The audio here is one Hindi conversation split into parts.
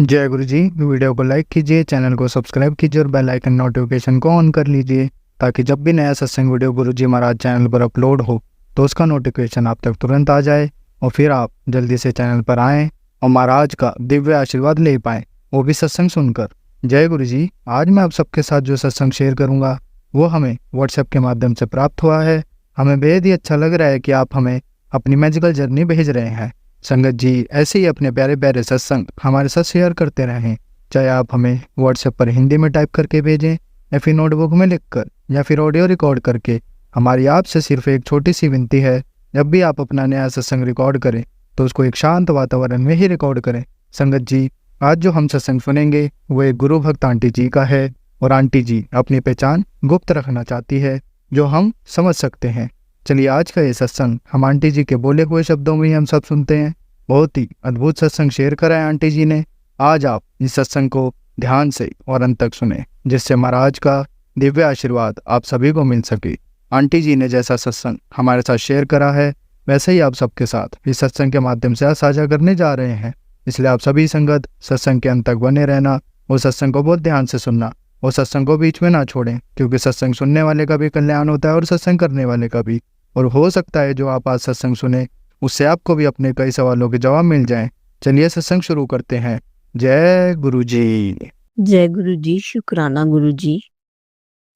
जय गुरु जी। वीडियो को लाइक कीजिए, चैनल को सब्सक्राइब कीजिए और बेल आइकन नोटिफिकेशन को ऑन कर लीजिए ताकि जब भी नया सत्संग वीडियो गुरु जी महाराज चैनल पर अपलोड हो तो उसका नोटिफिकेशन आप तक तुरंत आ जाए और फिर आप जल्दी से चैनल पर आएँ और महाराज का दिव्य आशीर्वाद ले पाएँ, वो भी सत्संग सुनकर। जय गुरु जी। आज मैं आप सबके साथ जो सत्संग शेयर करूँगा वो हमें व्हाट्सएप के माध्यम से प्राप्त हुआ है। हमें बेहद ही अच्छा लग रहा है कि आप हमें अपनी मैजिकल जर्नी भेज रहे हैं। संगत जी ऐसे ही अपने प्यारे प्यारे सत्संग हमारे साथ शेयर करते रहें, चाहे आप हमें व्हाट्सएप पर हिंदी में टाइप करके भेजें या फिर नोटबुक में लिखकर या फिर ऑडियो रिकॉर्ड करके। हमारी आपसे सिर्फ एक छोटी सी विनती है, जब भी आप अपना नया सत्संग रिकॉर्ड करें तो उसको एक शांत वातावरण में ही रिकॉर्ड करें। संगत जी आज जो हम सत्संग सुनेंगे वो एक गुरु भक्त आंटी जी का है और आंटी जी अपनी पहचान गुप्त रखना चाहती है, जो हम समझ सकते हैं। चलिए आज का ये सत्संग हम आंटी जी के बोले हुए शब्दों में ही हम सब सुनते हैं। बहुत ही अद्भुत सत्संग शेयर करा है आंटी जी ने। आज आप इस सत्संग को ध्यान से और अंत तक सुने, जिससे महाराज का दिव्य आशीर्वाद आप सभी को मिल सके। आंटी जी ने जैसा सत्संग हमारे साथ शेयर करा है वैसे ही आप सबके साथ इस सत्संग के माध्यम से साझा करने जा रहे हैं। इसलिए आप सभी संगत सत्संग के अंत तक बने रहना और सत्संग को बहुत ध्यान से सुनना और सत्संग को बीच में ना छोड़ें, क्योंकि सत्संग सुनने वाले का भी कल्याण होता है और सत्संग करने वाले का भी। और हो सकता है जो आप आज सत्संग सुने उससे आपको भी अपने कई सवालों के जवाब मिल जाएं। चलिए सत्संग शुरू करते हैं। जय गुरु जी। जय गुरु जी। शुक्राना गुरु जी।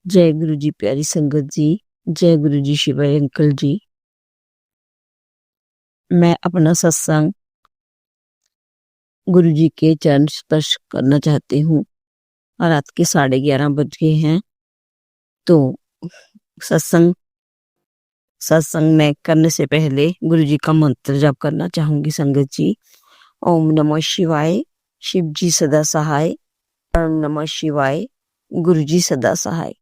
जय गुरु जी प्यारी संगत जी। जय गुरु जी शिवाय अंकल जी। मैं अपना सत्संग गुरु जी के चरण स्पर्श करना चाहती हूँ और रात के 11:30 बज गए हैं। तो सत्संग में करने से पहले गुरु जी का मंत्र जाप करना चाहूंगी संगत जी। ओम नमः शिवाय, शिव जी सदा सहाय। ओम नमः शिवाय, गुरु जी सदा सहाय।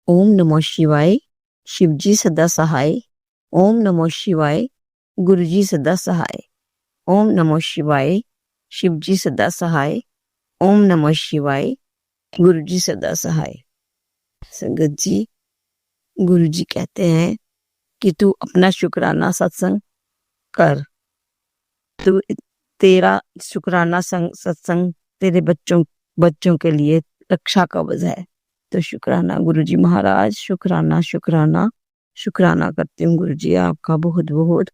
ओम नमः शिवाय, शिव जी सदा सहाय। ओम नमः शिवाय, गुरु जी सदा सहाय। ओम नमः शिवाय, शिव जी सदा सहाय। ओम नमः शिवाय, गुरु जी सदा सहाय। संगत जी गुरु जी कहते हैं कि तू अपना शुक्राना सत्संग कर। तू तेरा शुक्राना सत्संग तेरे बच्चों के लिए रक्षा कवच है। तो शुक्राना गुरु जी महाराज, शुक्राना शुक्राना शुक्राना करती हूँ गुरु जी आपका बहुत बहुत।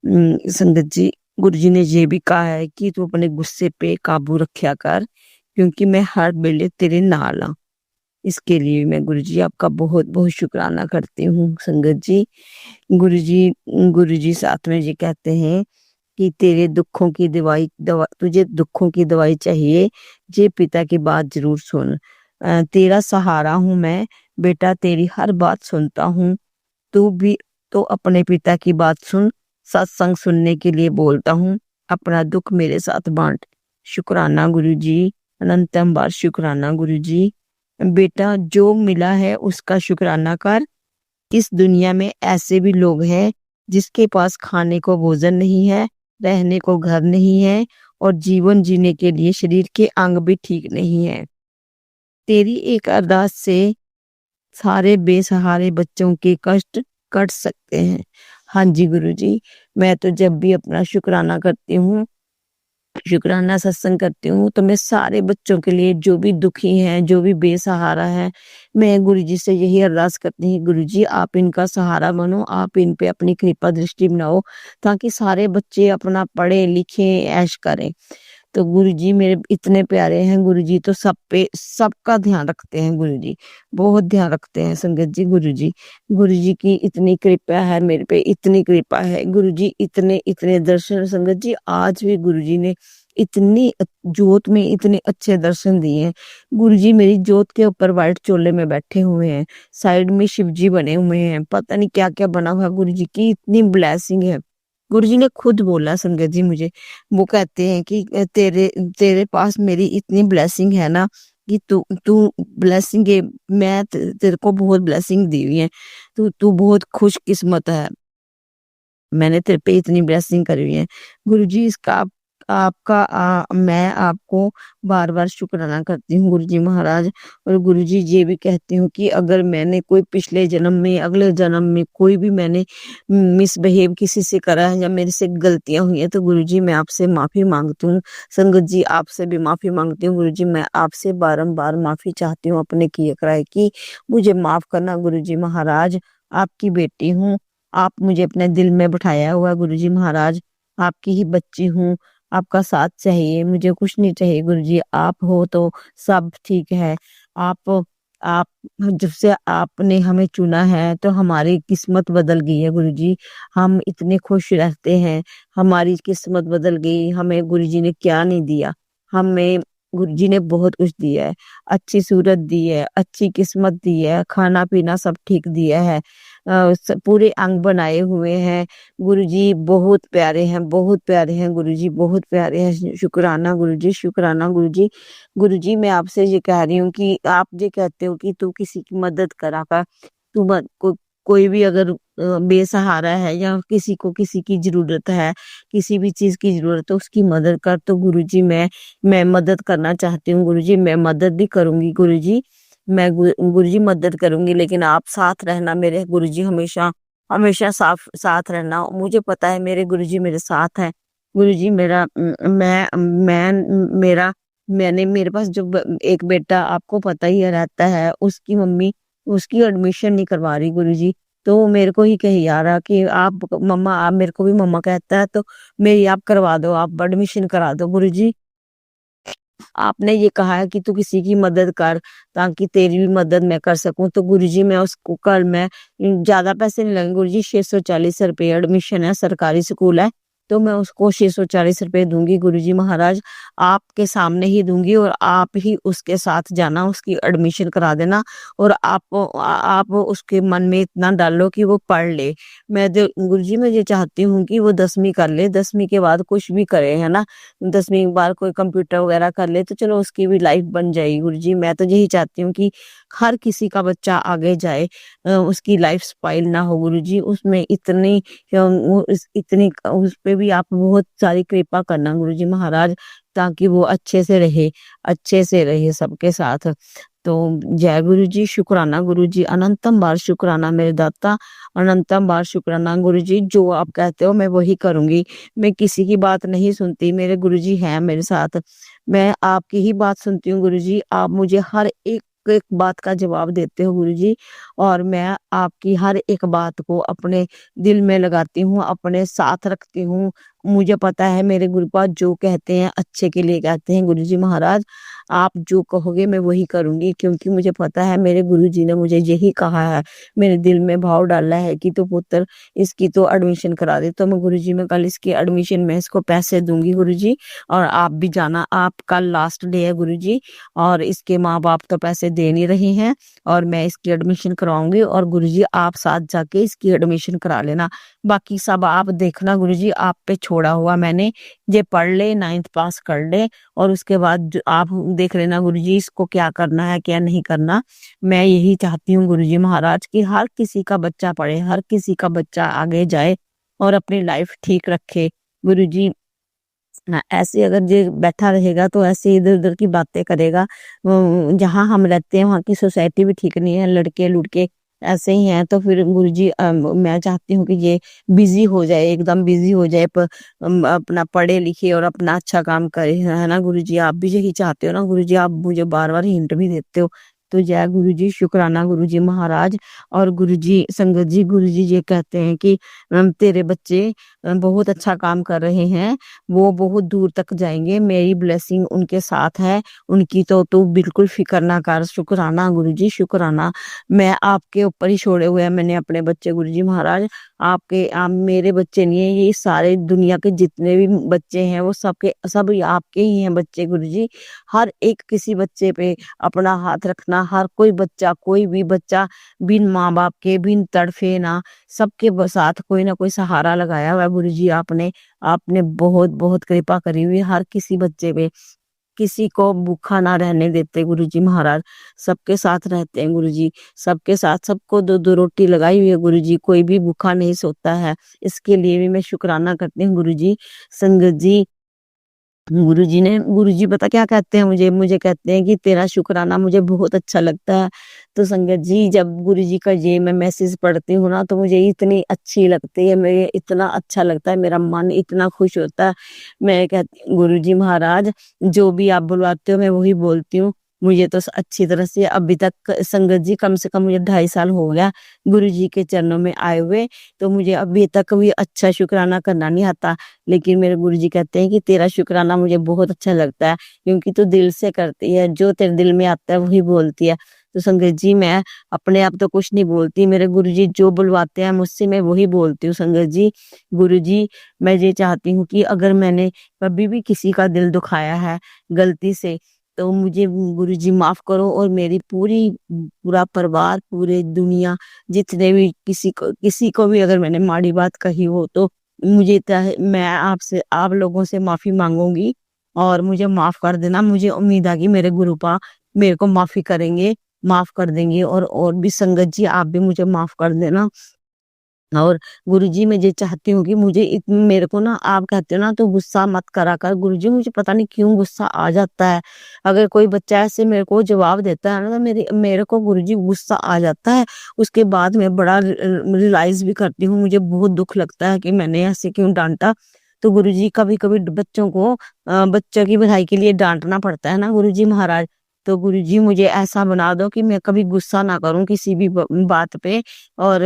संगत जी गुरु जी ने ये भी कहा है कि तू अपने गुस्से पे काबू रखा कर, क्योंकि मैं हर वेले तेरे नाल हाँ। इसके लिए मैं गुरु जी आपका बहुत बहुत शुक्राना करती हूँ। संगत जी गुरु जी साथ में ये कहते हैं कि तेरे दुखों की तुझे दुखों की दवाई चाहिए, ये पिता की बात जरूर सुन। तेरा सहारा हूँ मैं बेटा, तेरी हर बात सुनता हूँ। तू भी तो अपने पिता की बात सुन। सत्संग सुनने के लिए बोलता हूँ, अपना दुख मेरे साथ बांट। शुक्राना गुरु जी, अनंतम बार शुक्राना गुरु जी। बेटा जो मिला है उसका शुक्राना कर। इस दुनिया में ऐसे भी लोग हैं जिसके पास खाने को भोजन नहीं है, रहने को घर नहीं है और जीवन जीने के लिए शरीर के अंग भी ठीक नहीं है। तेरी एक अरदास से सारे बेसहारे बच्चों के कष्ट कट सकते हैं। हाँ जी गुरु जी, मैं तो जब भी अपना शुक्राना करती हूँ, शुक्राना सत्संग करती हूँ, तो मैं सारे बच्चों के लिए जो भी दुखी हैं, जो भी बेसहारा है, मैं गुरु जी से यही अरदास करती हूँ, गुरु जी आप इनका सहारा बनो, आप इन पे अपनी कृपा दृष्टि बनाओ ताकि सारे बच्चे अपना पढ़े लिखे ऐश करें। तो गुरु जी मेरे इतने प्यारे हैं, गुरु जी तो सबका ध्यान रखते हैं, गुरु जी बहुत ध्यान रखते हैं संगत जी। गुरु जी की इतनी कृपा है मेरे पे, इतनी कृपा है गुरु जी, इतने इतने दर्शन संगत जी। आज भी गुरु जी ने इतनी जोत में इतने अच्छे दर्शन दिए हैं। गुरु जी मेरी जोत के ऊपर व्हाइट चोले में बैठे हुए हैं, साइड में शिव जी बने हुए हैं, पता नहीं क्या क्या बना हुआ। गुरु जी की इतनी ब्लेसिंग है। गुरु जी ने खुद बोला संगत जी मुझे, वो कहते हैं कि तेरे पास मेरी इतनी ब्लेसिंग है ना कि तू तू ब्लेसिंग है, मैं तेरे को बहुत ब्लेसिंग दी हुई है, तू बहुत खुशकिस्मत है, मैंने तेरे पे इतनी ब्लेसिंग करी हुई है। गुरु जी इसका मैं आपको बार-बार शुक्राना करती हूँ गुरुजी महाराज। और गुरुजी ये भी कहती हूँ कि अगर मैंने कोई पिछले जन्म में, अगले जन्म में कोई भी मैंने मिसबिहेव किसी से करा है या मेरे से गलतियाँ हुई हैं तो गुरुजी मैं आपसे माफ़ी माँगती हूँ। संगत जी आपसे भी माफ़ी माँगती हूँ गुरुजी, मैं आपसे बारंबार माफ़ी चाहती हूँ अपने किए कराए की। मुझे माफ़ करना गुरुजी महाराज, आपकी बेटी हूँ, आप मुझे अपने दिल में बिठाया हुआ है गुरुजी महाराज, आपकी ही बच्ची हूँ, आपका साथ चाहिए, मुझे कुछ नहीं चाहिए गुरुजी, आप हो तो सब ठीक है। आप जब से आपने हमें चुना है तो हमारी किस्मत बदल गई है गुरुजी, हम इतने खुश रहते हैं, हमारी किस्मत बदल गई, हमें गुरुजी ने क्या नहीं दिया, हमें गुरुजी ने बहुत कुछ दिया है, अच्छी सूरत दी है, अच्छी किस्मत दी है, खाना-पीना सब ठीक दिया है। पूरे अंग बनाए हुए हैं, गुरुजी बहुत प्यारे हैं, बहुत प्यारे हैं गुरुजी, बहुत प्यारे हैं। शुक्राना गुरुजी, शुक्राना गुरुजी। गुरुजी मैं आपसे ये कह रही हूँ कि आप ये कहते हो कि तू किसी की मदद करा कर, तू कोई भी अगर बेसहारा है या किसी को किसी की ज़रूरत है, किसी भी चीज़ की ज़रूरत है उसकी मदद कर, तो गुरुजी मैं मदद करना चाहती हूँ गुरुजी, मैं मदद भी करूँगी गुरुजी। मैं गुरुजी मदद करूँगी, लेकिन आप साथ रहना मेरे गुरुजी, हमेशा हमेशा साथ रहना। मुझे पता है मेरे गुरुजी मेरे साथ हैं। गुरुजी मेरा मेरा मैंने मेरे पास जो एक बेटा आपको पता ही है रहता है, उसकी मम्मी उसकी एडमिशन नहीं करवा रही गुरुजी। तो वो मेरे को ही कही जा रहा कि आप मम्मा, आप मेरे को भी मम्मा कहता है तो मेरी आप करवा दो, आप एडमिशन करा दो गुरुजी। आपने ये कहा है कि तू किसी की मदद कर ताकि तेरी भी मदद मैं कर सकूं, तो गुरुजी मैं उसको कल मैं ज्यादा पैसे नहीं लगेंगे गुरुजी, 640 रुपये एडमिशन है, सरकारी स्कूल है, तो मैं उसको 640 रुपये दूंगी गुरुजी महाराज, आपके सामने ही दूंगी और आप ही उसके साथ जाना, उसकी एडमिशन करा देना। और आप उसके मन में इतना डालो कि वो पढ़ ले। मैं जो गुरुजी मैं ये चाहती हूँ कि वो 10वीं कर ले, 10वीं के बाद कुछ भी करे, है ना, 10वीं के बाद कोई कंप्यूटर वगैरह कर ले तो चलो उसकी भी लाइफ बन जाएगी गुरुजी। मैं तो यही चाहती हूँ कि हर किसी का बच्चा आगे जाए, उसकी लाइफ स्पाइल ना हो गुरुजी, उसमें इतनी उस पे भी आप बहुत सारी कृपा करना गुरुजी महाराज, ताकि वो अच्छे से रहे सबके साथ। तो जय गुरुजी, शुक्राना गुरुजी, अनंतम बार शुक्राना मेरे दाता, अनंतम बार शुक्राना गुरुजी, जो आप कहते हो मैं वही करूंगी, मैं किसी की बात नहीं सुनती, मेरे गुरुजी हैं मेरे साथ, मैं आपकी ही बात सुनती हूँ गुरुजी, आप मुझे हर एक एक बात का जवाब देते हो गुरुजी, और मैं आपकी हर एक बात को अपने दिल में लगाती हूँ, अपने साथ रखती हूँ। मुझे पता है मेरे गुरुपाद जो कहते हैं अच्छे के लिए कहते हैं गुरुजी महाराज, आप जो कहोगे मैं वही करूंगी, क्योंकि मुझे पता है मेरे गुरुजी ने मुझे यही कहा है, मेरे दिल में भाव डाला है कि तो पुत्र इसकी तो एडमिशन करा दे, तो मैं गुरुजी मैं कल इसकी एडमिशन में इसको पैसे दूंगी गुरुजी, और आप भी जाना, आपका लास्ट डे है गुरुजी, और इसके माँ बाप तो पैसे दे नहीं रहे हैं, और मैं इसकी एडमिशन कराऊंगी, और गुरुजी आप साथ जाके इसकी एडमिशन करा लेना, बाकी सब आप देखना गुरुजी, आप पे छोड़ा हुआ मैंने, ये पढ़ ले, 9th पास कर ले, और उसके बाद आप देख लेना गुरुजी इसको क्या करना है क्या नहीं करना। मैं यही चाहती हूँ गुरुजी महाराज कि हर किसी का बच्चा पढ़े, हर किसी का बच्चा आगे जाए और अपनी लाइफ ठीक रखे गुरुजी। ना ऐसे अगर ये बैठा रहेगा तो ऐसे इधर उधर की बातें करेगा, जहाँ हम रहते हैं वहाँ की सोसाइटी भी ठीक नहीं है, लड़के लुड़के ऐसे ही हैं, तो फिर गुरुजी मैं चाहती हूँ कि ये बिजी हो जाए, एकदम बिजी हो जाए, अपना पढ़े लिखे और अपना अच्छा काम करे, है ना गुरुजी, आप भी यही चाहते हो ना गुरुजी, आप मुझे बार बार हिंट भी देते हो। तो जय गुरुजी, शुक्राना गुरुजी महाराज। और गुरुजी संगत जी, गुरुजी ये कहते हैं कि तेरे बच्चे बहुत अच्छा काम कर रहे हैं, वो बहुत दूर तक जाएंगे, मेरी ब्लेसिंग उनके साथ है, उनकी तो तू बिल्कुल फिक्र ना कर। शुक्राना गुरुजी, शुक्राना, मैं आपके ऊपर ही छोड़े हुए हैं मैंने अपने बच्चे गुरुजी महाराज, आप मेरे बच्चे नहीं है, ये सारे दुनिया के जितने भी बच्चे हैं वो सबके सब आपके ही हैं बच्चे गुरुजी। हर एक किसी बच्चे पे अपना हाथ रखना, हर कोई बच्चा, कोई भी बच्चा बिन माँ बाप के बिन तड़फे ना, सबके साथ कोई ना कोई सहारा लगाया हुआ है गुरुजी आपने, आपने बहुत बहुत कृपा करी हुई है हर किसी बच्चे पे, किसी को भूखा ना रहने देते गुरुजी महाराज, सबके साथ रहते हैं गुरुजी, सबके साथ सबको दो दो रोटी लगाई हुई है गुरुजी, कोई भी भूखा नहीं सोता है, इसके लिए भी मैं शुक्राना करती हूँ गुरुजी। संगत जी गुरुजी पता क्या कहते हैं मुझे? मुझे कहते हैं कि तेरा शुकराना मुझे बहुत अच्छा लगता है। तो संगत जी, जब गुरुजी का ये मैं मैसेज पढ़ती हूँ ना, तो मुझे इतनी अच्छी लगती है, मुझे इतना अच्छा लगता है, मेरा मन इतना खुश होता है। मैं कहती हूँ गुरुजी महाराज, जो भी आप बुलवाते हो मैं वही बोलती हूँ। मुझे तो अच्छी तरह से अभी तक संगत जी कम से कम मुझे 2.5 साल हो गया गुरुजी के चरणों में आए हुए, तो मुझे अभी तक भी अच्छा शुकराना करना नहीं आता। लेकिन मेरे गुरुजी कहते हैं कि तेरा शुकराना मुझे बहुत अच्छा लगता है, क्योंकि तू दिल से करती है, जो तेरे दिल में आता है वही बोलती है। तो संगत जी, मैं अपने आप तो कुछ नहीं बोलती, मेरे गुरुजी जो बुलवाते हैं मुझसे मैं वही बोलती हूँ संगत जी। गुरुजी, मैं ये चाहती हूँ कि अगर मैंने कभी भी किसी का दिल दुखाया है गलती से, तो मुझे गुरुजी माफ करो, और मेरी पूरा परिवार, पूरी दुनिया, जितने भी किसी को भी अगर मैंने माड़ी बात कही हो, तो मैं आपसे, आप लोगों से माफी मांगूंगी, और मुझे माफ कर देना। मुझे उम्मीद है कि मेरे गुरुपा मेरे को माफी करेंगे, माफ कर देंगे, और भी संगत जी आप भी मुझे माफ कर देना। और गुरुजी, मैं ये चाहती हूँ कि मेरे को ना, आप कहते हो ना, तो गुस्सा मत करा कर गुरुजी, मुझे पता नहीं क्यों गुस्सा आ जाता है। अगर कोई बच्चा ऐसे मेरे को जवाब देता है ना, तो मेरे को गुरुजी गुस्सा आ जाता है। उसके बाद मैं बड़ा रियलाइज भी करती हूँ, मुझे बहुत दुख लगता है कि मैंने ऐसे क्यों डांटा। तो गुरुजी, कभी कभी बच्चों को बच्चों की भलाई के लिए डांटना पड़ता है ना गुरुजी महाराज। तो गुरुजी, मुझे ऐसा बना दो कि मैं कभी गुस्सा ना करूं किसी भी बात पे। और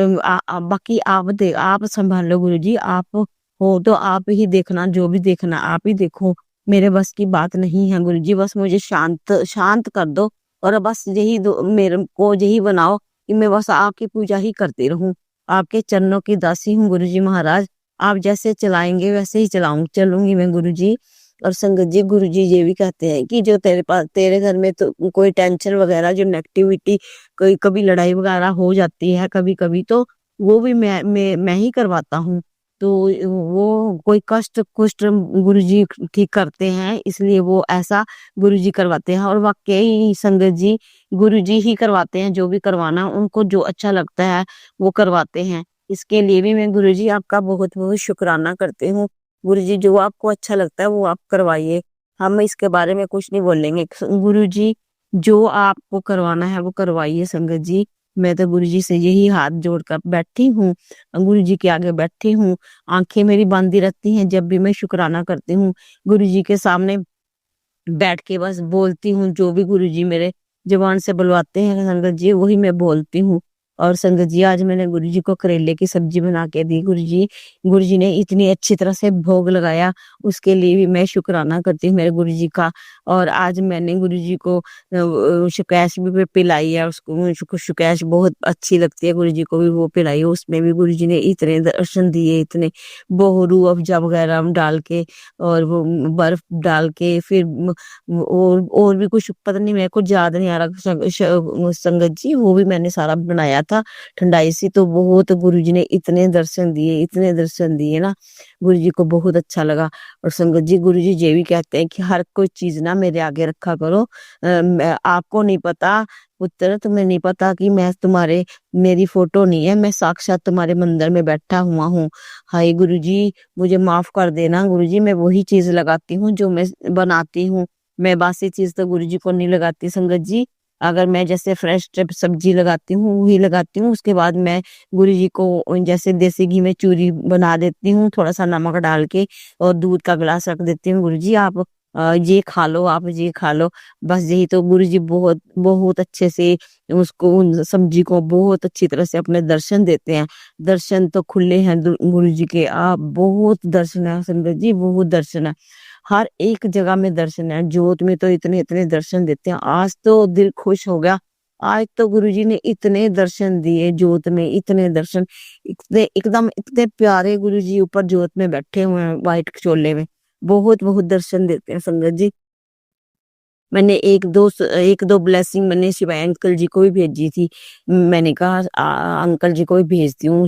बाकी आप संभाल लो गुरुजी, आप हो तो आप ही देखना, जो भी देखना आप ही देखो। मेरे बस की बात नहीं है गुरुजी, बस मुझे शांत शांत कर दो, और बस यही दो, मेरे को यही बनाओ कि मैं बस आपकी पूजा ही करती रहूं। आपके चरणों की दासी हूँ गुरुजी महाराज, आप जैसे चलाएंगे वैसे ही चलूंगी मैं गुरुजी। और संगत जी, गुरुजी ये भी कहते हैं कि जो तेरे घर में तो कोई टेंशन वगैरह, जो नेगेटिविटी, कोई कभी लड़ाई वगैरह हो जाती है कभी कभी, तो वो भी मैं ही करवाता हूँ। तो वो कोई कष्ट कुष्ट गुरुजी ठीक करते हैं, इसलिए वो ऐसा गुरुजी करवाते हैं। और वाकई संगत जी, गुरुजी ही करवाते हैं, जो भी करवाना उनको जो अच्छा लगता है वो करवाते हैं। इसके लिए भी मैं गुरुजी आपका बहुत बहुत शुक्राना करती हूँ। गुरुजी, जो आपको अच्छा लगता है वो आप करवाइए, हम इसके बारे में कुछ नहीं बोलेंगे। गुरुजी, जो आपको करवाना है वो करवाइए संगत जी। मैं तो गुरुजी से यही हाथ जोड़कर बैठी हूँ, गुरुजी के आगे बैठी हूँ, आंखें मेरी बंदी रहती हैं जब भी मैं शुक्राना करती हूँ। गुरुजी के सामने बैठ के बस बोलती हूँ, जो भी गुरुजी मेरे जुबान से बुलवाते हैं संगत जी, वही मैं बोलती हूँ। और संगत जी, आज मैंने गुरुजी को करेले की सब्जी बना के दी गुरुजी, गुरुजी ने इतनी अच्छी तरह से भोग लगाया, उसके लिए भी मैं शुक्राना करती हूँ मेरे गुरुजी का। और आज मैंने गुरुजी को शुकैश भी पिलाई है, उसको शुकैश बहुत अच्छी लगती है, गुरुजी को भी वो पिलाई है। उसमें भी गुरुजी ने इतने दर्शन दिए, इतने रूह अफ़ज़ा वगैरह डाल के, और वो बर्फ डाल के, फिर और भी कुछ पता नहीं, मेरे को याद नहीं आ रहा संगत जी, वो भी मैंने सारा बनाया था ठंडाई सी। तो बहुत गुरुजी ने इतने दर्शन दिए ना, गुरुजी को बहुत अच्छा लगा। और संगत जी, गुरुजी ये भी कहते हैं कि हर कोई चीज ना मेरे आगे रखा करो। आपको नहीं पता पुत्र, तुम्हें नहीं पता कि मैं तुम्हारे, मेरी फोटो नहीं है, मैं साक्षात तुम्हारे मंदिर में बैठा हुआ हूँ। हाय गुरुजी, मुझे माफ कर देना गुरुजी, मैं वही चीज लगाती हूँ जो मैं बनाती हूँ। मैं बासी चीज तो गुरुजी को नहीं लगाती संगत जी। अगर मैं जैसे फ्रेश सब्जी लगाती हूँ वही लगाती हूँ, उसके बाद मैं गुरुजी को जैसे देसी घी में चूरी बना देती हूँ, थोड़ा सा नमक डाल के, और दूध का गिलास रख देती हूँ, गुरुजी आप ये खा लो, आप ये खा लो। बस यही तो गुरुजी बहुत बहुत अच्छे से उसको, उन सब्जी को बहुत अच्छी तरह से अपने दर्शन देते हैं। दर्शन तो खुले हैं गुरुजी के, आप बहुत दर्शन है संगत जी, बहुत दर्शन है, हर एक जगह में दर्शन है। जोत में तो इतने इतने दर्शन देते हैं, आज तो दिल खुश हो गया। आज तो गुरुजी ने इतने दर्शन दिए, जोत में इतने दर्शन, इतने एकदम इतने प्यारे गुरुजी ऊपर जोत में बैठे हुए हैं व्हाइट चोले में, बहुत बहुत दर्शन देते हैं संगत जी। मैंने एक दो ब्लेसिंग मैंने शिवाय अंकल जी को भी भेजी थी। मैंने कहा अंकल जी को भी भेजती हूँ।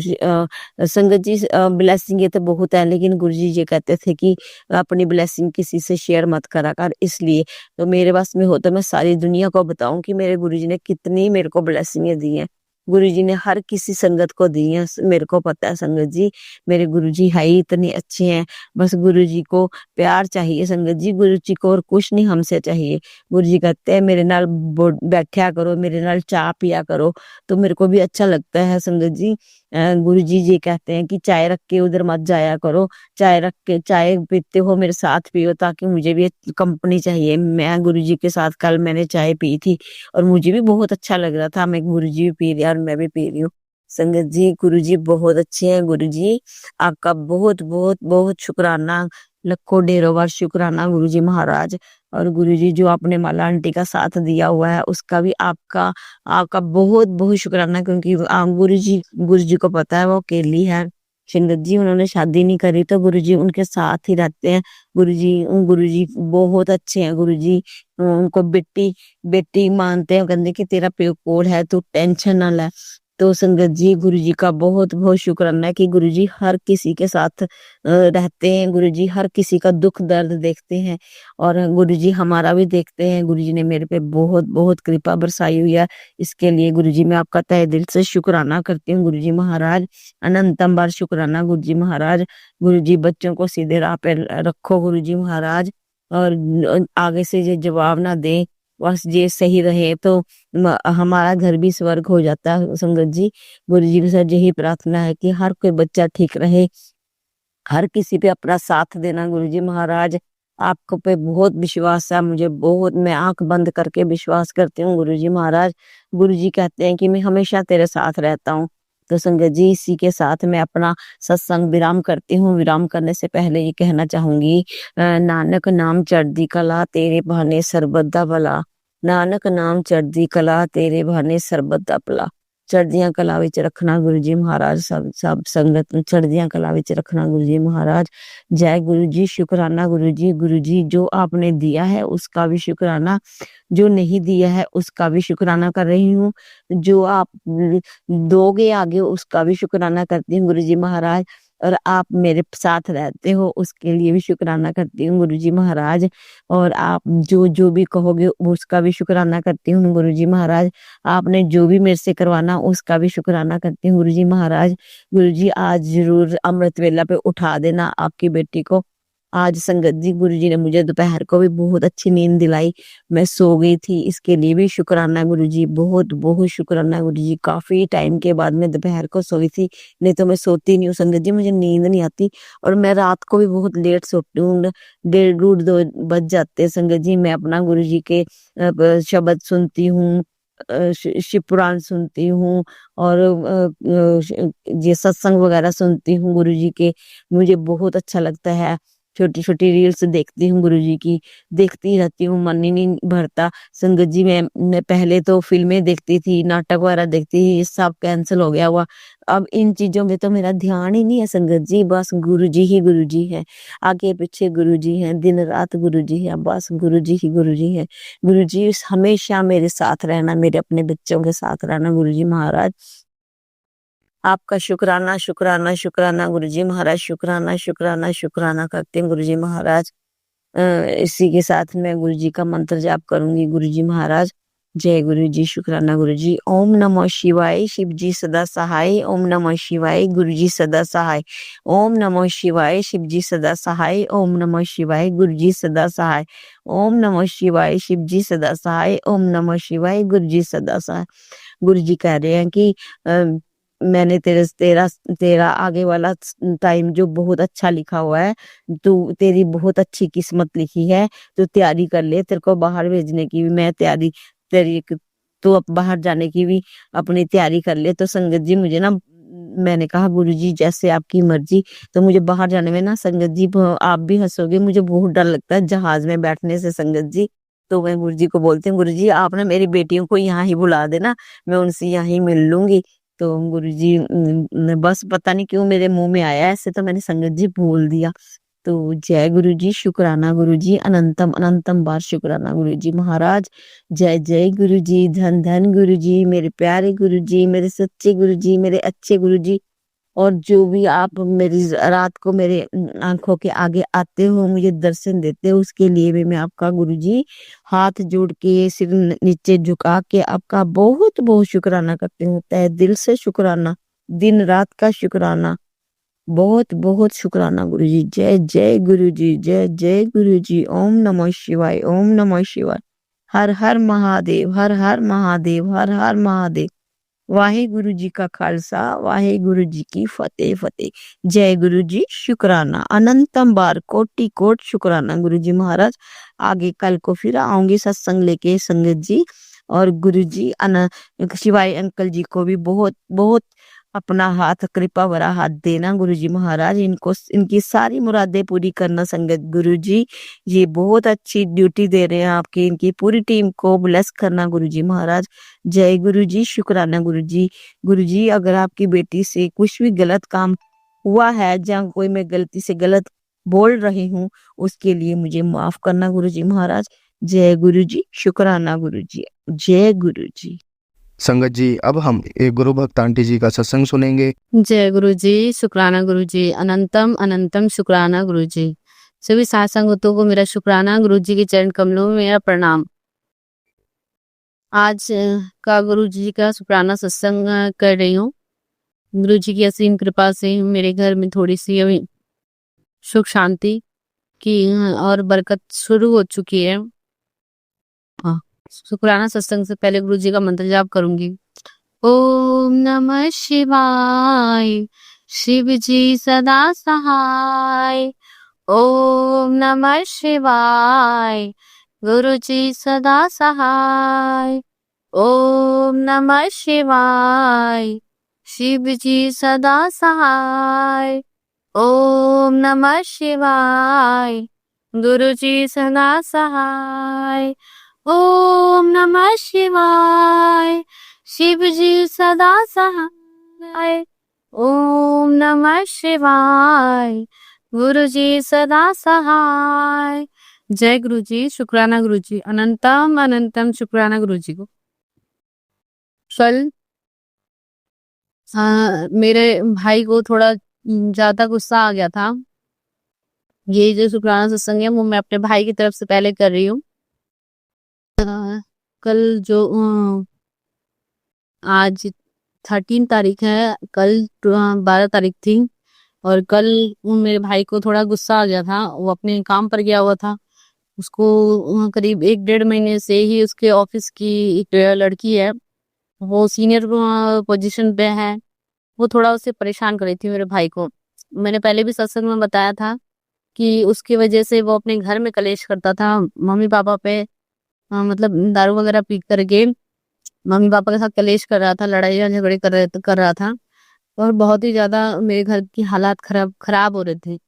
संगत जी, ब्लेसिंग ये तो बहुत है, लेकिन गुरुजी ये कहते थे कि अपनी ब्लेसिंग किसी से शेयर मत करा कर, इसलिए तो मेरे पास में हो तो मैं सारी दुनिया को बताऊं कि मेरे गुरुजी ने कितनी मेरे को ब्लेसिंगें दी हैं। गुरु जी ने हर किसी संगत को दी है, मेरे को पता है संगत जी, मेरे गुरु जी है ही इतने अच्छे हैं। बस गुरु जी को प्यार चाहिए संगत जी, गुरु जी को और कुछ नहीं हमसे चाहिए। गुरु जी कहते हैं मेरे नाल बैठा करो, मेरे नाल चाय पिया करो, तो मेरे को भी अच्छा लगता है संगत जी। गुरु जी जी कहते हैं कि चाय रख के उधर मत जाया करो, चाय रख के चाय पीते हो मेरे साथ पियो, ताकि मुझे भी कंपनी चाहिए। मैं गुरु जी के साथ कल मैंने चाय पी थी और मुझे भी बहुत अच्छा लग रहा था, मैं गुरु जी भी पी रही और मैं भी पी रही हूँ। संगत जी गुरु जी बहुत अच्छे हैं। गुरु जी आपका बहुत बहुत बहुत शुक्राना, लखों ढेरों बार शुक्राना गुरु जी महाराज। और गुरु जी जो आपने माला आंटी का साथ दिया हुआ है उसका भी आपका आपका बहुत बहुत शुक्राना, क्योंकि गुरु जी को पता है वो अकेली है संगत जी, उन्होंने शादी नहीं करी तो गुरु जी उनके साथ ही रहते हैं। गुरु जी बहुत अच्छे हैं। गुरु जी उनको बेटी बेटी मानते हैं, कहते कि तेरा प्यो कोल है, तू टेंशन ना ले। तो संगत जी गुरु जी का बहुत बहुत शुक्राना है कि गुरु जी हर किसी के साथ रहते हैं। गुरु जी हर किसी का दुख दर्द देखते हैं और गुरु जी हमारा भी देखते हैं। गुरु जी ने मेरे पे बहुत बहुत कृपा बरसाई हुई है, इसके लिए गुरु जी मैं आपका तहे दिल से शुक्राना करती हूँ गुरु जी महाराज। अनंतम बार शुक्राना गुरु जी महाराज। गुरु जी बच्चों को सीधे राह पे रखो गुरु जी महाराज, और आगे से ये जवाब ना दें, बस ये सही रहे तो हमारा घर भी स्वर्ग हो जाता है संगत जी। गुरु जी से यही प्रार्थना है कि हर कोई बच्चा ठीक रहे, हर किसी पे अपना साथ देना गुरु जी महाराज। आपको पे बहुत विश्वास है मुझे, बहुत, मैं आंख बंद करके विश्वास करती हूँ गुरु जी महाराज। गुरु जी कहते हैं कि मैं हमेशा तेरे साथ रहता हूँ। तो संगत जी इसी के साथ मैं अपना सत्संग विराम करती हूँ। विराम करने से पहले ये कहना चाहूंगी, नानक नाम चढ़दी कला तेरे बहाने सरबत दा भला, नानक नाम चढ़दी कला तेरे बहाने सरबत दा भला। चढ़दियां कला विच रखना गुरु जी महाराज, सब संगत ਨੂੰ चढ़दियां कला विच रखना गुरु जी महाराज। जय गुरु जी, शुक्राना गुरु जी। गुरु जी जो आपने दिया है उसका भी शुक्राना, जो नहीं दिया है उसका भी शुक्राना कर रही हूँ, जो आप दोगे आगे उसका भी शुक्राना करती हूँ गुरु जी महाराज, और आप मेरे साथ रहते हो उसके लिए भी शुक्राना करती हूँ गुरु जी महाराज। और आप जो जो भी कहोगे उसका भी शुक्राना करती हूँ गुरु जी महाराज। आपने जो भी मेरे से करवाना उसका भी शुक्राना करती हूँ गुरु जी महाराज। गुरु जी आज जरूर अमृत वेला पे उठा देना आपकी बेटी को। आज संगत जी गुरु जी ने मुझे दोपहर को भी बहुत अच्छी नींद दिलाई, मैं सो गई थी, इसके लिए भी शुक्राना गुरु जी, बहुत बहुत शुक्राना गुरु जी। काफी टाइम के बाद मैं दोपहर को सोई थी, नहीं तो मैं सोती नहीं हूँ संगत जी, मुझे नींद नहीं आती। और मैं रात को भी बहुत लेट सोती हूँ, 1:30-2 बज जाते हैं संगत जी। मैं अपना गुरु जी के शब्द सुनती हूँ, शिव पुराण सुनती हूँ, और ये सत्संग वगैरह सुनती हूँ गुरु जी के, मुझे बहुत अच्छा लगता है। छोटी छोटी रील्स देखती हूँ गुरु जी की, देखती रहती हूँ, मन ही नहीं भरता संगत जी। मैं पहले तो फिल्में देखती थी, नाटक वगैरह देखती थी, ये सब कैंसिल हो गया हुआ। अब इन चीजों में तो मेरा ध्यान ही नहीं है संगत जी, बस गुरु जी ही गुरु जी है, आगे पीछे गुरु जी हैं, दिन रात गुरु जी है, बस गुरु जी ही गुरु जी है। गुरु जी हमेशा मेरे साथ रहना, मेरे अपने बच्चों के साथ रहना गुरु जी महाराज। आपका शुक्राना शुक्राना शुक्राना गुरु जी महाराज, शुक्राना शुक्राना शुक्राना करते हैं गुरु जी महाराज। इसी के साथ मैं गुरु जी का मंत्र जाप करूंगी गुरु जी महाराज। जय गुरु जी, शुक्राना गुरु जी। ओम नमः शिवाय, शिव जी सदा सहाय। ओम नमः शिवाय, गुरु जी सदा सहाय। ओम नमः शिवाय, शिव जी सदा सहाय। ओम नमः शिवाय, गुरु जी सदा सहाय। ओम नमः शिवाय, शिव जी सदा सहाय। ओम नमः शिवाय, गुरु जी सदा सहाय। गुरु जी कह रहे हैं कि मैंने तेरा तेरा आगे वाला टाइम जो बहुत अच्छा लिखा हुआ है, तू तेरी बहुत अच्छी किस्मत लिखी है, तो तैयारी कर ले, तेरे को बाहर भेजने की भी मैं तैयारी, तेरी तू अब बाहर जाने की भी अपनी तैयारी कर ले। तो संगत जी मुझे ना, मैंने कहा गुरु जी जैसे आपकी मर्जी। तो मुझे बाहर जाने में ना संगत जी, आप भी हंसोगे, मुझे बहुत डर लगता है जहाज में बैठने से संगत जी। तो मैं गुरु जी को बोलती हूँ, गुरु जी आप ना मेरी बेटियों को यहाँ ही बुला देना, मैं उनसे यहाँ ही मिल लूंगी। तो गुरु जी बस पता नहीं क्यों मेरे मुंह में आया ऐसे, तो मैंने संगत जी बोल दिया। तो जय गुरु जी, शुक्राना गुरु जी, अनंतम अनंतम बार शुक्राना गुरु जी महाराज। जय जय गुरु जी, धन धन गुरु जी, मेरे प्यारे गुरु जी, मेरे सच्चे गुरु जी, मेरे अच्छे गुरु जी। और जो भी आप मेरी रात को मेरे आंखों के आगे आते हो, मुझे दर्शन देते हो, उसके लिए भी मैं आपका गुरुजी हाथ जोड़ के सिर नीचे झुका के आपका बहुत बहुत शुक्राना करती हूँ, तहे दिल से शुक्राना, दिन रात का शुक्राना, बहुत बहुत शुक्राना गुरुजी। जय जय गुरुजी, जय जय गुरुजी। ओम नमः शिवाय, ओम नमः शिवाय। हर हर महादेव, हर हर महादेव, हर हर महादेव। वाहेगुरु जी का खालसा, वाहेगुरु जी की फतेह फतेह। जय गुरु जी, शुक्राना, अनंतम बार कोटि कोट शुक्राना गुरु जी महाराज। आगे कल को फिर आऊंगी सत्संग लेके संगत जी, और गुरु जी शिवाय अंकल जी को भी बहुत बहुत अपना हाथ, कृपा भरा हाथ देना गुरु जी महाराज। इनको इनकी सारी मुरादें पूरी करना संगत गुरु जी। ये बहुत अच्छी ड्यूटी दे रहे हैं आपकी, इनकी पूरी टीम को ब्लेस करना गुरु जी महाराज। जय गुरु जी, शुक्राना गुरु जी। गुरु जी, अगर आपकी बेटी से कुछ भी गलत काम हुआ है, जहाँ कोई मैं गलती से गलत बोल रही हूँ, उसके लिए मुझे माफ करना गुरु जी महाराज। जय गुरु जी, शुक्राना गुरु जी, जय गुरु जी। संगत जी, अब हम एक गुरु भक्त आंटी जी का सत्संग सुनेंगे। जय गुरु जी, शुक्राना गुरु जी, अनंतम अनंतम शुक्राना गुरु जी। सभी साथ संगतों को मेरा शुक्राना, गुरु जी के चरण कमलों में मेरा प्रणाम। आज का गुरु जी का शुक्राना सत्संग कर रही हूँ। गुरु जी की असीम कृपा से मेरे घर में थोड़ी सी अभी सुख शांति की और बरकत शुरू हो चुकी है। हाँ, शुक्राना सत्संग से पहले गुरु जी का मंत्र जाप करूंगी। ओम नमः शिवाय, शिव जी सदा सहाय। ओम नमः शिवाय, गुरु जी सदा सहाय। ओम नमः शिवाय, शिव जी सदा सहाय। ओम नमः शिवाय, गुरु जी सदा सहाय। ओम नमः शिवाय, शिव जी सदा सहाय। ओम नमः शिवाय, गुरु जी सदा सहाय। जय गुरु जी, शुक्राना गुरु जी, अनंतम अनंतम शुक्राना गुरु जी को। कल मेरे भाई को थोड़ा ज्यादा गुस्सा आ गया था। ये जो शुक्राना सत्संग है वो मैं अपने भाई की तरफ से पहले कर रही हूँ। कल जो आज 13 तारीख है, कल 12 तारीख थी, और कल मेरे भाई को थोड़ा गुस्सा आ गया था। वो अपने काम पर गया हुआ था। उसको करीब 1-1.5 महीने से ही उसके ऑफिस की एक लड़की है, वो सीनियर पोजीशन पे है, वो थोड़ा उसे परेशान कर रही थी मेरे भाई को। मैंने पहले भी सत्संग में बताया था कि उसकी वजह से वो अपने घर में कलेश करता था, मम्मी पापा पे मतलब दारू वगैरह पी करके मम्मी पापा के साथ कलेश कर रहा था, लड़ाई झगड़े कर रहा था, और बहुत ही ज्यादा मेरे घर की हालात खराब हो रहे थे।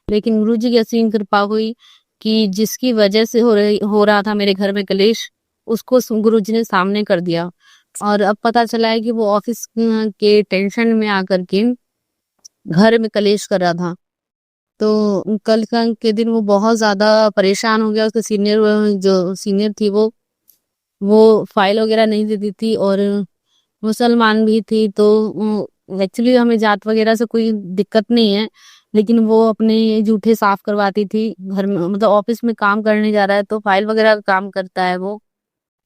लेकिन गुरु जी की असीम कृपा हुई कि जिसकी वजह से हो रहा था मेरे घर में कलेश, उसको गुरु जी ने सामने कर दिया। और अब पता चला है कि वो ऑफिस के टेंशन में आकर के घर में कलेश कर रहा था। तो कल के दिन वो बहुत ज्यादा परेशान हो गया। उसके जो सीनियर थी वो फाइल वगैरह नहीं देती थी, और मुसलमान भी थी। तो एक्चुअली हमें जात वगैरह से कोई दिक्कत नहीं है, लेकिन वो अपने जूठे साफ करवाती थी घर में। मतलब ऑफिस में काम करने जा रहा है तो फाइल वगैरह का काम करता है वो,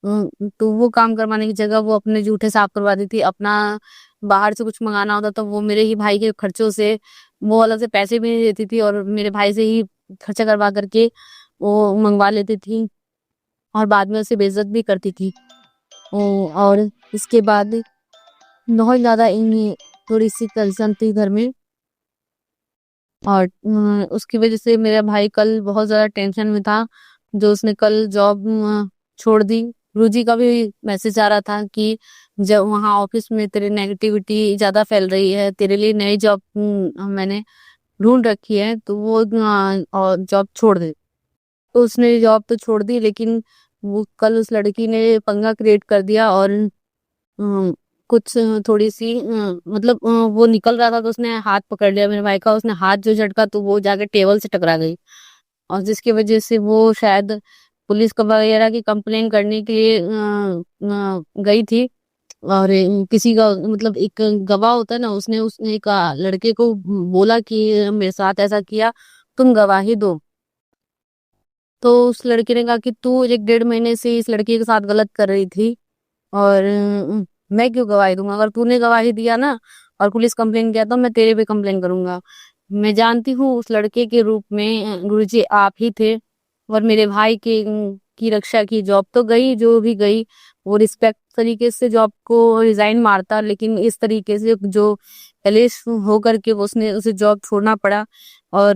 तो वो काम करवाने की जगह वो अपने जूठे साफ करवाती थी। अपना बाहर से कुछ मंगाना होता तो वो मेरे ही भाई के खर्चों से, वो अलग से पैसे भी नहीं देती थी, और मेरे भाई से ही खर्चा करवा करके वो मंगवा लेती थी, और बाद में उसे बेइज्जत भी करती थी। और इसके बाद बहुत ज्यादा थोड़ी सी टेंशन थी घर में, और उसकी वजह से मेरा भाई कल बहुत ज्यादा टेंशन में था, जो उसने कल जॉब छोड़ दी। गुरुजी का भी मैसेज आ रहा था कि जब वहाँ ऑफिस में तेरे नेगेटिविटी ज्यादा फैल रही है, तेरे लिए नई जॉब मैंने ढूंढ रखी है, तो वो जॉब छोड़ दे। तो उसने जॉब तो छोड़ दी, लेकिन वो कल उस लड़की ने पंगा क्रिएट कर दिया, और कुछ थोड़ी सी मतलब वो निकल रहा था तो उसने हाथ पकड़ लिया मेरे भाई का। उसने हाथ जो झटका तो वो जाके टेबल से टकरा गई, और जिसकी वजह से वो शायद पुलिस वगैरह की कंप्लेन करने के लिए गई थी। और किसी का मतलब एक गवाह होता है ना, उसने उसने एक लड़के को बोला कि मेरे साथ ऐसा किया, तुम गवाही दो। तो उस लड़के ने कहा कि तू 1 डेढ़ महीने से इस लड़की के साथ गलत कर रही थी, और मैं क्यों गवाही दूंगा? अगर तूने गवाही दिया ना और पुलिस कंप्लेन किया तो मैं तेरे पे कंप्लेन करूंगा। मैं जानती हूँ उस लड़के के रूप में गुरुजी आप ही थे, और मेरे भाई के की रक्षा की। जॉब तो गई जो भी गई, वो रिस्पेक्ट तरीके से जॉब को रिजाइन मारता, लेकिन इस तरीके से जो कलेश हो करके वो उसने उसे जॉब छोड़ना पड़ा। और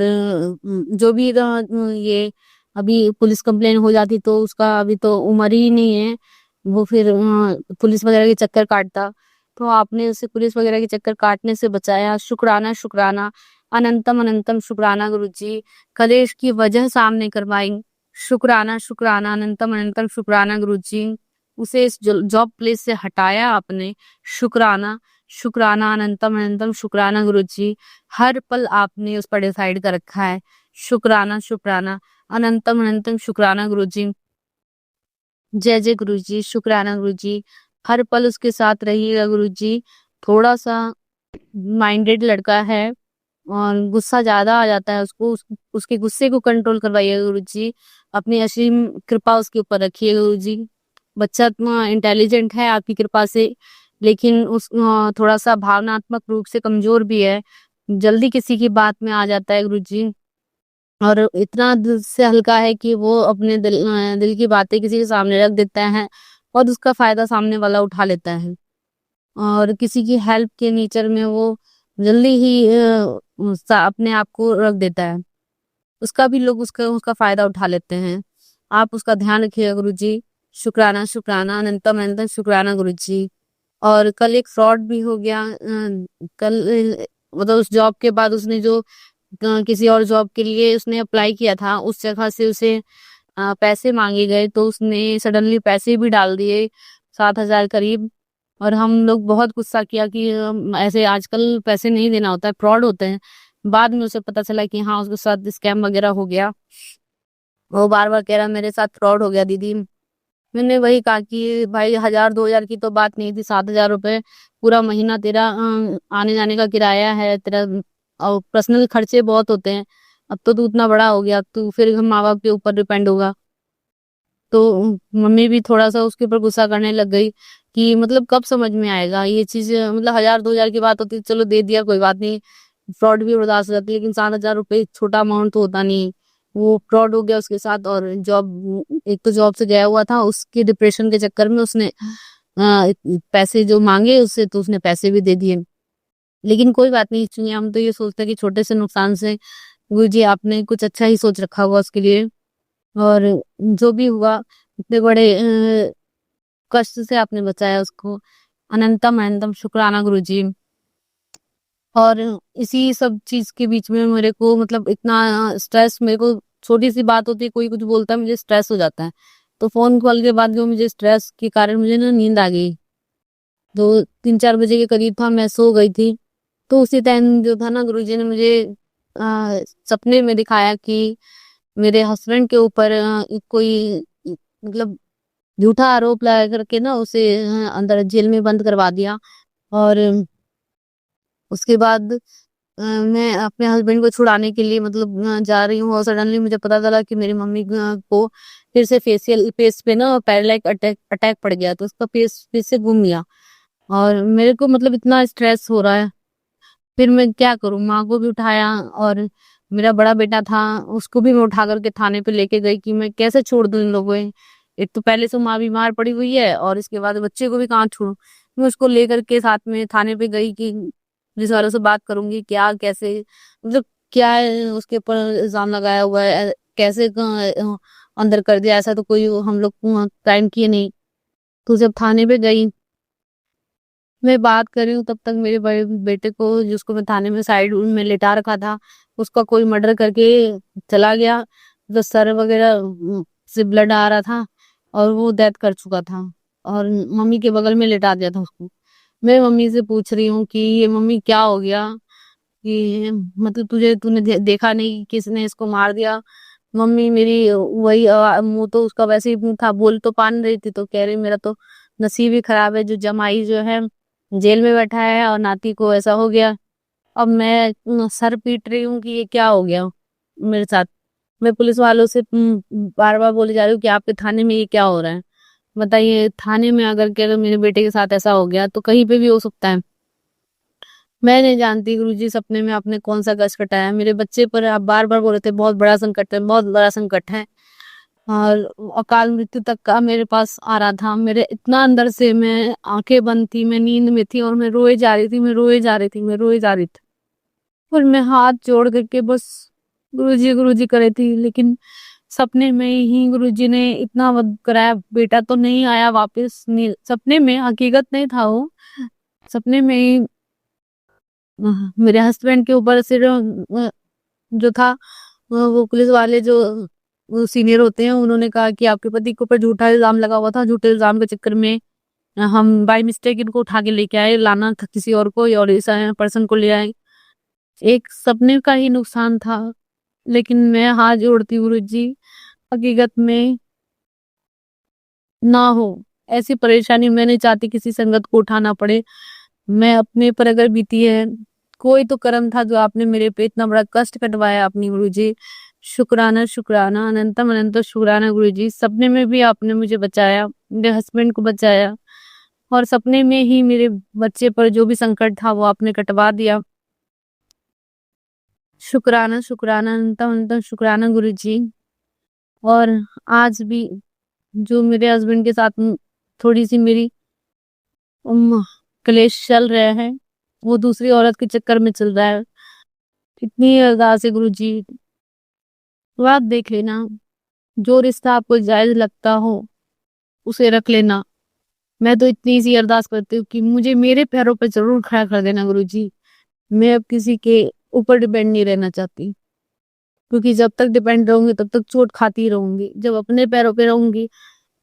जो भी ये अभी पुलिस कंप्लेन हो जाती तो उसका अभी तो उम्र ही नहीं है, वो फिर पुलिस वगैरह के चक्कर काटता। तो आपने उसे पुलिस वगैरह के चक्कर काटने से बचाया। शुक्राना शुक्राना, अनंतम अनंतम शुक्राना गुरुजी। कलेश की वजह सामने करवाई। शुक्राना शुक्राना, अनंतम अनंतम शुक्राना गुरुजी। उसे इस जॉब प्लेस से हटाया आपने। शुक्राना शुक्राना, अनंतम अनंतम शुक्राना गुरुजी। हर पल आपने उस पर डिसाइड कर रखा है। शुक्राना शुक्राना, अनंतम अनंतम शुक्राना गुरुजी। जय जय गुरुजी, शुक्राना गुरुजी। हर पल उसके साथ रहिएगा गुरुजी। थोड़ा सा माइंडेड लड़का है और गुस्सा ज्यादा आ जाता है उसको, उसके गुस्से को कंट्रोल करवाइएगा गुरुजी। अपनी असीम कृपा उसके ऊपर रखिएगा गुरुजी। बच्चा इंटेलिजेंट है आपकी कृपा से, लेकिन उस थोड़ा सा भावनात्मक रूप से कमजोर भी है, जल्दी किसी की बात में आ जाता है गुरुजी। और इतना दिल से हल्का है कि वो अपने दिल की बातें किसी के सामने रख देता है और उसका फायदा सामने वाला उठा लेता है। और किसी की हेल्प के नेचर में वो जल्दी ही अपने आप को रख देता है, उसका भी लोग उसका उसका फायदा उठा लेते हैं। आप उसका ध्यान रखिएगा गुरुजी। शुक्राना शुक्राना, अनंतम अनंतम शुक्राना गुरुजी। और कल एक फ्रॉड भी हो गया। कल मतलब उस जॉब के बाद उसने जो किसी और जॉब के लिए उसने अप्लाई किया था, उस जगह से उसे पैसे मांगे गए, तो उसने सडनली पैसे भी डाल दिए 7,000 करीब। और हम लोग बहुत गुस्सा किया कि ऐसे आजकल पैसे नहीं देना होता है, फ्रॉड होते हैं। बाद में उसे पता चला कि हाँ उसके साथ स्कैम वगैरह हो गया। वो बार बार कह रहा मेरे साथ फ्रॉड हो गया दीदी। मैंने वही कहा कि भाई 1,000 2,000 की तो बात नहीं थी, 7,000 रुपए पूरा महीना तेरा आने जाने का किराया है तेरा, और पर्सनल खर्चे बहुत होते हैं। अब तो तू इतना बड़ा हो गया, तू फिर माँ बाप के ऊपर डिपेंड होगा। तो मम्मी भी थोड़ा सा उसके ऊपर गुस्सा करने लग गई कि मतलब कब समझ में आएगा ये चीज। मतलब 1,000 2,000 की बात होती चलो दे दिया कोई बात नहीं, फ्रॉड भी बर्दाश्त हो जाती है, लेकिन 7,000 रुपये छोटा अमाउंट तो होता नहीं। वो फ्रॉड हो गया उसके साथ। और जॉब, एक तो जॉब से गया हुआ था, उसके डिप्रेशन के चक्कर में उसने पैसे जो मांगे उससे, तो उसने पैसे भी दे दिए। लेकिन कोई बात नहीं, चुनिए हम तो ये सोचते हैं कि छोटे से नुकसान से गुरु जी आपने कुछ अच्छा ही सोच रखा होगा उसके लिए। और जो भी हुआ इतने बड़े कष्ट से आपने बचाया उसको। अनंतम अनंतम शुक्राना गुरु जी। और इसी सब चीज के बीच में मेरे को मतलब इतना स्ट्रेस, मेरे को छोटी सी बात होती है कोई कुछ बोलता है मुझे स्ट्रेस हो जाता है। तो फोन कॉल के बाद जो मुझे स्ट्रेस के कारण मुझे ना नींद आ गई। 2 3 4 बजे के करीब था, मैं सो गई थी। तो उसी टाइम जो था ना गुरुजी ने मुझे सपने में दिखाया कि मेरे हस्बैंड के ऊपर कोई मतलब झूठा आरोप लगा करके ना उसे अंदर जेल में बंद करवा दिया। और उसके बाद मैं अपने हस्बैंड को छुड़ाने के लिए मतलब जा रही हूँ, और सडनली मुझे पता चला कि मेरी मम्मी को फिर से फेसियल फेस पे ना पैरालाइक अटैक अटैक पड़ गया, तो उसका फेस फिर से घूम गया। और मेरे को मतलब इतना स्ट्रेस हो रहा है, फिर मैं क्या करूं? माँ को भी उठाया, और मेरा बड़ा बेटा था उसको भी मैं उठा करके थाने पे लेके गई कि मैं कैसे छोड़ दूं इन लोगों को। एक तो पहले से माँ बीमार पड़ी हुई है, और इसके बाद बच्चे को भी कहाँ छोड़ूं। मैं उसको लेकर के साथ में थाने पे गई कि पुलिस वालों से बात करूंगी क्या कैसे, मतलब क्या है उसके ऊपर इल्जाम लगाया हुआ है, कैसे अंदर कर दिया, ऐसा तो कोई हम लोग क्राइम किए नहीं। तो जब थाने पे गई मैं बात कर रही हूँ, तब तक मेरे बड़े बेटे को, जिसको मैं थाने में साइड में लेटा रखा था, उसका कोई मर्डर करके चला गया। तो सर वगैरह से ब्लड आ रहा था, और वो डेथ कर चुका था, और मम्मी के बगल में लेटा दिया था उसको। मैं मम्मी से पूछ रही हूँ कि ये मम्मी क्या हो गया, कि मतलब तूने देखा नहीं कि किसने इसको मार दिया? मम्मी मेरी वही मुंह तो उसका वैसे ही मुंह था, बोल तो पा नहीं रही थी, तो कह रही मेरा तो नसीब ही खराब है, जो जमाई जो है जेल में बैठा है और नाती को ऐसा हो गया। अब मैं सर पीट रही हूँ कि ये क्या हो गया मेरे साथ। मैं पुलिस वालों से बार बार बोले जा रही हूँ कि आपके थाने में ये क्या हो रहा है। बताइए, थाने में अगर के मेरे बेटे के साथ ऐसा हो गया तो कहीं पे भी हो सकता है। मैं नहीं जानती गुरुजी सपने में आपने कौन सा कष्ट कटाया मेरे बच्चे पर। आप बार बार बोल रहे थे बहुत बड़ा संकट है, बहुत बड़ा संकट है, और अकाल मृत्यु तक का मेरे पास आ रहा था। मेरे इतना अंदर से, मैं आंखें बंद थी, मैं नींद में थी और मैं रोए जा रही थी, मैं रोए जा रही थी, मैं रोए जा रही थी। और मैं हाथ जोड़ करके बस गुरुजी कर रही थी। लेकिन सपने में ही गुरुजी ने इतना वध कराया, बेटा तो नहीं आया वापस। सपने में, हकीकत नहीं था वो, सपने में ही मेरे हस्बैंड के ऊपर सिर जो था, वो पुलिस वाले जो सीनियर होते हैं, उन्होंने कहा कि आपके पति के ऊपर झूठा इल्जाम लगा हुआ था। झूठे इल्जाम के चक्कर में हम बाय मिस्टेक इनको उठा के लेके आए, लाना था किसी और को और इस पर्सन को ले आए। एक सपने का ही नुकसान था। लेकिन मैं हाथ जोड़ती हूँ गुरुजी, हकीकत में ना हो ऐसी परेशानी। मैं नहीं चाहती किसी संगत को उठाना पड़े। मैं अपने पर अगर बीती है, कोई तो कर्म था जो आपने मेरे पे इतना बड़ा कष्ट कटवाया अपनी गुरुजी। शुक्राना शुक्राना, अनंतम अनंत शुक्राना गुरुजी। सपने में भी आपने मुझे बचाया, मेरे हस्बैंड को बचाया, और सपने में ही मेरे बच्चे पर जो भी संकट था वो आपने कटवा दिया। शुक्राना शुक्राना, अनंतम अनंत शुक्राना गुरुजी। और आज भी जो मेरे हस्बैंड के साथ थोड़ी सी मेरी क्लेश चल रहे हैं, वो दूसरी औरत के चक्कर में चल रहा है। इतनी अरदास है गुरुजी, तो आप देख लेना, जो रिश्ता आपको जायज लगता हो उसे रख लेना। मैं तो इतनी सी अरदास करती हूँ कि मुझे मेरे पैरों पर जरूर खड़ा कर देना गुरुजी। मैं अब किसी के ऊपर डिपेंड नहीं रहना चाहती, क्योंकि जब तक डिपेंड रहूंगी तब तक चोट खाती रहूंगी। जब अपने पैरों पे रहूंगी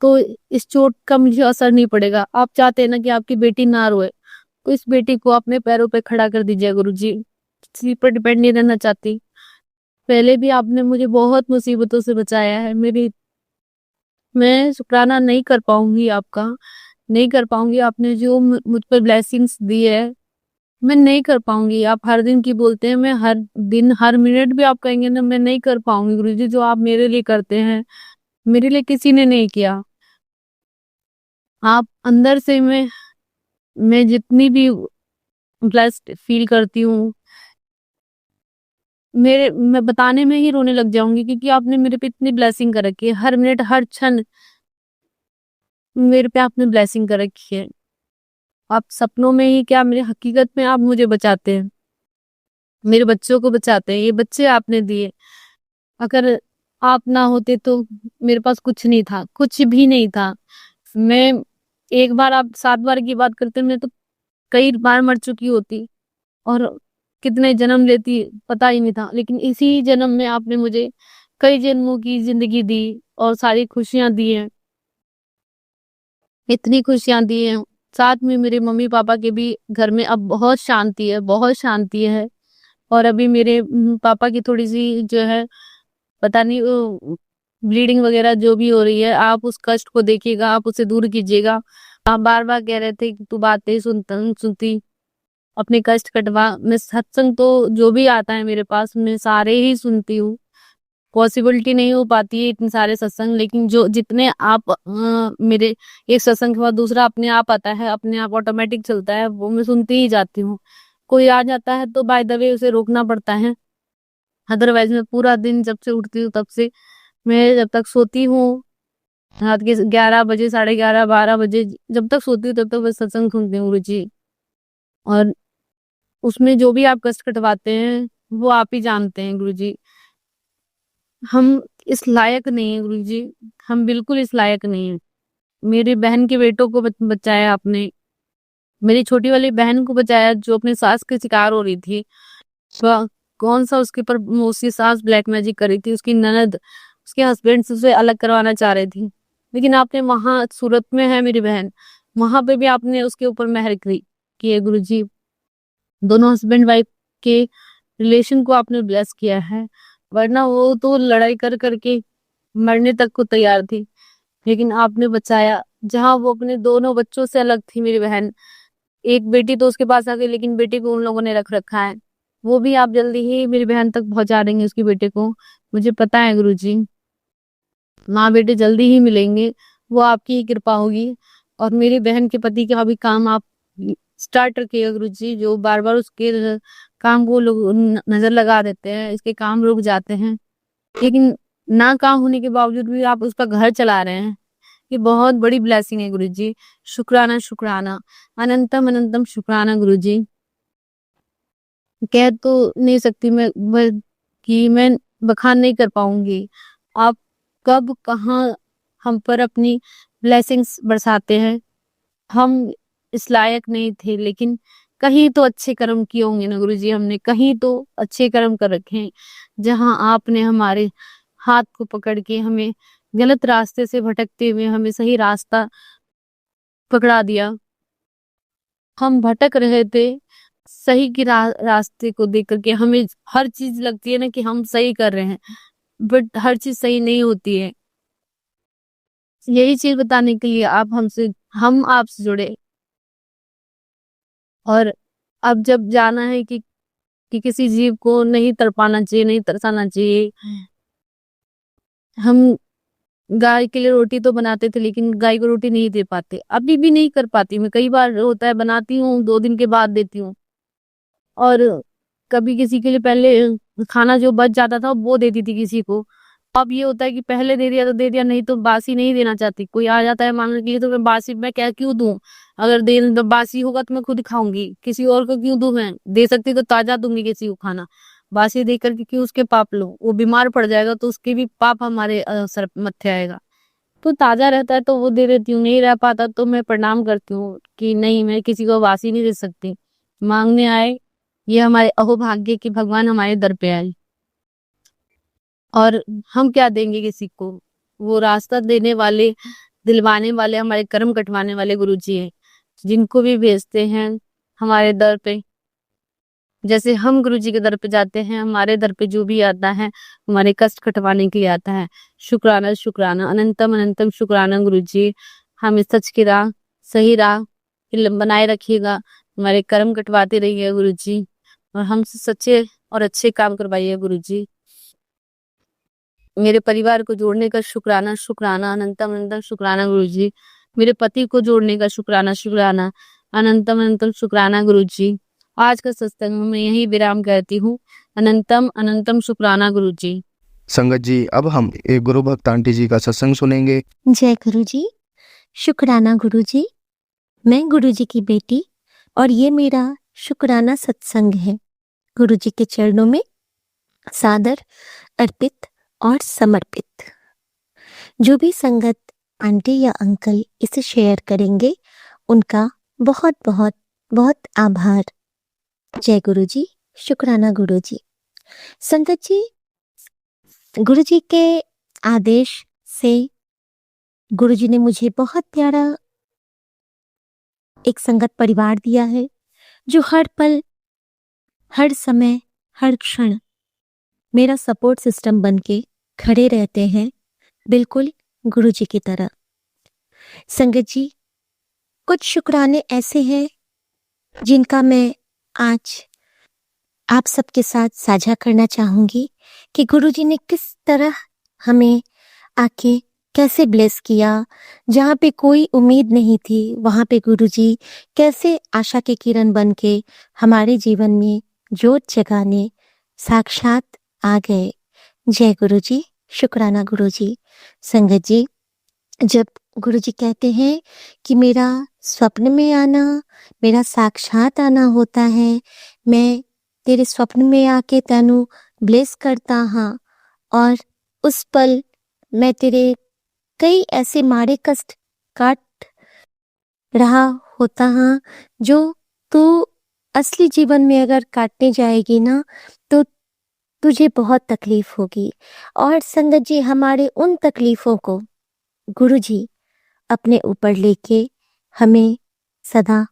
तो इस चोट का मुझे असर नहीं पड़ेगा। आप चाहते हैं ना कि आपकी बेटी ना रोए, तो इस बेटी को अपने पैरों पे खड़ा कर दीजिए गुरुजी। किसी पर डिपेंड नहीं रहना चाहती। पहले भी आपने मुझे बहुत मुसीबतों से बचाया है। मैं शुक्राना नहीं कर पाऊंगी आपका, नहीं कर पाऊंगी। आपने जो मुझ पर ब्लेसिंग्स दी है, मैं नहीं कर पाऊंगी। आप हर दिन की बोलते हैं, मैं हर दिन हर मिनट भी आप कहेंगे ना, मैं नहीं कर पाऊंगी गुरुजी। जो आप मेरे लिए करते हैं, मेरे लिए किसी ने नहीं किया। आप अंदर से, मैं जितनी भी ब्लेस्ड फील करती हूँ, मैं बताने में ही रोने लग जाऊंगी, क्योंकि आपने मेरे पे इतनी ब्लेसिंग कर रखी है। हर मिनट हर क्षण मेरे पे आपने ब्लेसिंग कर रखी है। आप सपनों में ही क्या, मेरे हकीकत में आप मुझे बचाते हैं, मेरे बच्चों को बचाते हैं। ये बच्चे आपने दिए, अगर आप ना होते तो मेरे पास कुछ नहीं था, कुछ भी नहीं था। मैं एक बार, आप 7 बार की बात करते, मैं तो कई बार मर चुकी होती और कितने जन्म लेती पता ही नहीं था। लेकिन इसी जन्म में आपने मुझे कई जन्मों की जिंदगी दी और सारी खुशियां दी हैं, इतनी खुशियां दी हैं। साथ में मेरे मम्मी पापा के भी घर में अब बहुत शांति है, बहुत शांति है। और अभी मेरे पापा की थोड़ी सी जो है, पता नहीं वो ब्लीडिंग वगैरह जो भी हो रही है, आप उस कष्ट को देखिएगा, आप उसे दूर कीजिएगा। आप बार बार कह रहे थे कि तू बात नहीं सुनती, अपने कष्ट कटवा। मैं सत्संग तो जो भी आता है मेरे पास, मैं सारे ही सुनती हूँ। पॉसिबिलिटी नहीं हो पाती है इतने सारे सत्संग, लेकिन जो जितने आप मेरे एक सत्संग के बाद दूसरा अपने आप आता है, अपने आप ऑटोमेटिक चलता है, वो मैं सुनती ही जाती हूँ। कोई आ जाता है तो बाय द वे उसे रोकना पड़ता है। अदरवाइज मैं पूरा दिन जब से उठती हूँ तब से, मैं जब तक सोती हूँ, रात के 11 बजे, 11:30, 12 बजे, जब तक सोती हूँ तब तक मैं सत्संग सुनती हूँ गुरुजी। और उसमें जो भी आप कष्ट कटवाते हैं वो आप ही जानते हैं गुरुजी। हम इस लायक नहीं है गुरुजी, हम बिल्कुल इस लायक नहीं है। मेरी बहन के बेटों को बचाया आपने, मेरी छोटी वाली बहन को बचाया जो अपने सास के शिकार हो रही थी। कौन सा उसके पर, उसकी सास ब्लैक मैजिक कर रही थी, उसकी ननद उसके हस्बैंड से उसे अलग करवाना चाह रही थी। लेकिन आपने वहां, सूरत में है मेरी बहन, वहां पे भी आपने उसके ऊपर मेहर की है गुरुजी। दोनों हस्बैंड वाइफ के रिलेशन को आपने ब्लेस किया है, वरना वो तो लड़ाई कर करके मरने तक को तैयार थी। लेकिन आपने बचाया। जहाँ वो अपने दोनों बच्चों से अलग थी मेरी बहन, एक बेटी तो उसके पास आ गई, लेकिन बेटी को उन लोगों ने रख रखा है। वो भी आप जल्दी ही मेरी बहन तक पहुंचा देंगे उसकी बेटे को, मुझे पता है गुरुजी। माँ बेटे जल्दी ही मिलेंगे, वो आपकी ही कृपा होगी। और मेरी बहन के पति का भी काम आप स्टार्ट रखिएगा गुरुजी। जो बार बार उसके काम को लोग नजर लगा देते हैं, इसके काम रुक जाते हैं, लेकिन ना काम होने के बावजूद भी आप उसका घर चला रहे हैं, ये बहुत बड़ी ब्लेसिंग है गुरुजी। शुक्राना शुक्राना, अनंतम अनंतम शुक्राना गुरुजी। कह तो नहीं सकती कि मैं बखान नहीं कर पाऊंगी। आप कब कहाँ हम पर अपनी ब्लेसिंग्स बरसाते हैं। हम इस लायक नहीं थे, लेकिन कहीं तो अच्छे कर्म किए होंगे ना गुरुजी, हमने कहीं तो अच्छे कर्म कर रखे हैं, जहां आपने हमारे हाथ को पकड़ के हमें गलत रास्ते से भटकते हुए हमें सही रास्ता पकड़ा दिया। हम भटक रहे थे, सही की रास्ते को देख करके हमें हर चीज लगती है ना कि हम सही कर रहे हैं, बट हर चीज सही नहीं होती है। यही चीज बताने के लिए हम आपसे जुड़े। और अब जब जाना है कि किसी जीव को नहीं तड़पाना चाहिए, नहीं तरसाना चाहिए। हम गाय के लिए रोटी तो बनाते थे, लेकिन गाय को रोटी नहीं दे पाते, अभी भी नहीं कर पाती। मैं कई बार होता है बनाती हूँ, 2 दिन के बाद देती हूँ। और कभी किसी के लिए पहले खाना जो बच जाता था वो देती थी किसी को। अब ये होता है कि पहले दे दिया तो दे दिया, नहीं तो बासी नहीं देना चाहती। कोई आ जाता है मांगने के लिए तो मैं बासी मैं क्या क्यों दूं। अगर दे तो बासी होगा तो मैं खुद खाऊंगी, किसी और को क्यों दूं। मैं दे सकती तो ताजा दूंगी किसी को खाना, बासी दे करके क्यों उसके पाप लो। वो बीमार पड़ जाएगा तो उसके भी पाप हमारे सर मत्थे आएगा। तो ताजा रहता है तो वो दे देती हूँ, नहीं रह पाता तो मैं प्रणाम करती हूँ कि नहीं, मैं किसी को बासी नहीं दे सकती। मांगने आए, ये हमारे अहोभाग्य कि भगवान हमारे दर पे आए। और हम क्या देंगे किसी को, वो रास्ता देने वाले, दिलवाने वाले, हमारे कर्म कटवाने वाले गुरुजी हैं, जिनको भी भेजते हैं हमारे दर पे। जैसे हम गुरुजी के दर पे जाते हैं, हमारे दर पे जो भी आता है हमारे कष्ट कटवाने के लिए आता है। शुक्राना शुक्राना, अनंतम अनंतम शुक्राना गुरुजी। हमें सच की राह, सही राह बनाए रखिएगा, हमारे कर्म कटवाते रहिए गुरुजी, और हमसे सच्चे और अच्छे काम करवाइए गुरुजी। मेरे परिवार को जोड़ने का शुक्राना शुक्राना, अनंतम अनंतम शुक्राना गुरुजी। मेरे पति को जोड़ने का शुक्राना शुक्राना, अनंतम अनंतम शुक्राना गुरुजी। आज का सत्संग मैं यही विराम करती हूँ। अनंतम अनंतम शुक्राना गुरुजी। संगत जी, अब हम एक गुरु भक्त आंटी जी का सत्संग सुनेंगे। जय गुरु जी, शुक्राना गुरु जी। मैं गुरु जी की बेटी और ये मेरा शुक्राना सत्संग है। गुरु जी के चरणों में सादर अर्पित और समर्पित। जो भी संगत आंटी या अंकल इसे शेयर करेंगे उनका बहुत बहुत बहुत आभार। जय गुरु जी, शुक्राना गुरु जी। संगत जी, गुरु जी के आदेश से गुरु जी ने मुझे बहुत प्यारा एक संगत परिवार दिया है, जो हर पल, हर समय, हर क्षण मेरा सपोर्ट सिस्टम बनके खड़े रहते हैं, बिल्कुल गुरु जी की तरह। संगत जी, कुछ शुक्राने ऐसे हैं जिनका मैं आज आप सबके साथ साझा करना चाहूंगी कि गुरु जी ने किस तरह हमें आके कैसे ब्लेस किया। जहाँ पे कोई उम्मीद नहीं थी, वहाँ पे गुरुजी कैसे आशा के किरण बन के हमारे जीवन में जोत जगाने साक्षात आ गए। जय गुरुजी, शुक्राना गुरुजी। संगत जी, जब गुरुजी कहते हैं कि मेरा स्वप्न में आना, मेरा साक्षात आना होता है, मैं तेरे स्वप्न में आके तेनू ब्लेस करता हाँ, और उस पल मैं तेरे कई ऐसे मारे कष्ट काट रहा होता हाँ, जो तू असली जीवन में अगर काटने जाएगी ना तो तुझे बहुत तकलीफ होगी। और संगत जी, हमारे उन तकलीफों को गुरुजी अपने ऊपर लेके हमें सदा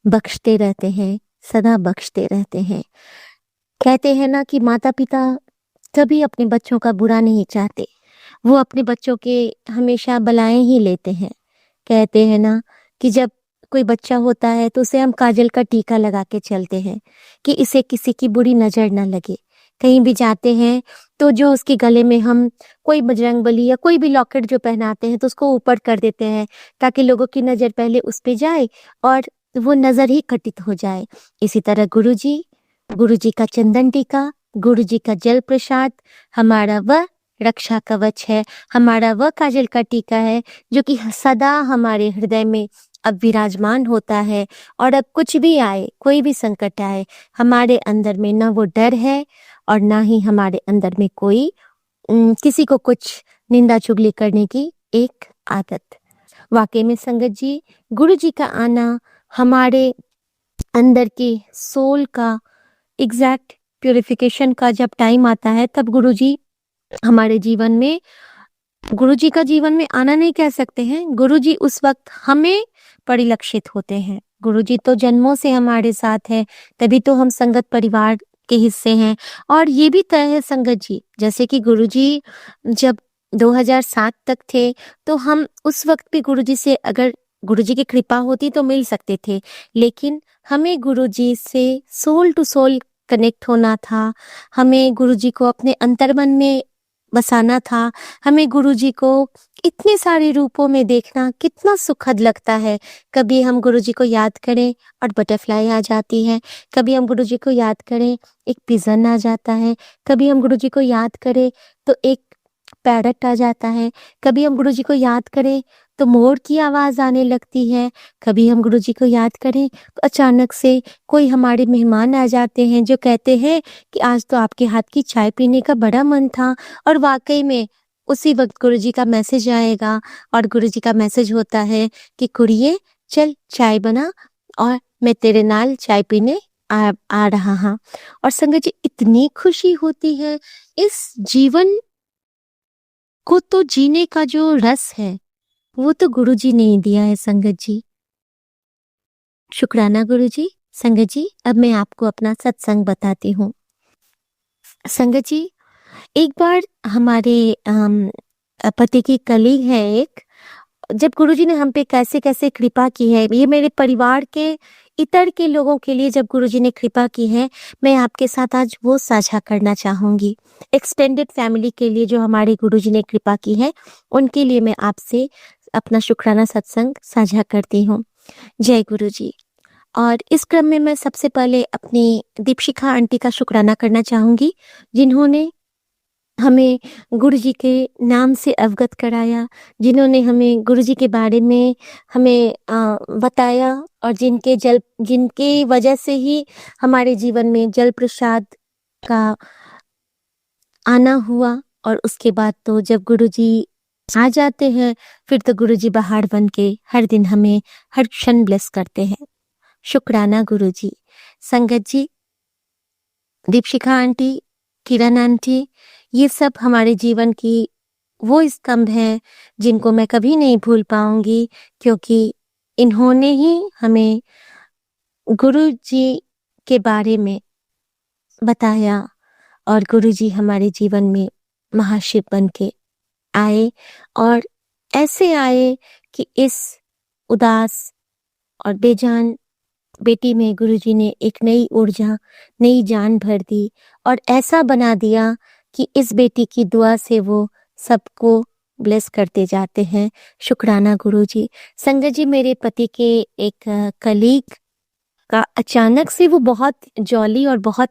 बख्शते रहते हैं, सदा बख्शते रहते हैं। कहते हैं ना कि माता पिता कभी अपने बच्चों का बुरा नहीं चाहते, वो अपने बच्चों के हमेशा भलाएं ही लेते हैं। कहते हैं ना कि जब कोई बच्चा होता है तो उसे हम काजल का टीका लगा के चलते हैं कि इसे किसी की बुरी नज़र ना लगे। कहीं भी जाते हैं तो जो उसके गले में हम कोई बजरंगबली या कोई भी लॉकेट जो पहनाते हैं तो उसको ऊपर कर देते हैं ताकि लोगों की नज़र पहले उस पे जाए और वो नज़र ही घटित हो जाए। इसी तरह गुरुजी का चंदन टीका, गुरुजी का जल प्रसाद हमारा वह रक्षा कवच है, हमारा वह काजल का टीका है जो कि सदा हमारे हृदय में अब विराजमान होता है। और अब कुछ भी आए, कोई भी संकट आए, हमारे अंदर में ना वो डर है और ना ही हमारे अंदर में कोई किसी को कुछ निंदा चुगली करने की एक आदत। वाकई में संगत जी, गुरु जी का आना हमारे अंदर के सोल का एग्जैक्ट प्यूरिफिकेशन का जब टाइम आता है तब गुरुजी हमारे जीवन में, गुरुजी का जीवन में आना नहीं कह सकते हैं, गुरुजी उस वक्त हमें परिलक्षित होते हैं। गुरुजी तो जन्मों से हमारे साथ है, तभी तो हम संगत परिवार के हिस्से हैं। और ये भी तय है संगत जी, जैसे कि गुरुजी जब 2007 तक थे तो हम उस वक्त भी गुरुजी से अगर गुरुजी की कृपा होती तो मिल सकते थे, लेकिन हमें गुरुजी से सोल टू सोल कनेक्ट होना था, हमें गुरुजी को अपने अंतर्मन में बसाना था, हमें गुरुजी को इतने सारे रूपों में देखना कितना सुखद लगता है। कभी हम गुरुजी को याद करें और बटरफ्लाई आ जाती है, कभी हम गुरुजी को याद करें एक पिजन आ जाता है, कभी हम गुरुजी को याद करें तो एक पैरट आ जाता है, कभी हम गुरुजी को याद करें तो मोर की आवाज़ आने लगती है, कभी हम गुरुजी को याद करें तो अचानक से कोई हमारे मेहमान आ जाते हैं जो कहते हैं कि आज तो आपके हाथ की चाय पीने का बड़ा मन था। और वाकई में उसी वक्त गुरुजी का मैसेज आएगा और गुरुजी का मैसेज होता है कि कुड़िए चल चाय बना और मैं तेरे नाल चाय पीने आ रहा हाँ। और संगत जी, इतनी खुशी होती है, इस जीवन को तो जीने का जो रस है वो तो गुरुजी ने ही दिया है संगत जी। शुक्राना गुरुजी। संगत जी, अब मैं आपको अपना सत्संग बताती हूँ। संगत जी, एक बार हमारे पति की कलीग है एक, जब गुरुजी ने हम पे कैसे कैसे कृपा की है, ये मेरे परिवार के इतर के लोगों के लिए जब गुरुजी ने कृपा की है, मैं आपके साथ आज वो साझा करना चाहूँगी। एक्सटेंडेड फैमिली के लिए जो हमारे गुरुजी ने कृपा की है, उनके लिए मैं आपसे अपना शुक्राना सत्संग साझा करती हूँ। जय गुरुजी। और इस क्रम में मैं सबसे पहले अपनी दीपशिखा आंटी का शुक्राना करना चाहूँगी, जिन्होंने हमें गुरुजी के नाम से अवगत कराया, जिन्होंने हमें गुरुजी के बारे में हमें बताया और जिनके वजह से ही हमारे जीवन में जल प्रसाद का आना हुआ। और उसके बाद तो जब गुरुजी आ जाते हैं फिर तो गुरुजी बाहर बन के हर दिन हमें हर क्षण ब्लेस करते हैं। शुक्राना गुरुजी। संगत जी, दीपशिखा आंटी, किरण आंटी, ये सब हमारे जीवन की वो स्तंभ हैं जिनको मैं कभी नहीं भूल पाऊंगी, क्योंकि इन्होंने ही हमें गुरुजी के बारे में बताया और गुरुजी हमारे जीवन में महाशिव बन के आए और ऐसे आए कि इस उदास और बेजान बेटी में गुरुजी ने एक नई ऊर्जा, नई जान भर दी और ऐसा बना दिया कि इस बेटी की दुआ से वो सबको ब्लेस करते जाते हैं। शुक्राना गुरुजी। संगत जी, मेरे पति के एक कलीग का अचानक से, वो बहुत जॉली और बहुत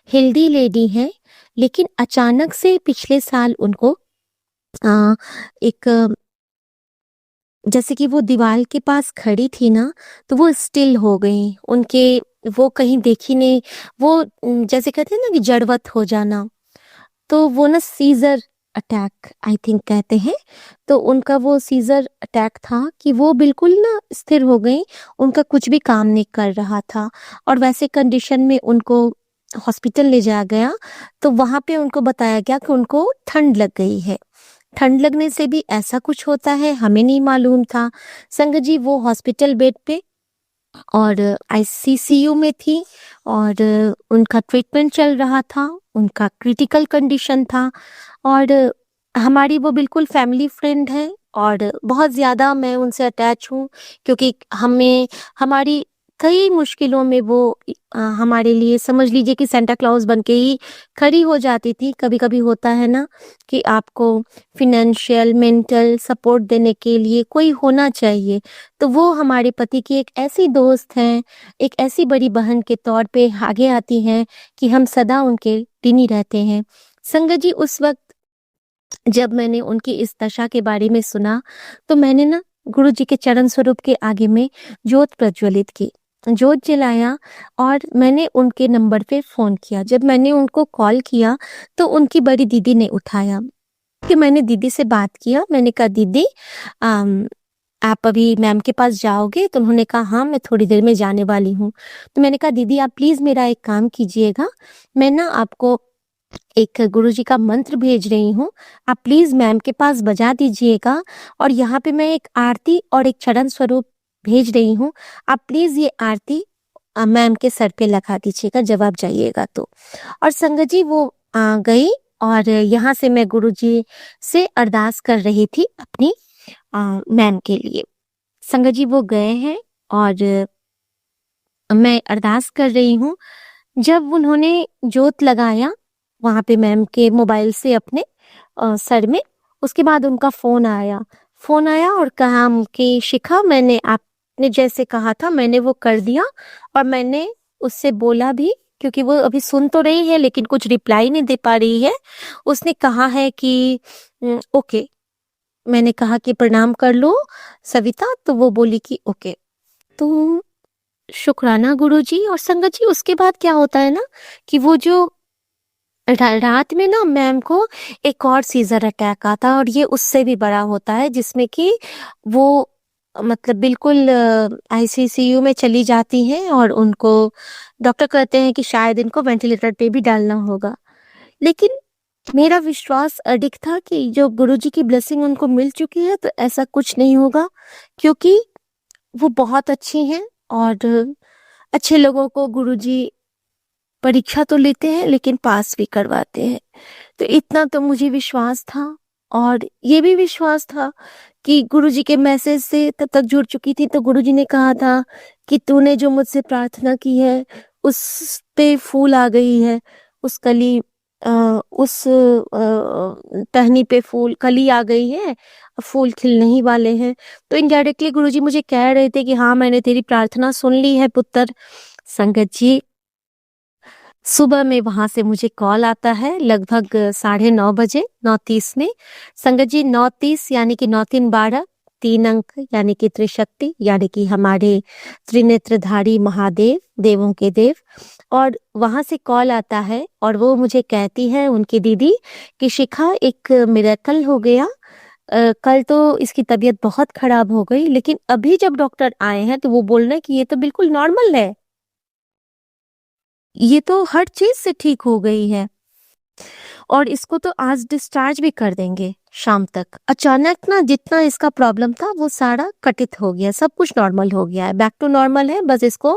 हेल्दी लेडी हैं, लेकिन अचानक से पिछले साल उनको एक जैसे कि वो दीवार के पास खड़ी थी ना तो वो स्टिल हो गई, उनके वो कहीं देखी नहीं, वो जैसे कहते हैं ना कि जड़वत हो जाना, तो वो ना सीजर अटैक आई थिंक कहते हैं, तो उनका वो सीजर अटैक था कि वो बिल्कुल ना स्थिर हो गई, उनका कुछ भी काम नहीं कर रहा था। और वैसे कंडीशन में उनको हॉस्पिटल ले जाया गया तो वहाँ पे उनको बताया गया कि उनको ठंड लग गई है। ठंड लगने से भी ऐसा कुछ होता है, हमें नहीं मालूम था। संगत जी, वो हॉस्पिटल बेड पे और आईसीसीयू में थी और उनका ट्रीटमेंट चल रहा था, उनका क्रिटिकल कंडीशन था और हमारी वो बिल्कुल फैमिली फ्रेंड है और बहुत ज़्यादा मैं उनसे अटैच हूँ, क्योंकि हमें हमारी कई मुश्किलों में वो हमारे लिए समझ लीजिए कि सेंटा क्लॉज बन के ही खड़ी हो जाती थी। कभी-कभी होता है ना कि आपको फ़ाइनेंशियल, मेंटल सपोर्ट देने के लिए कोई होना चाहिए, तो वो हमारे पति की एक ऐसी दोस्त हैं, एक ऐसी बड़ी बहन के तौर पे आगे आती हैं कि हम सदा उनके ऋणी रहते हैं। संगत जी, उस वक़्त जब मैंने उनकी इस दशा के बारे में सुना, तो मैंने ना गुरुजी के चरण स्वरूप के आगे में जोत प्रज्वलित की, जोत जलाया और मैंने उनके नंबर पे फ़ोन किया। जब मैंने उनको कॉल किया, तो उनकी बड़ी दीदी ने उठाया कि मैंने दीदी से बात किया। मैंने कहा, "दीदी आप अभी मैम के पास जाओगे?" तो उन्होंने कहा, "हाँ, मैं थोड़ी देर में जाने वाली हूँ।" तो मैंने कहा, "दीदी आप प्लीज़ मेरा एक काम कीजिएगा, मैं ना आपको एक गुरुजी का मंत्र भेज रही हूँ, आप प्लीज़ मैम के पास बजा दीजिएगा और यहाँ पे मैं एक आरती और एक चरण स्वरूप भेज रही हूँ, आप प्लीज़ ये आरती मैम के सर पे लगा दीजिएगा जब आप जाइएगा तो।" और संगत जी, वो गई और यहाँ से मैं गुरुजी से अरदास कर रही थी अपनी मैम के लिए। संगत जी, वो गए हैं और मैं अरदास कर रही हूँ। जब उन्होंने जोत लगाया वहाँ पे मैम के मोबाइल से अपने सर में, उसके बाद उनका फ़ोन आया और कहा कि शिखा, मैंने आपने जैसे कहा था मैंने वो कर दिया और मैंने उससे बोला भी, क्योंकि वो अभी सुन तो रही है लेकिन कुछ रिप्लाई नहीं दे पा रही है। उसने कहा है कि ओके। मैंने कहा कि प्रणाम कर लो सविता, तो वो बोली कि ओके। तो शुक्राना गुरुजी। और संगत जी, उसके बाद क्या होता है ना कि वो जो रात में ना मैम को एक और सीजर अटैक आता, और ये उससे भी बड़ा होता है, जिसमें कि वो मतलब बिल्कुल आईसीसीयू में चली जाती हैं और उनको डॉक्टर कहते हैं कि शायद इनको वेंटिलेटर पे भी डालना होगा। लेकिन मेरा विश्वास अडिग था कि जो गुरुजी की ब्लेसिंग उनको मिल चुकी है तो ऐसा कुछ नहीं होगा, क्योंकि वो बहुत अच्छी हैं और अच्छे लोगों को गुरुजी परीक्षा तो लेते हैं लेकिन पास भी करवाते हैं। तो इतना तो मुझे विश्वास था, और ये भी विश्वास था कि गुरुजी के मैसेज से तब तक जुड़ चुकी थी। तो गुरुजी ने कहा था कि तूने जो मुझसे प्रार्थना की है उस पे फूल आ गई है, उस कली उस टहनी पे फूल कली आ गई है, अब फूल खिलने ही वाले हैं। तो इनडायरेक्टली गुरुजी मुझे कह रहे थे कि हाँ, मैंने तेरी प्रार्थना सुन ली है पुत्र। संगत जी, सुबह में वहां से मुझे कॉल आता है लगभग 9:30 बजे, 9:30 में। संगत जी, 9:30 यानी कि 9 3 12, 3 अंक यानी कि त्रिशक्ति, यानी कि हमारे त्रिनेत्रधारी महादेव, देवों के देव। और वहां से कॉल आता है और वो मुझे कहती है उनकी दीदी कि शिखा, एक मिरेकल हो गया। कल तो इसकी तबीयत बहुत खराब हो गई, लेकिन अभी जब डॉक्टर आए हैं तो वो बोल रहे हैं कि ये तो बिल्कुल नॉर्मल है, ये तो हर चीज से ठीक हो गई है और इसको तो आज डिस्चार्ज भी कर देंगे शाम तक। अचानक ना जितना इसका प्रॉब्लम था वो सारा कटित हो गया, सब कुछ नॉर्मल हो गया है, बैक टू नॉर्मल है। बस इसको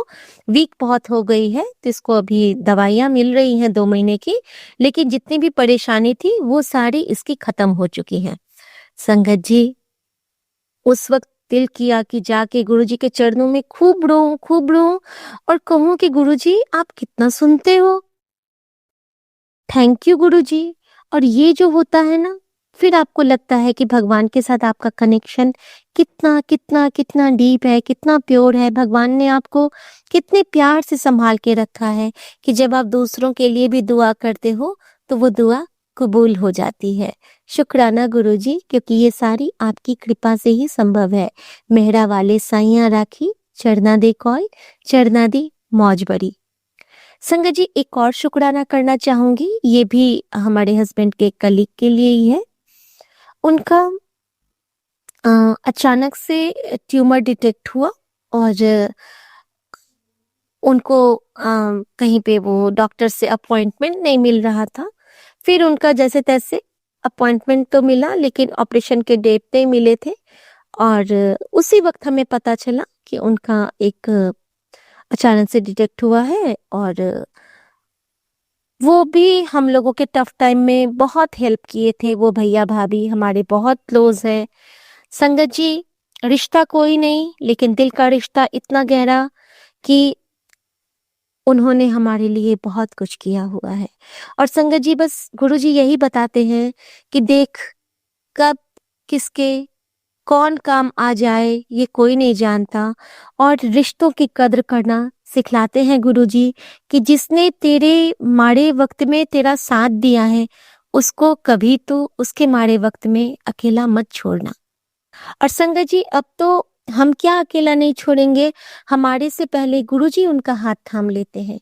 वीक बहुत हो गई है, तो इसको अभी दवाइयाँ मिल रही हैं 2 महीने की, लेकिन जितनी भी परेशानी थी वो सारी इसकी खत्म हो चुकी है। संगत जी, उस वक्त दिल किया कि जाके गुरुजी के चरणों में खूब रो और कहूँ कि गुरुजी आप कितना सुनते हो, थैंक यू गुरुजी। और ये जो होता है ना, फिर आपको लगता है कि भगवान के साथ आपका कनेक्शन कितना कितना कितना डीप है, कितना प्योर है। भगवान ने आपको कितने प्यार से संभाल के रखा है कि जब आप दूसरों के लिए भी दुआ करते हो तो वो दुआ कबूल हो जाती है। शुक्राना गुरुजी, क्योंकि ये सारी आपकी कृपा से ही संभव है। मेहरा वाले साइयां राखी, चरना दे कॉय, चरना दी मौज बरी। संगत जी, एक और शुक्राना करना चाहूंगी, ये भी हमारे हस्बैंड के कलीग के लिए ही है। उनका अचानक से ट्यूमर डिटेक्ट हुआ और उनको कहीं पे वो डॉक्टर से अपॉइंटमेंट नहीं मिल रहा था। फिर उनका जैसे तैसे अपॉइंटमेंट तो मिला, लेकिन ऑपरेशन के डेट नहीं मिले थे और उसी वक्त हमें पता चला कि उनका एक अचानक से डिटेक्ट हुआ है और वो भी हम लोगों के टफ टाइम में बहुत हेल्प किए थे। वो भैया भाभी हमारे बहुत क्लोज है। संगत जी, रिश्ता कोई नहीं, लेकिन दिल का रिश्ता इतना गहरा कि उन्होंने हमारे लिए बहुत कुछ किया हुआ है। और संगत जी, बस गुरुजी यही बताते हैं कि देख, कब किसके कौन काम आ जाए ये कोई नहीं जानता। और रिश्तों की कद्र करना सिखलाते हैं गुरुजी कि जिसने तेरे माड़े वक्त में तेरा साथ दिया है, उसको कभी तो उसके माड़े वक्त में अकेला मत छोड़ना। और संगत जी, अब तो हम क्या अकेला नहीं छोड़ेंगे, हमारे से पहले गुरुजी उनका हाथ थाम लेते हैं,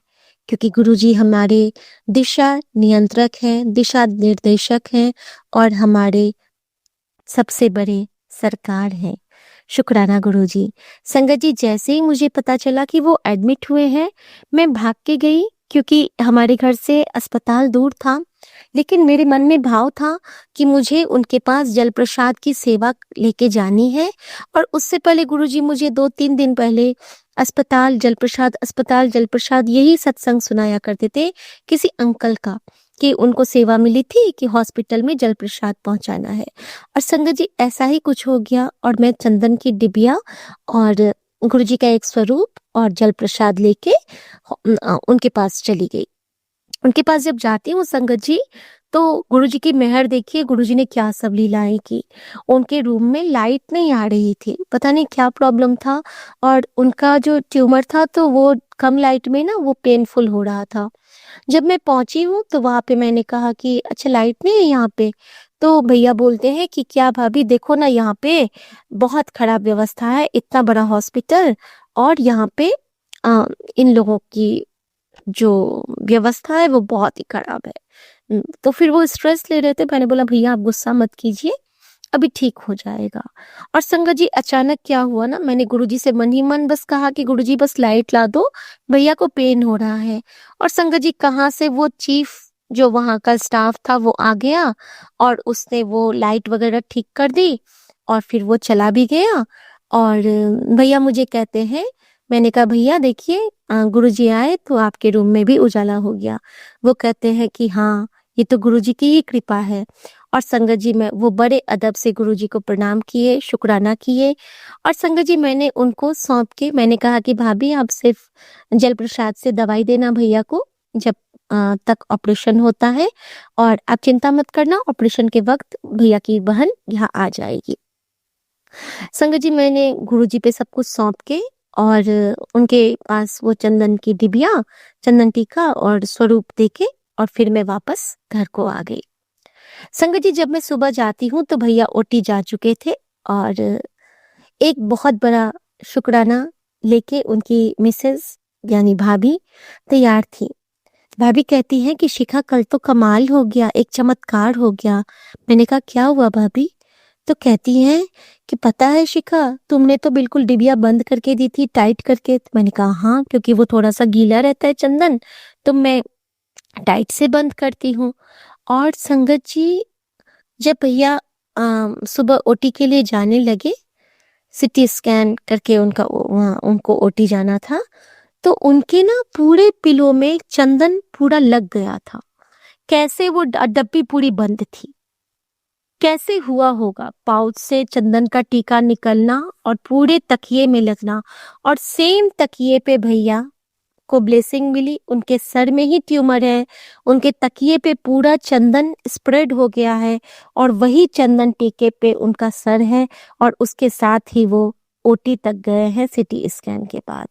क्योंकि गुरुजी हमारे दिशा नियंत्रक हैं, दिशा निर्देशक हैं और हमारे सबसे बड़े सरकार हैं। शुक्राना गुरुजी। संगत जी, जैसे ही मुझे पता चला कि वो एडमिट हुए हैं, मैं भाग के गई, क्योंकि हमारे घर से अस्पताल दूर था। लेकिन मेरे मन में भाव था कि मुझे उनके पास जल प्रसाद की सेवा लेके जानी है। और उससे पहले गुरुजी मुझे 2-3 दिन पहले अस्पताल जल प्रसाद यही सत्संग सुनाया करते थे किसी अंकल का, कि उनको सेवा मिली थी कि हॉस्पिटल में जल प्रसाद पहुंचाना है। और संगत जी, ऐसा ही कुछ हो गया और मैं चंदन की डिबिया और गुरुजी का एक स्वरूप और जल प्रसाद लेके उनके पास चली गई। उनके पास जब जाती हूँ संगत जी, तो गुरुजी की मेहर देखिए, गुरुजी ने क्या सब लीलाएं की। उनके रूम में लाइट नहीं आ रही थी, पता नहीं क्या प्रॉब्लम था। और उनका जो ट्यूमर था तो वो कम लाइट में ना वो पेनफुल हो रहा था। जब मैं पहुंची हूँ तो वहां पे मैंने कहा कि अच्छा, लाइट नहीं है यहाँ पे। तो भैया बोलते हैं कि क्या भाभी, देखो ना यहाँ पे बहुत खराब व्यवस्था है, इतना बड़ा हॉस्पिटल और यहाँ पे इन लोगों की जो व्यवस्था है वो बहुत ही खराब है। तो फिर वो स्ट्रेस ले रहे थे। मैंने बोला भैया आप गुस्सा मत कीजिए, अभी ठीक हो जाएगा। और संगत जी, अचानक क्या हुआ ना, मैंने गुरुजी से मन ही मन बस कहा कि गुरुजी बस लाइट ला दो, भैया को पेन हो रहा है। और संगत जी, कहाँ से वो चीफ जो वहाँ का स्टाफ था वो आ गया और उसने वो लाइट वगैरह ठीक कर दी और फिर वो चला भी गया। और भैया मुझे कहते हैं, मैंने कहा भैया देखिए, गुरुजी आए तो आपके रूम में भी उजाला हो गया। वो कहते हैं कि हाँ, ये तो गुरुजी की ही कृपा है। और संगत जी, मैं वो बड़े अदब से गुरुजी को प्रणाम किए, शुक्राना किए। और संगत जी, मैंने उनको सौंप के मैंने कहा कि भाभी आप सिर्फ जल प्रसाद से दवाई देना भैया को जब तक ऑपरेशन होता है, और आप चिंता मत करना, ऑपरेशन के वक्त भैया की बहन यहाँ आ जाएगी। संगत जी, मैंने गुरुजी पे सब कुछ सौंप के और उनके पास वो चंदन की डिबिया, चंदन टीका और स्वरूप देके और फिर मैं वापस घर को आ गई। संगत जी, जब मैं सुबह जाती हूँ तो भैया ओटी जा चुके थे और एक बहुत बड़ा शुक्राना लेके उनकी मिसेस यानी भाभी तैयार थी। भाभी कहती हैं कि शिखा कल तो कमाल हो गया, एक चमत्कार हो गया। मैंने कहा क्या हुआ भाभी? तो कहती हैं कि पता है शिखा, तुमने तो बिल्कुल डिबिया बंद करके दी थी, टाइट करके। तो मैंने कहा हाँ, क्योंकि वो थोड़ा सा गीला रहता है चंदन, तो मैं टाइट से बंद करती हूँ। और संगत जी, जब भैया सुबह ओटी के लिए जाने लगे, सिटी स्कैन करके उनको ओटी जाना था, तो उनके ना पूरे पिलो में चंदन पूरा लग गया था। कैसे वो डब्बी पूरी बंद थी, कैसे हुआ होगा पाउच से चंदन का टीका निकलना और पूरे तकिए में लगना। और सेम तकिए पे भैया को ब्लेसिंग मिली, उनके सर में ही ट्यूमर है, उनके तकिए पे पूरा चंदन स्प्रेड हो गया है और वही चंदन टीके पे उनका सर है और उसके साथ ही वो ओटी तक गए हैं सिटी स्कैन के बाद।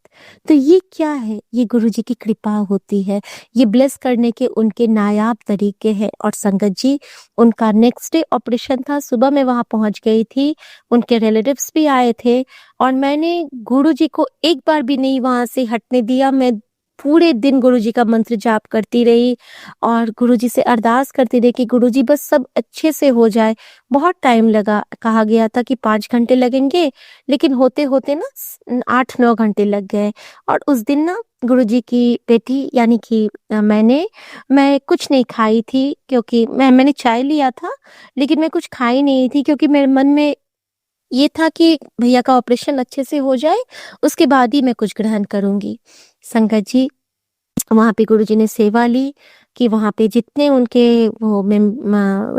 तो ये क्या है? ये गुरुजी की कृपा होती है, ये ब्लेस करने के उनके नायाब तरीके हैं। और संगत जी, उनका नेक्स्ट डे ऑपरेशन था, सुबह मैं वहां पहुंच गई थी, उनके रिलेटिव्स भी आए थे और मैंने गुरुजी को एक बार भी नहीं वहां से हटने दिया। मैं पूरे दिन गुरुजी का मंत्र जाप करती रही और गुरुजी से अरदास करती रही कि गुरुजी बस सब अच्छे से हो जाए। बहुत टाइम लगा, कहा गया था कि 5 घंटे लगेंगे, लेकिन होते होते ना 8-9 घंटे लग गए। और उस दिन ना गुरुजी की बेटी यानी कि मैं कुछ नहीं खाई थी, क्योंकि मैंने चाय लिया था लेकिन मैं कुछ खाई नहीं थी, क्योंकि मेरे मन में ये था कि भैया का ऑपरेशन अच्छे से हो जाए, उसके बाद ही मैं कुछ ग्रहण करूंगी। संगत जी, वहां पे गुरुजी ने सेवा ली, कि वहाँ पे जितने उनके वो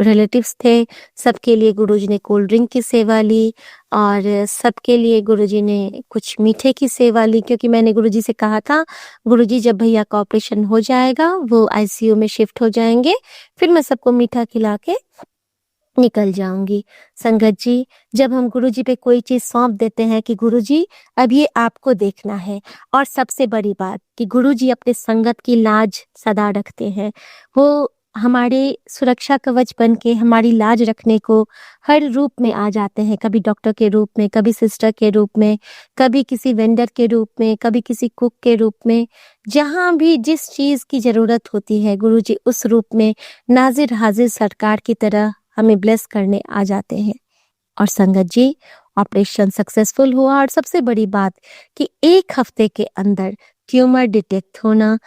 रिलेटिव्स थे सबके लिए गुरुजी ने कोल्ड ड्रिंक की सेवा ली और सबके लिए गुरुजी ने कुछ मीठे की सेवा ली, क्योंकि मैंने गुरुजी से कहा था गुरुजी जब भैया का ऑपरेशन हो जाएगा वो आईसीयू में शिफ्ट हो जाएंगे, फिर मैं सबको मीठा खिला के निकल जाऊंगी। संगत जी, जब हम गुरुजी पे कोई चीज सौंप देते हैं कि गुरुजी अब ये आपको देखना है, और सबसे बड़ी बात कि गुरुजी अपने संगत की लाज सदा रखते हैं, वो हमारे सुरक्षा कवच बन के हमारी लाज रखने को हर रूप में आ जाते हैं, कभी डॉक्टर के रूप में, कभी सिस्टर के रूप में, कभी किसी वेंडर के रूप में, कभी किसी कुक के रूप में, जहाँ भी जिस चीज की जरूरत होती है गुरुजी उस रूप में नाजिर हाजिर सरकार की तरह हमें ब्लेस करने आ जाते हैं। और संगत जी, ऑपरेशन सक्सेसफुल हुआ और सबसे बड़ी बात कि 1 हफ्ते के अंदर ट्यूमर डिटेक्ट होना,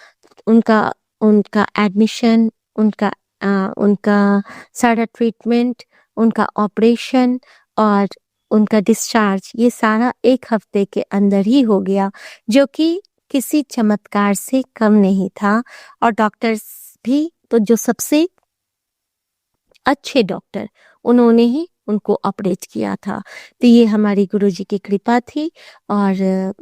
उनका उनका एडमिशन, उनका सारा ट्रीटमेंट, उनका ऑपरेशन और उनका डिस्चार्ज, ये सारा 1 हफ्ते के अंदर ही हो गया, जो कि किसी चमत्कार से कम नहीं था। और डॉक्टर्स भी तो जो सबसे अच्छे डॉक्टर, उन्होंने ही उनको ऑपरेट किया था। तो ये हमारी गुरुजी की कृपा थी। और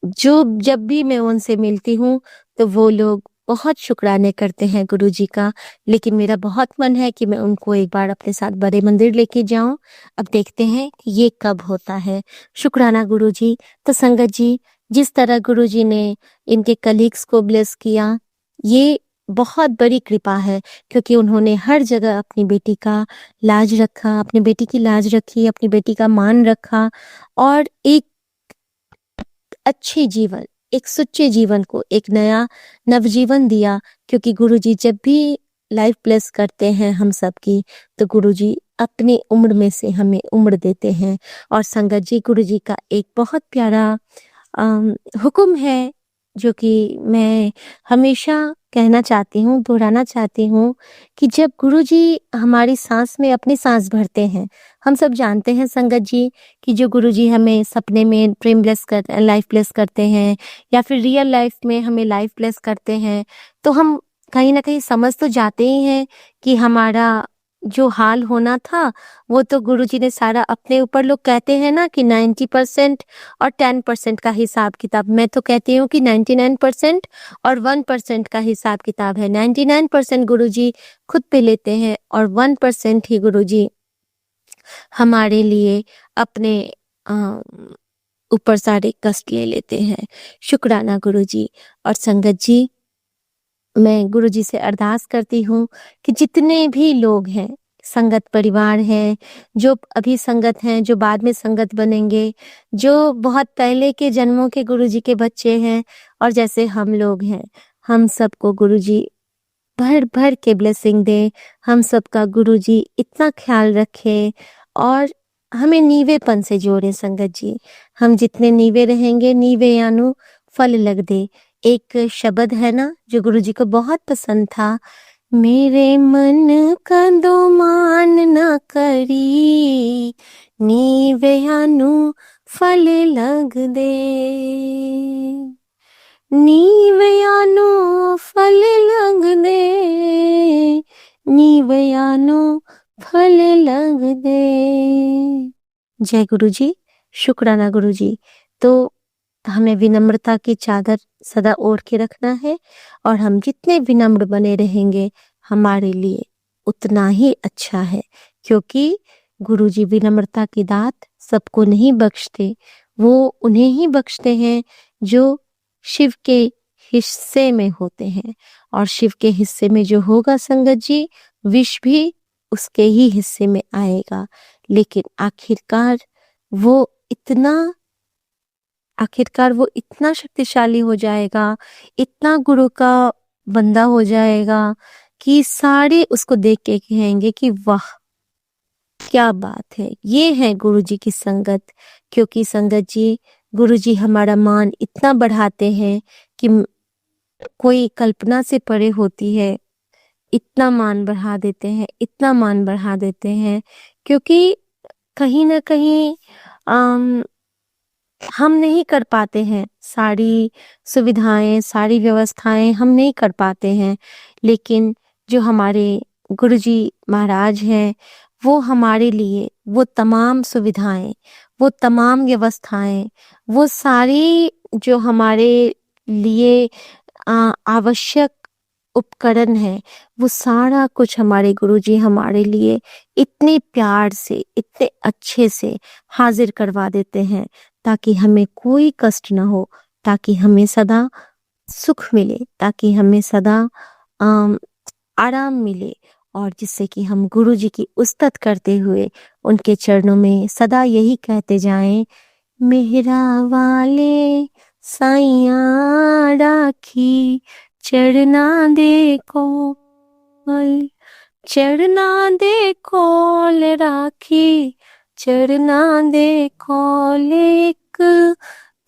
जब भी मैं उनसे मिलती हूँ तो वो लोग बहुत शुक्राने करते हैं गुरुजी का, लेकिन मेरा बहुत मन है कि मैं उनको एक बार अपने साथ बड़े मंदिर लेके जाऊं। अब देखते हैं कि ये कब होता है। शुक्राना गुरुजी। तो संगत जी, जिस तरह गुरुजी ने इनके कलीग्स को ब्लेस किया, ये बहुत बड़ी कृपा है, क्योंकि उन्होंने हर जगह अपनी बेटी का लाज रखा, अपनी बेटी की लाज रखी, अपनी बेटी का मान रखा और एक अच्छे जीवन, एक सच्चे जीवन को एक नया नवजीवन दिया। क्योंकि गुरुजी जब भी लाइफ ब्लेस करते हैं हम सबकी, तो गुरुजी अपनी उम्र में से हमें उम्र देते हैं। और संगत जी, गुरुजी का एक बहुत प्यारा हुक्म है जो कि मैं हमेशा कहना चाहती हूँ, दोहराना चाहती हूँ, कि जब गुरुजी हमारी सांस में अपनी सांस भरते हैं, हम सब जानते हैं संगत जी कि जो गुरुजी हमें सपने में ड्रीम ब्लेस कर लाइफ ब्लेस करते हैं या फिर रियल लाइफ में हमें लाइफ ब्लेस करते हैं, तो हम कहीं ना कहीं समझ तो जाते ही हैं कि हमारा जो हाल होना था वो तो गुरुजी ने सारा अपने ऊपर, लोग कहते हैं ना कि 90% और 10% का हिसाब किताब, मैं तो कहती हूँ कि 99% और 1% का हिसाब किताब है। 99% गुरुजी खुद पे लेते हैं और 1% ही गुरुजी हमारे लिए अपने ऊपर सारे कष्ट ले लेते हैं। शुक्राना गुरुजी। और संगत जी, मैं गुरुजी से अरदास करती हूँ कि जितने भी लोग हैं, संगत परिवार हैं, जो अभी संगत हैं, जो बाद में संगत बनेंगे, जो बहुत पहले के जन्मों के गुरुजी के बच्चे हैं और जैसे हम लोग हैं, हम सबको गुरुजी भर भर के ब्लेसिंग दे। हम सबका गुरुजी इतना ख्याल रखे और हमें नीवेपन से जोड़े। संगत जी, हम जितने नीवे रहेंगे, नीवे यानु फल लग दे। एक शब्द है ना जो गुरुजी को बहुत पसंद था, मेरे मन का दो मान न करी, नीवे यानु फल लग दे, नीवयानो फल लग दे, नीवयानो फल लग दे। जय गुरुजी। शुक्राना गुरुजी। तो हमें विनम्रता की चादर सदा ओढ़ के रखना है और हम जितने विनम्र बने रहेंगे हमारे लिए उतना ही अच्छा है, क्योंकि गुरुजी विनम्रता की दात सबको नहीं बख्शते, वो उन्हें ही बख्शते हैं जो शिव के हिस्से में होते हैं। और शिव के हिस्से में जो होगा संगत जी, विष भी उसके ही हिस्से में आएगा। लेकिन आखिरकार वो इतना शक्तिशाली हो जाएगा, इतना गुरु का बंदा हो जाएगा कि सारे उसको देख के कहेंगे कि वाह क्या बात है, ये है गुरुजी की संगत। क्योंकि संगत जी, गुरुजी हमारा मान इतना बढ़ाते हैं कि कोई कल्पना से परे होती है। इतना मान बढ़ा देते हैं, इतना मान बढ़ा देते हैं, क्योंकि कहीं ना कहीं हम नहीं कर पाते हैं, सारी सुविधाएं, सारी व्यवस्थाएं हम नहीं कर पाते हैं, लेकिन जो हमारे गुरुजी महाराज हैं, वो हमारे लिए वो तमाम सुविधाएं, वो तमाम व्यवस्थाएं, वो सारी जो हमारे लिए आवश्यक उपकरण है, वो सारा कुछ हमारे गुरुजी हमारे लिए इतने प्यार से, इतने अच्छे से हाजिर करवा देते हैं, ताकि हमें कोई कष्ट ना हो, ताकि हमें सदा सुख मिले, ताकि हमें सदा अम, आराम मिले, और जिससे कि हम गुरुजी की उस्तत करते हुए उनके चरणों में सदा यही कहते जाएं, मेहरा वाले साइया राखी चरना दे कोल, चरना दे कोल राखी, चरना दे कोल, एक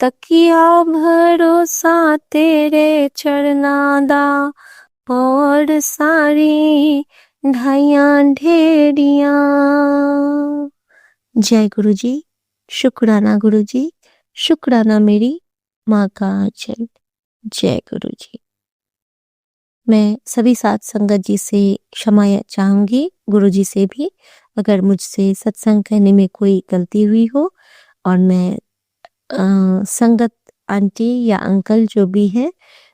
तकिया भरोसा तेरे चरना दा, और सारी ढाइयां ढेरिया। जय गुरुजी, शुक्राना गुरुजी, शुक्राना मेरी माँ का आंचल। जय गुरुजी। मैं सभी साथ संगत जी से क्षमा चाहूंगी, गुरुजी से भी, अगर मुझसे सत्संग कहने में कोई गलती हुई हो, और मैं संगत आंटी या अंकल जो भी है,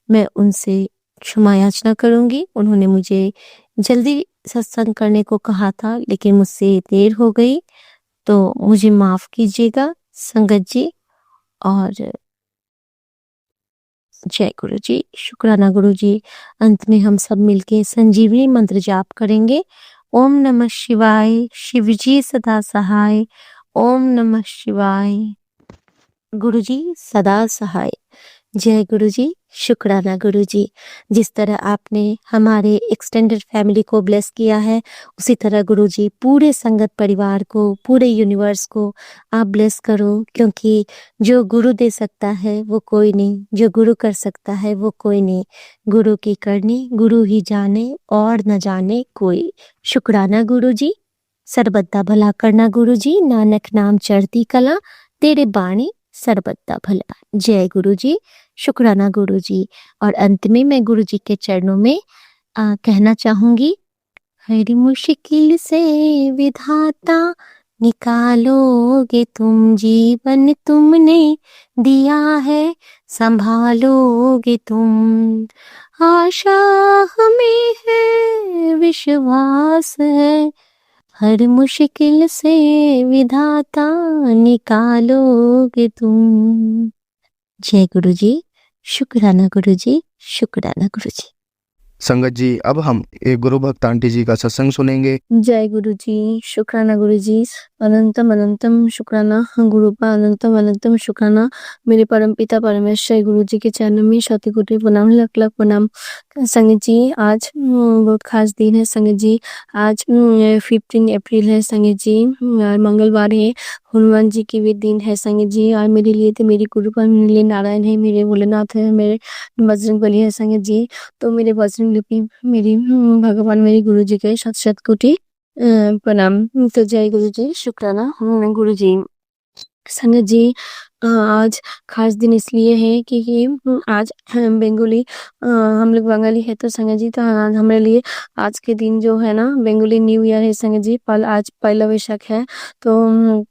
मैं उनसे क्षमा याचना करूंगी। उन्होंने मुझे जल्दी सत्संग करने को कहा था, लेकिन मुझसे देर हो गई, तो मुझे माफ कीजिएगा संगत जी। और जय गुरु जी, शुक्राना गुरु जी। अंत में हम सब मिलके संजीवनी मंत्र जाप करेंगे। ओम नमः शिवाय, शिवजी सदा सहाय। ओम नमः शिवाय, गुरु जी सदा सहाय। जय गुरु जी, शुक्राना गुरु जी। जिस तरह आपने हमारे एक्सटेंडेड फैमिली को ब्लेस किया है, उसी तरह गुरु जी पूरे संगत परिवार को, पूरे यूनिवर्स को आप ब्लेस करो, क्योंकि जो गुरु दे सकता है वो कोई नहीं, जो गुरु कर सकता है वो कोई नहीं। गुरु की करनी गुरु ही जाने, और न जाने कोई। शुक्राना गुरु जी, सरबत्ता भला करना गुरु जी, नानक नाम चढ़ती कला, तेरे बाणी सरबत्ता भला। जय गुरु जी, शुक्राना गुरु जी। और अंत में मैं गुरु जी के चरणों में कहना चाहूंगी, हर मुश्किल से विधाता निकालोगे तुम, जीवन तुमने दिया है संभालोगे तुम। आशा हमें है, विश्वास है, हर मुश्किल से विधाता निकालोगे तुम। जय गुरु जी, शुक्राना गुरु जी, शुक्राना गुरु जी। संगत जी, अब हम एक गुरु भक्त आंटी जी का सत्संग सुनेंगे। जय गुरु जी, शुक्राना गुरु जी। अनंतम अनंतम शुक्राना गुरुपा, अनंतम अनंतम शुक्राना मेरे परम पिता परमेश्वर गुरु जी के चरणों में शत कोटि प्रणाम, लख लख प्रणाम। संगत जी, आज बहुत खास दिन है संगत जी। आज 15 अप्रैल है संगत जी, और मंगलवार है, हनुमान जी की भी दिन है संगत जी। और मेरे लिए तो मेरी गुरुपा, मेरे लिए नारायण है, मेरे भोलेनाथ है, मेरे बजरंग बली है संगत जी। तो मेरे बजरंग लिपि मेरी भगवान मेरे गुरु जी के शत शत कोटि प्रणाम। तो जय गुरु जी, शुक्राना गुरु जी। संगत जी, आज खास दिन इसलिए है कि आज बंगाली, हम लोग बंगाली है तो संगत जी, तो आज हमारे लिए आज के दिन जो है ना, बंगाली न्यू ईयर है संगत जी। आज पहला वैशाख है। तो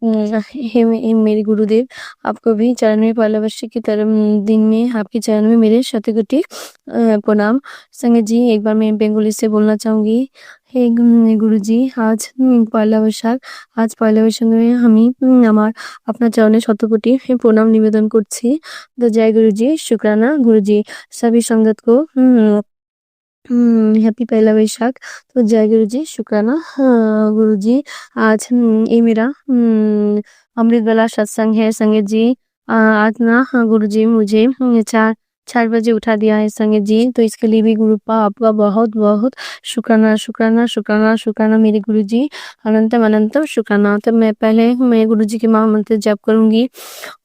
हे मेरे गुरुदेव, आपको भी चरण में पहला वैशाख की तरह दिन में आपके चरण में मेरे शतकोटि प्रणाम। संगत जी, एक बार मैं बंगाली से बोलना चाहूंगी। हे गुरु जी, आज पहला वैशाख, आज पहला वैशाख में আমি আমার আপনার চরণে শতকোটি প্রণাম নিবেদন করছি। तो जय गुरु जी, शुक्राना गुरु जी। सभी संगत को हैप्पी पहला वैशाख। तो जय गुरु जी, शुक्राना गुरु जी। आज ये मेरा अमृत वाला सत्संग है संगत जी। आज ना गुरु जी मुझे 4 बजे उठा दिया है संगत जी। तो इसके लिए भी गुरुपा आपका बहुत बहुत शुक्राना शुक्राना शुक्राना शुक्राना मेरे गुरु जी। अनंतम अनंतम शुक्राना। तो मैं गुरु जी के महामंत्र जप करूंगी।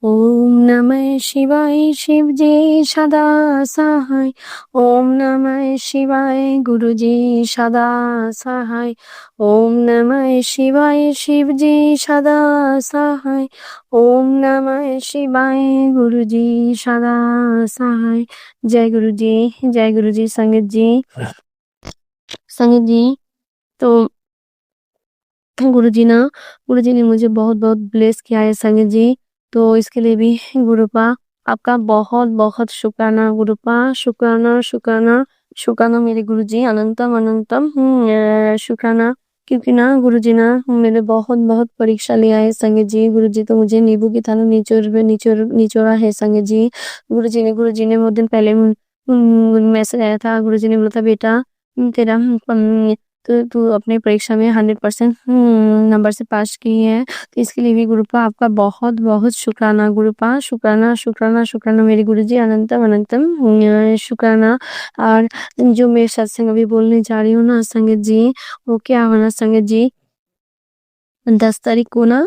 ओम नमः शिवाय, शिव जी सदा सहाय। ओम नमः शिवाय, गुरु जी सदा सहाय। ओम नमः शिवाय शिव जी सदा सहाय। ओम नमः शिवाय गुरु जी सदा सहाय। जय गुरु जी, जय गुरु जी। संगत जी, संगत जी, तो गुरु जी ने मुझे बहुत बहुत ब्लेस किया है संगत जी। तो इसके लिए भी गुरुपा आपका बहुत बहुत शुक्राना गुरुपा। शुक्राना शुक्राना शुक्राना मेरे गुरु जी, अनंतम अनंतम शुक्राना। क्योंकि ना गुरु जी ना मेरे बहुत बहुत परीक्षा लिया है संगत जी। गुरु जी तो मुझे नींबू की तरह निचोड़ा है संगत जी। गुरु जी ने बहुत दिन पहले मैसेज आया था। गुरु जी ने बोला था बेटा तेरा तो तू अपने परीक्षा में 100% नंबर से पास की है। तो इसके लिए भी गुरुपा आपका बहुत बहुत शुक्राना गुरुपा। शुक्राना शुक्राना शुक्राना मेरे गुरु जी, अनंतम अनंतम शुक्राना। और जो मैं सत्संग अभी बोलने जा रही हूँ ना संगत जी, वो क्या होना संगत जी, 10 तारीख को ना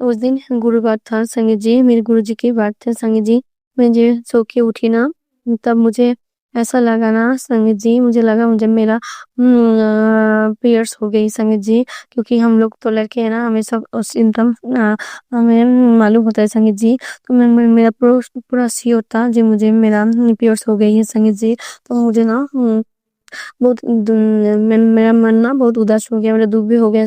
उस दिन गुरुवार था संगत जी, मेरे गुरु जी की बात थी संगत जी। मैं जो सो के उठी ना, तब मुझे ऐसा लगा ना संगत जी, मुझे लगा मुझे मेरा पीरियड्स हो गई संगत जी। क्योंकि हम लोग तो लड़के हैं ना, हमें सब सिम्टम हमें मालूम होता है संगत जी। तो मेरा पूरा श्योर था जी मुझे मेरा पीरियड्स हो गई है संगत जी। तो मुझे ना बहुत मेरा मन ना बहुत उदास हो गया, मेरा दुख भी हो गया।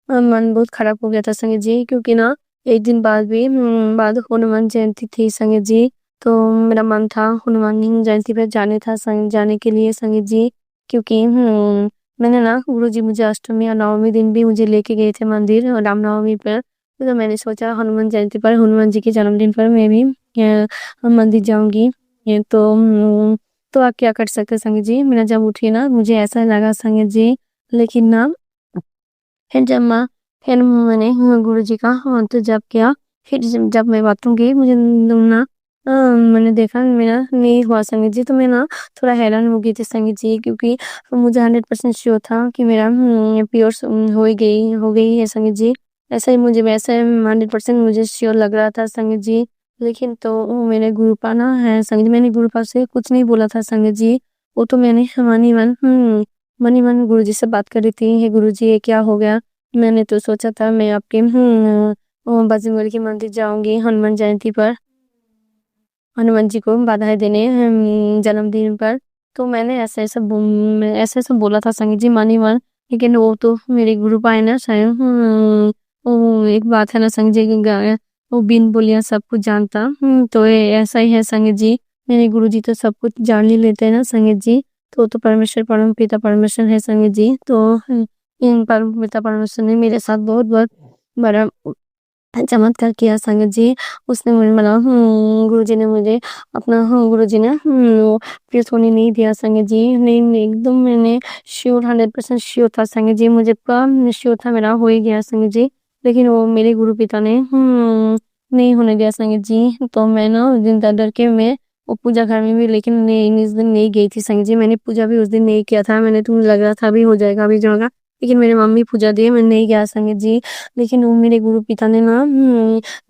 मन बहुत खराब हो गया था संगत जी। क्योंकि ना एक दिन बाद हनुमान जयंती थी संगत जी। तो मेरा मन था हनुमान जयंती पर जाने के लिए संगत जी। क्योंकि मैंने ना गुरु जी मुझे अष्टमी और नवमी दिन भी मुझे लेके गए थे मंदिर रामनवमी पर। तो मैंने सोचा हनुमान जयंती पर, हनुमान जी के जन्मदिन पर मैं भी मंदिर जाऊंगी। तो आप क्या कर सकते संगत जी, मेरा जब उठी ना मुझे ऐसा लगा संगत जी। लेकिन ना फिर मैंने गुरुजी का मंत्र जप किया। फिर जब मैं बाथरूम गई, मुझे ना मैंने देखा मेरा नहीं हुआ संगत जी। तो मैं ना थोड़ा हैरान हो गई थी संगत जी। क्योंकि मुझे 100% श्योर था कि मेरा पीरियड्स हो गई है संगत जी। ऐसा ही मुझे वैसे 100% मुझे श्योर लग रहा था संगत जी। लेकिन तो वो मेरे गुरुपा ना है संगत जी, मैंने गुरुपा से कुछ नहीं बोला था संगत जी। वो तो मैंने मन ही मन गुरु जी से बात कर रही थी, हे गुरु जी ये क्या हो गया। मैंने तो सोचा था मैं आपके बजरंगबली के मंदिर जाऊंगी हनुमान जयंती पर, हनुमान जी को बधाई देने जन्मदिन पर। तो मैंने ऐसा ऐसा बोला था संगत जी मन ही मन। लेकिन वो तो मेरे गुरु पाए ना शायद वो एक बात है ना संगत जी वो बिन बोलिया सब कुछ जानता। तो ये ऐसा ही है संगत जी, मेरे गुरु जी तो सब कुछ जान ही लेते हैं ना संगत जी। तो परमेश्वर परम पिता परमेश्वर है संगत जी। तो इन परम पिता परमेश्वर ने मेरे साथ बहुत बहुत बड़ा चमत्कार किया संगत जी। उसने मुझे मतलब गुरुजी ने मुझे अपना गुरुजी ने पीरियड्स होने नहीं दिया संगत जी। नहीं एकदम मैंने श्योर 100% श्योर था संगत जी, मुझे पूरा श्योर था मेरा हो ही गया संगत जी। लेकिन वो मेरे गुरु पिता ने नहीं होने दिया संगत जी। तो मैं ना उस दिन डर के मैं वो पूजा घर में भी, लेकिन नहीं इस दिन नहीं गई थी संगत जी। मैंने पूजा भी उस दिन नहीं किया था। मैंने तो मुझे लग रहा था अभी हो जाएगा अभी जाएगा, लेकिन मेरी मम्मी पूजा दी, मैं नहीं गया संगत जी। लेकिन वो मेरे गुरु पिता ने ना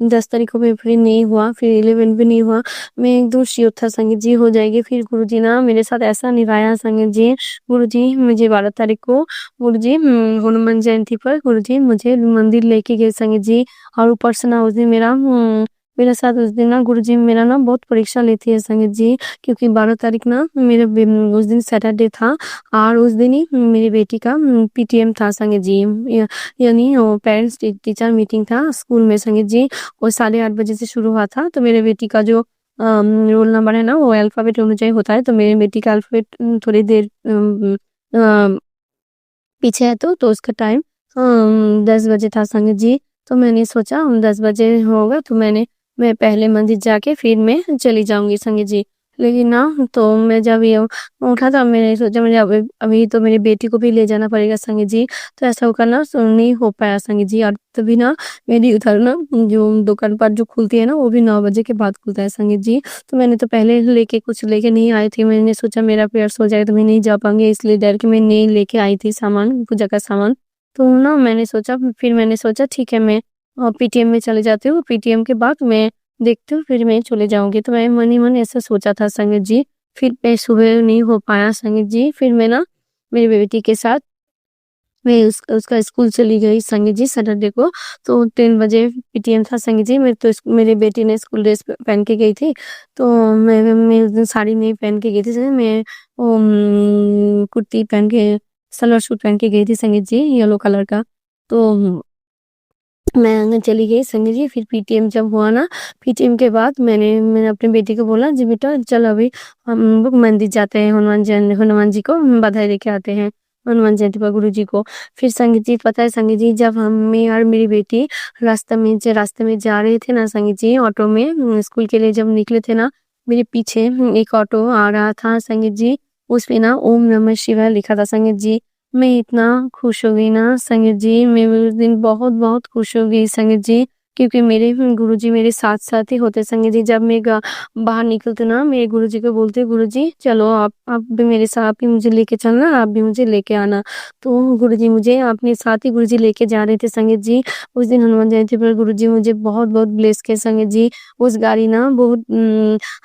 10 तारीख को फिर नहीं हुआ, फिर 11 भी नहीं हुआ। मैं एकदम श्योर था संगत जी हो जाएगी। फिर गुरु जी ना मेरे साथ ऐसा निभाया संगत जी। गुरु जी मुझे 12 तारीख को गुरु जी हनुमान जयंती पर गुरु जी मुझे मंदिर लेके गए संगत जी। और ऊपर से ना उस दिन मेरे साथ उस दिन ना गुरु जी मेरा ना बहुत परीक्षा लेती है संगत जी। क्योंकि 12 तारीख ना उस दिन सैटरडे था। और उस दिन ही मेरी बेटी का पीटीएम था संगत जी, यानी पेरेंट्स टीचर मीटिंग था स्कूल में संगत जी। और 8:30 बजे से शुरू हुआ था। तो मेरे बेटी का जो रोल नंबर है ना वो अल्फाबेट अनुଯାयी होता है। तो मेरी बेटी का अल्फाबेट थोड़ी देर पीछे है। तो उसका टाइम 10 बजे था संगत जी। तो मैंने सोचा 10 बजे होगा तो मैं पहले मंदिर जाके फिर मैं चली जाऊंगी संगत जी। लेकिन ना तो मैं जब ये उठा था मैंने सोचा मुझे अभी तो मेरी बेटी को भी ले जाना पड़ेगा संगत जी। तो ऐसा होकर ना नहीं हो पाया संगत जी। और तभी ना मेरी उधर ना जो दुकान पर जो खुलती है ना वो भी 9 बजे के बाद खुलता है संगत जी। तो मैंने तो पहले कुछ लेके नहीं आई थी। मैंने सोचा मेरा पीरियड्स हो जाएगा तो मैं नहीं जा पाऊंगी, इसलिए डर के मैं नहीं लेके आई थी सामान, पूजा का सामान। तो ना मैंने सोचा ठीक है मैं पीटीएम में चले जाती हूँ, पीटीएम के बाद मैं देखती हूँ फिर मैं चले जाऊंगी। तो मैं मन ही मन ऐसा सोचा था संगत जी। फिर मैं सुबह नहीं हो पाया संगत जी। फिर मैं ना मेरी बेटी के साथ मैं उसका स्कूल चली गई संगीत जी सैटरडे को। तो 10 बजे पीटीएम था संगीत जी। मेरी बेटी ने स्कूल ड्रेस पहन के गई थी। तो मैं उस दिन साड़ी नहीं पहन के गई थी। मैं कुर्ती पहन के, सलवार सूट पहन के गई थी संगीत जी, येलो कलर का। तो मैं चली गई संगीत जी। फिर पीटीएम जब हुआ ना, पीटीएम के बाद मैंने अपनी बेटी को बोला, जी बेटा चल अभी हम लोग मंदिर जाते हैं, हनुमान जी को बधाई देके आते हैं, हनुमान जयंती पर गुरु जी को। फिर संगीत जी पता है संगीत जी, जब मैं और मेरी बेटी रास्ते में जा रहे थे ना संगीत जी, ऑटो में स्कूल के लिए जब निकले थे ना, मेरे पीछे एक ऑटो आ रहा था संगीत जी। उस पे ना ओम नमः शिवाय लिखा था संगीत जी। मैं इतना खुश हो गई ना संगीत जी, मैं उस दिन बहुत खुश हो गई संगीत जी, क्योंकि मेरे गुरुजी मेरे साथ ही होते संगीत जी। जब मैं बाहर निकलती ना, मेरे गुरुजी को बोलते, गुरुजी चलो आप भी मेरे साथ, आप भी मुझे लेके चलना, आप भी मुझे लेके आना। तो गुरुजी मुझे अपने साथ ही गुरुजी लेके जा रहे थे संगीत जी। उस दिन हनुमान जयंती पर गुरुजी मुझे बहुत ब्लेस किए संगीत जी। उस गाड़ी ना बहुत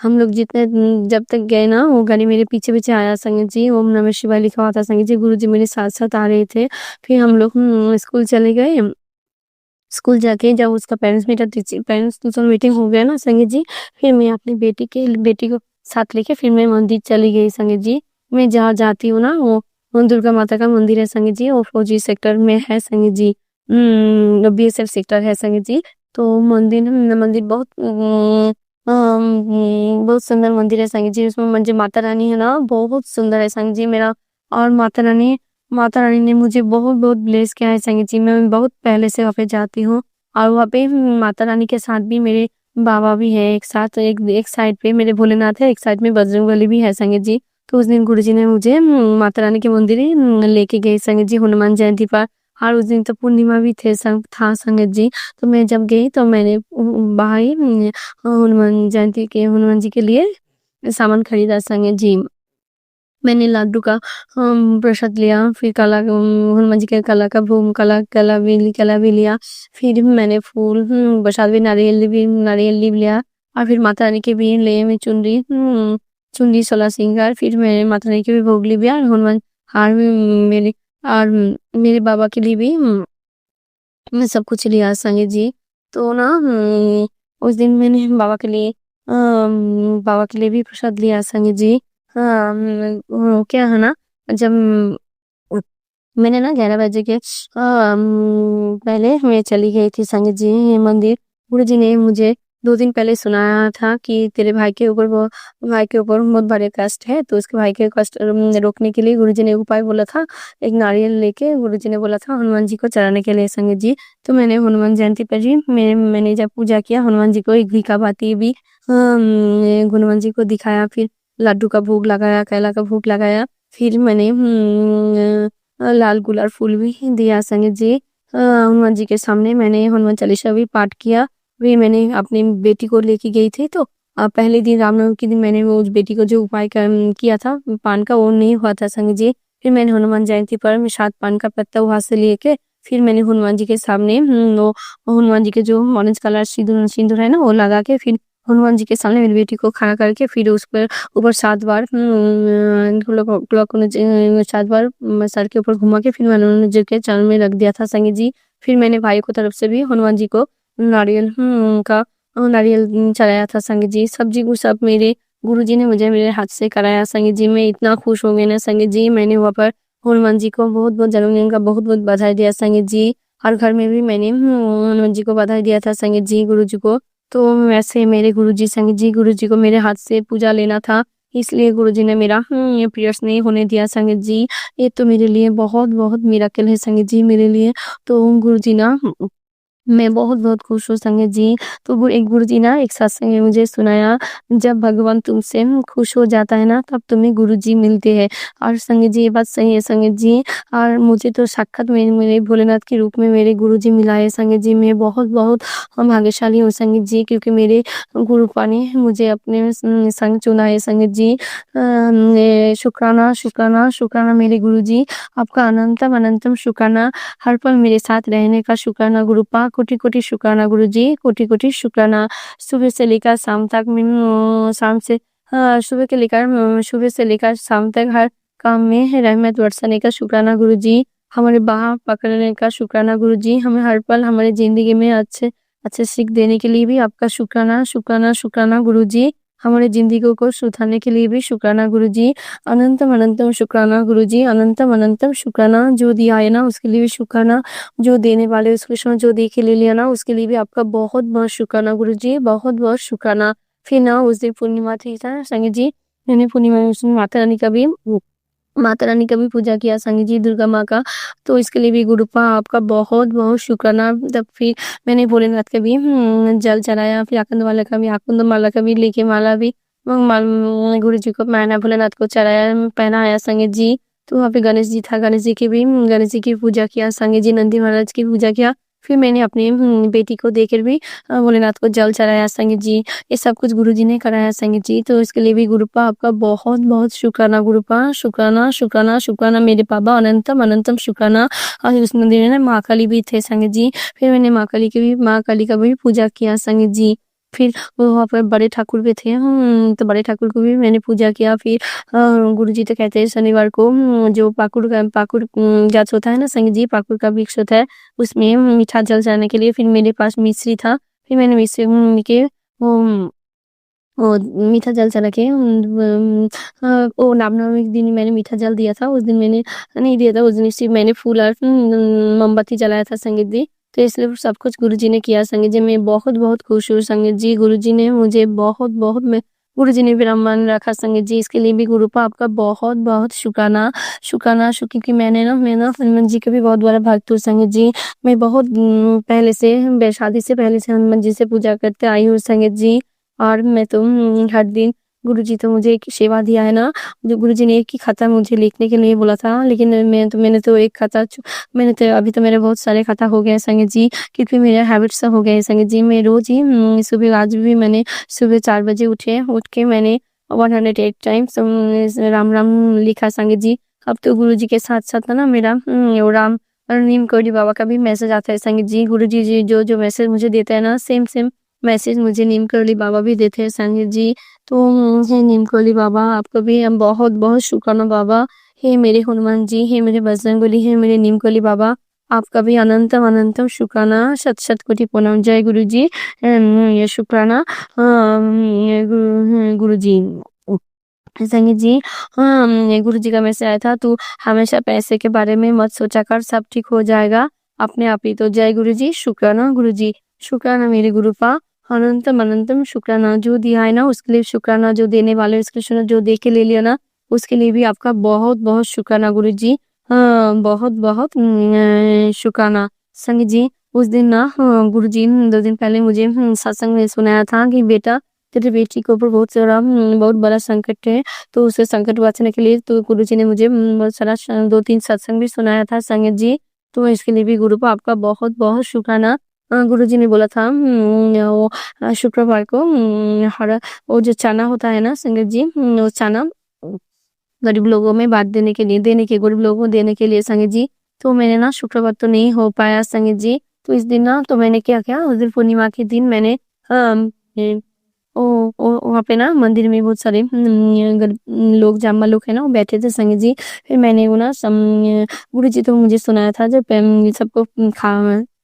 हम लोग जब तक गए ना, वो गाड़ी मेरे पीछे आया संगीत जी। ओम नमः शिवाय लिखा हुआ था संगीत जी। गुरुजी मेरे साथ आ रहे थे। फिर हम लोग स्कूल चले गए। स्कूल जाके जब उसका पेरेंट्स टीचर मीटिंग हो गया ना संगीत जी, फिर मैं अपनी बेटी को साथ लेके फिर मैं मंदिर चली गई संगीत जी। मैं जहाँ जाती हूँ ना, वो दुर्गा माता का मंदिर है संगीत जी, वो फौजी सेक्टर में है संगीत जी। बीएसएफ सेक्टर है संगीत जी। तो मंदिर बहुत सुंदर मंदिर है संगीत जी। उसमें मुझे माता रानी है ना, बहुत सुंदर है संगीत जी मेरा। और माता रानी ने मुझे बहुत ब्लेस किया है संगीत जी। मैं बहुत पहले से वहाँ पे जाती हूँ। और वहाँ पे माता रानी के साथ भी मेरे बाबा भी है एक साथ। एक साइड पे मेरे भोलेनाथ है, एक साइड में बजरंगबली भी है संगीत जी। तो उस दिन गुरुजी ने मुझे माता रानी के मंदिर लेके गए संगीत जी, हनुमान जयंती पर। और उस दिन तो पूर्णिमा भी था संगीत जी। तो मैं जब गई तो मैंने बाहर ही हनुमान जी के लिए सामान खरीदा संगीत जी। मैंने लड्डू का प्रसाद लिया, फिर हनुमान जी के कला भी लिया। फिर मैंने फूल प्रसाद भी, नारियल भी लिया। और फिर माता रानी के भी लिए मैं चुनरी 16 श्रृंगार। फिर मैंने माता रानी के भी भोग लिया। हनुमान हार भी मेरे और मेरे बाबा के लिए भी मैं सब कुछ लिया संगीत जी। तो ना उस दिन मैंने बाबा के लिए भी प्रसाद लिया संगीत जी। क्या है ना, जब मैंने ना 11 बजे के पहले मैं चली गई थी संगीत जी ये मंदिर। गुरुजी ने मुझे 2 दिन पहले सुनाया था कि तेरे भाई के ऊपर बहुत बड़े कष्ट है, तो उसके भाई के कष्ट रोकने के लिए गुरुजी ने उपाय बोला था। एक नारियल लेके गुरुजी ने बोला था हनुमान जी को चढ़ाने के लिए संगीत जी। तो मैंने हनुमान जयंती पर जी मैंने जब पूजा किया हनुमान जी को, एक घी का बाती भी हनुमान जी को दिखाया। फिर लड्डू का भोग लगाया, केला का भोग लगाया। फिर मैंने लाल गुलाल फूल भी दिया संगीत जी। हनुमान जी के सामने मैंने हनुमान चालीसा भी पाठ किया। फिर मैंने अपनी बेटी को लेके गई थी। तो पहले दिन रामनवमी के दिन मैंने वो उस बेटी को जो उपाय किया था पान का, वो नहीं हुआ था संगीत जी। फिर मैंने हनुमान जयंती पर मैं 7 पान का पत्ता वहां से लेके फिर मैंने हनुमान जी के सामने वो हनुमान जी के जो ऑरेंज कलर सिंदूर है ना, वो लगा के फिर हनुमान जी के सामने मेरी बेटी को खड़ा करके फिर उस पर ऊपर 7 बार क्लॉक 7 बार सर के ऊपर घुमा के फिर मैंने हनुमान जी के चरण में रख दिया था संगीत जी। फिर मैंने भाई को तरफ से भी हनुमान जी को नारियल चढ़ाया था संगीत जी। सब्जी को सब मेरे गुरुजी ने मुझे मेरे हाथ से कराया संगीत जी। मैं इतना खुश हो गई ना संगीत जी। मैंने वहाँ पर हनुमान जी को बहुत जन्मदिन का बहुत बधाई दिया संगीत जी। और घर में भी मैंने हनुमान जी को बधाई दिया था संगीत जी, गुरुजी को। तो वैसे मेरे गुरुजी को मेरे हाथ से पूजा लेना था, इसलिए गुरुजी ने मेरा पीरियड्स नहीं होने दिया संगीत जी। ये तो मेरे लिए बहुत मिरेकल है संगीत जी मेरे लिए। तो गुरुजी ना मैं बहुत खुश हूँ संगीत जी। तो एक गुरुजी ना एक सत्संग में मुझे सुनाया, जब भगवान तुमसे खुश हो जाता है ना, तब तुम्हें गुरुजी मिलते हैं। और संगीत जी ये बात सही है संगीत जी। और मुझे तो साक्षात मेरे भोलेनाथ के रूप में मेरे गुरुजी मिला है संगीत जी। मैं बहुत भाग्यशाली हूँ संगीत जी, क्योंकि मेरे गुरुपा ने मुझे अपने संग चुना है संगीत जी। शुक्राना मेरे गुरुजी, आपका अनंतम शुक्राना। हर पल मेरे साथ रहने का शुक्राना गुरुपा। कोटि शुक्राना गुरुजी, कोटि शुक्राना। सुबह से लेकर शाम तक सुबह से लेकर शाम तक हर काम में रहमत बरसाने का शुक्राना गुरुजी। हमारे बाह पकड़ने का शुक्राना गुरुजी। हमें हर पल हमारी ज़िंदगी में अच्छे अच्छे सीख देने के लिए भी आपका शुक्राना, शुक्राना, शुक्राना गुरुजी। हमारी ज़िंदगियों को सुधारने के लिए भी शुक्राना गुरुजी। अनंतम अनंतम शुक्राना गुरुजी, अनंतम अनंतम शुक्राना। जो दिया है ना उसके लिए भी शुक्राना, जो देने वाले उस कृष्ण जो दे के ले लिया ना उसके लिए भी आपका बहुत-बहुत शुक्राना गुरुजी, बहुत-बहुत शुक्राना। फिर ना उस दिन पूर्णिमा थी था संगीत जी, मैंने पूर्णिमा में उसमें माता रानी का भी पूजा किया संगीत जी, दुर्गा माँ का। तो इसके लिए भी गुरुपा आपका बहुत-बहुत शुक्राना। तब फिर मैंने भोलेनाथ का भी जल चढ़ाया, फिर आकुंद माला का भी लेके माला भी गुरुजी को मैंने भोलेनाथ को चढ़ाया, पहनाया संगीत जी। तो वहाँ पे गणेश जी था, गणेश जी की पूजा किया संगीत जी, नंदी महाराज की पूजा किया। फिर मैंने अपनी बेटी को देकर भी भोलेनाथ को जल चढ़ाया संगीत जी। ये सब कुछ गुरुजी ने कराया संगीत जी। तो इसके लिए भी गुरुपा आपका बहुत-बहुत शुक्राना गुरुपा, शुक्राना, शुक्राना, शुक्राना मेरे बाबा, अनंतम अनंतम शुक्राना। और उस मंदिर में ना माँ काली भी थे संगीत जी। फिर मैंने माँ काली का भी पूजा किया संगीत जी। फिर वो वहाँ पर बड़े ठाकुर भी थे, तो बड़े ठाकुर को भी मैंने पूजा किया। फिर गुरुजी तो कहते हैं शनिवार को जो पाकुड़ गाछ होता है ना संगीत जी, पाकुड़ का वृक्ष होता है, उसमें मीठा जल चढ़ाने के लिए फिर मेरे पास मिश्री था। फिर मैंने मिश्री के वो मीठा जल चढ़ा के वो रामनवमी के दिन मैंने मीठा जल दिया था। उस दिन मैंने नहीं दिया था, उस दिन सिर्फ मैंने फूल और मोमबत्ती जलाया था संगीत जी। तो इसलिए सब कुछ गुरुजी ने किया संगीत जी। मैं बहुत-बहुत खुश हूँ संगीत जी। गुरुजी ने मुझे बहुत-बहुत में गुरुजी ने मेरा मन रखा संगीत जी। इसके लिए भी गुरुपा आपका बहुत-बहुत शुक्राना, शुक्राना क्योंकि मैं ना हनुमान जी का भी बहुत बड़ा भक्त हूँ संगीत जी। मैं बहुत पहले से शादी से पहले से हनुमान जी से पूजा करते आई हूँ संगीत जी। और मैं तो हर दिन गुरुजी तो मुझे एक सेवा दिया है ना, जो गुरुजी ने एक ही खाता मुझे लिखने के लिए बोला था, लेकिन मैंने तो एक खाता मैंने तो अभी तो मेरे बहुत सारे खाता हो गए हैं संगीत जी, क्योंकि मेरा हैबिट सा हो गया है संगीत जी। मैं रोज ही सुबह आज भी मैंने सुबह 4 बजे उठ के मैंने 108 टाइम्स राम राम लिखा संगीत जी। अब तो गुरुजी के साथ-साथ ना मेरा वो राम नीम करोली बाबा का भी मैसेज आता है संगीत जी। गुरुजी जी जो मैसेज मुझे देते हैं ना सेम मैसेज मुझे नीम करोली बाबा भी देते हैं संगीत जी। तो हे नीम करोली बाबा आपका भी हम बहुत-बहुत शुक्राना बाबा। हे मेरे हनुमान जी, हे मेरे बजरंगबली, हे मेरे नीम करोली बाबा, आपका भी अनंतम अनंतम शुक्राना, शत-शत कोटि प्रणाम। जय गुरुजी। ये शुक्राना गुरुजी। संगीत जी, गुरुजी का मैसेज आया था, तू हमेशा पैसे के बारे में मत सोचा कर, सब ठीक हो जाएगा अपने आप ही। तो जय गुरुजी, शुक्राना गुरुजी, शुक्राना मेरे गुरुपा, अनंतम अनंतम शुक्राना। जो दिया है ना उसके लिए शुक्राना, जो देने वाले उसके लिए जो दे के ले लिया ना उसके लिए भी आपका बहुत-बहुत शुक्राना गुरुजी। बहुत-बहुत शुक्राना। संगीत जी, उस दिन ना गुरुजी 2 दिन पहले मुझे सत्संग में सुनाया था कि बेटा तेरी बेटी के ऊपर बहुत बड़ा संकट है, तो उसे संकट बचाने के लिए तो गुरुजी ने मुझे बहुत सारा 2-3 सत्संग भी सुनाया था संगीत जी। तो इसके लिए भी गुरु को आपका बहुत-बहुत शुक्राना। गुरुजी ने बोला था वो शुक्रवार को हरा वो जो चना होता है ना संगीत जी, वो चना गरीब लोगों में बाँट गरीब लोगों को देने के लिए संगीत जी। तो मैंने ना शुक्रवार तो नहीं हो पाया संगीत जी। तो इस दिन ना तो मैंने क्या किया, उस दिन पूर्णिमा के दिन मैंने वहाँ पे ना मंदिर में बहुत सारे लोग जामा लोग है ना वो बैठे थे संगीत जी। फिर मैंने वो ना गुरुजी तो मुझे सुनाया था जब सबको